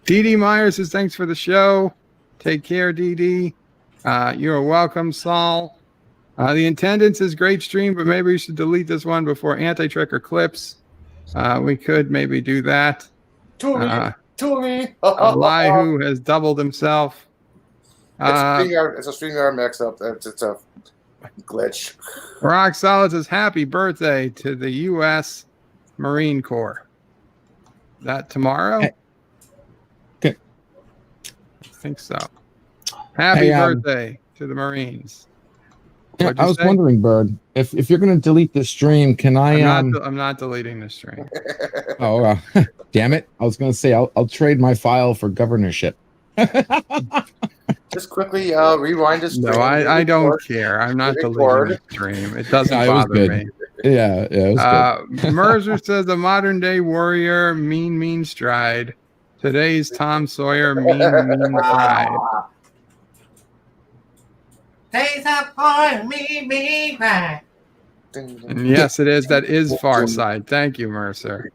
Dee Myers says thanks for the show. Take care, Dee. You're welcome, Saul. The attendance is great stream, but maybe we should delete this one before anti-tricker clips. We could maybe do that. To me. Elihu has doubled himself. It's a StreamYard mix-up. It's a glitch. Rock Solid says happy birthday to the U.S. Marine Corps. That tomorrow? Okay. I think so. Happy birthday to the Marines. Yeah, I was wondering, Bird, if you're going to delete the stream, can I'm not deleting the stream. Oh, damn it! I was going to say I'll trade my file for governorship. Just quickly rewind this. No, I don't care. I'm not deleting the stream. It doesn't bother me. Yeah, it was good. Mercer says the modern day warrior, mean stride. Today's Tom Sawyer, mean pride. Days up for me, right. And yes, it is. That is Far Side. Thank you, Mercer.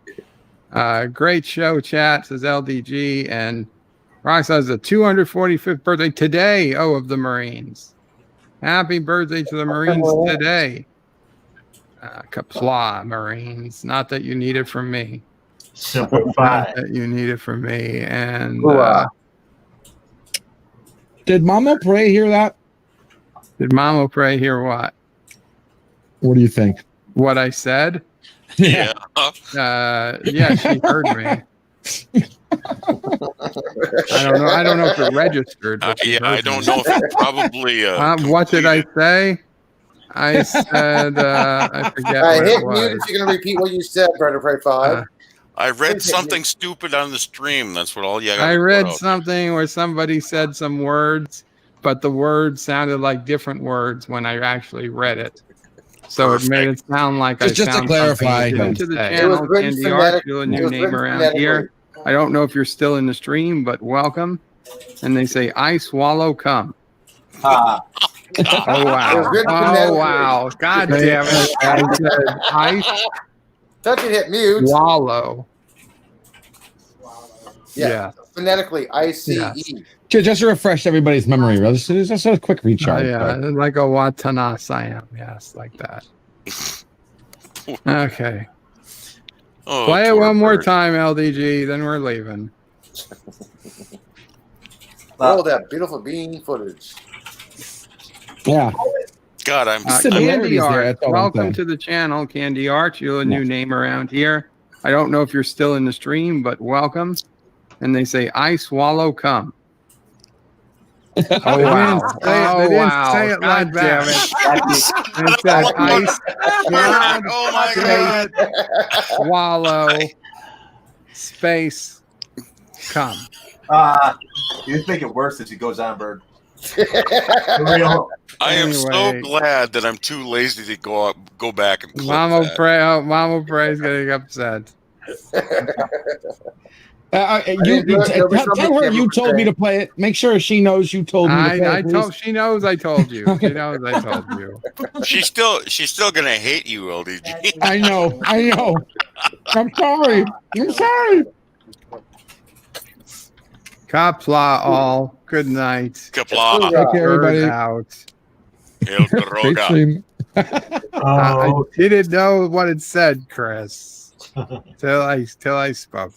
Great show, chat, says LDG. And Rock says the 245th birthday today, of the Marines. Happy birthday to the Marines today. Qapla, Marines. Not that you need it from me. Simplify. Not that you need it from me. And did Mama Pray hear that? Did Mama Pray hear what? What do you think? What I said? Yeah. Yeah, she heard me. I don't know if it registered. But I don't know if it probably. What did I say? I said I forget. What Hit it was. mute if you're gonna repeat what you said, Brother Pray 5. I read something stupid on the stream. That's what all you got. I read something where somebody said some words, but the words sounded like different words when I actually read it. So it made it sound like just to clarify, to the channel, Candy Art, a new name around here. I don't know if you're still in the stream, but welcome. And they say, I swallow cum. Oh wow! Oh wow! God damn it! I said ice Touch it, hit mute. swallow. Yeah. Phonetically, ICE. Yes. Just to refresh everybody's memory, just a quick Oh, recharge. yeah, like a Watanasayam. Yes, like that. Okay. Oh, Play it poor one more bird. time, LDG. Then we're leaving. Roll that beautiful bean footage. Yeah. God, I'm Candy similarities there, Art. that's all I'm Welcome saying. to the channel, Candy Art. You're a new name around here. I don't know if you're still in the stream, but welcome. And they say, "I swallow cum." Oh wow! Oh wow! say it like God damn that. it! It said ice. Oh my God! Swallow. Space. Cum. You just make it worse as it goes on, Bird. I am so Anyway. glad that I'm too lazy to go back and clip Mama that. Pray. Oh, Mama Pray's getting upset. Tell her you told me to play it. Make sure she knows you told me to play it. I please. told. She knows I told you. She knows I told you. She's still gonna hate you, LDG. I know. I'm sorry. Qapla all. Good night. Qapla. Take care, everybody. Out. El Great Caroga. stream. I didn't know what it said, Chris, till I spoke it.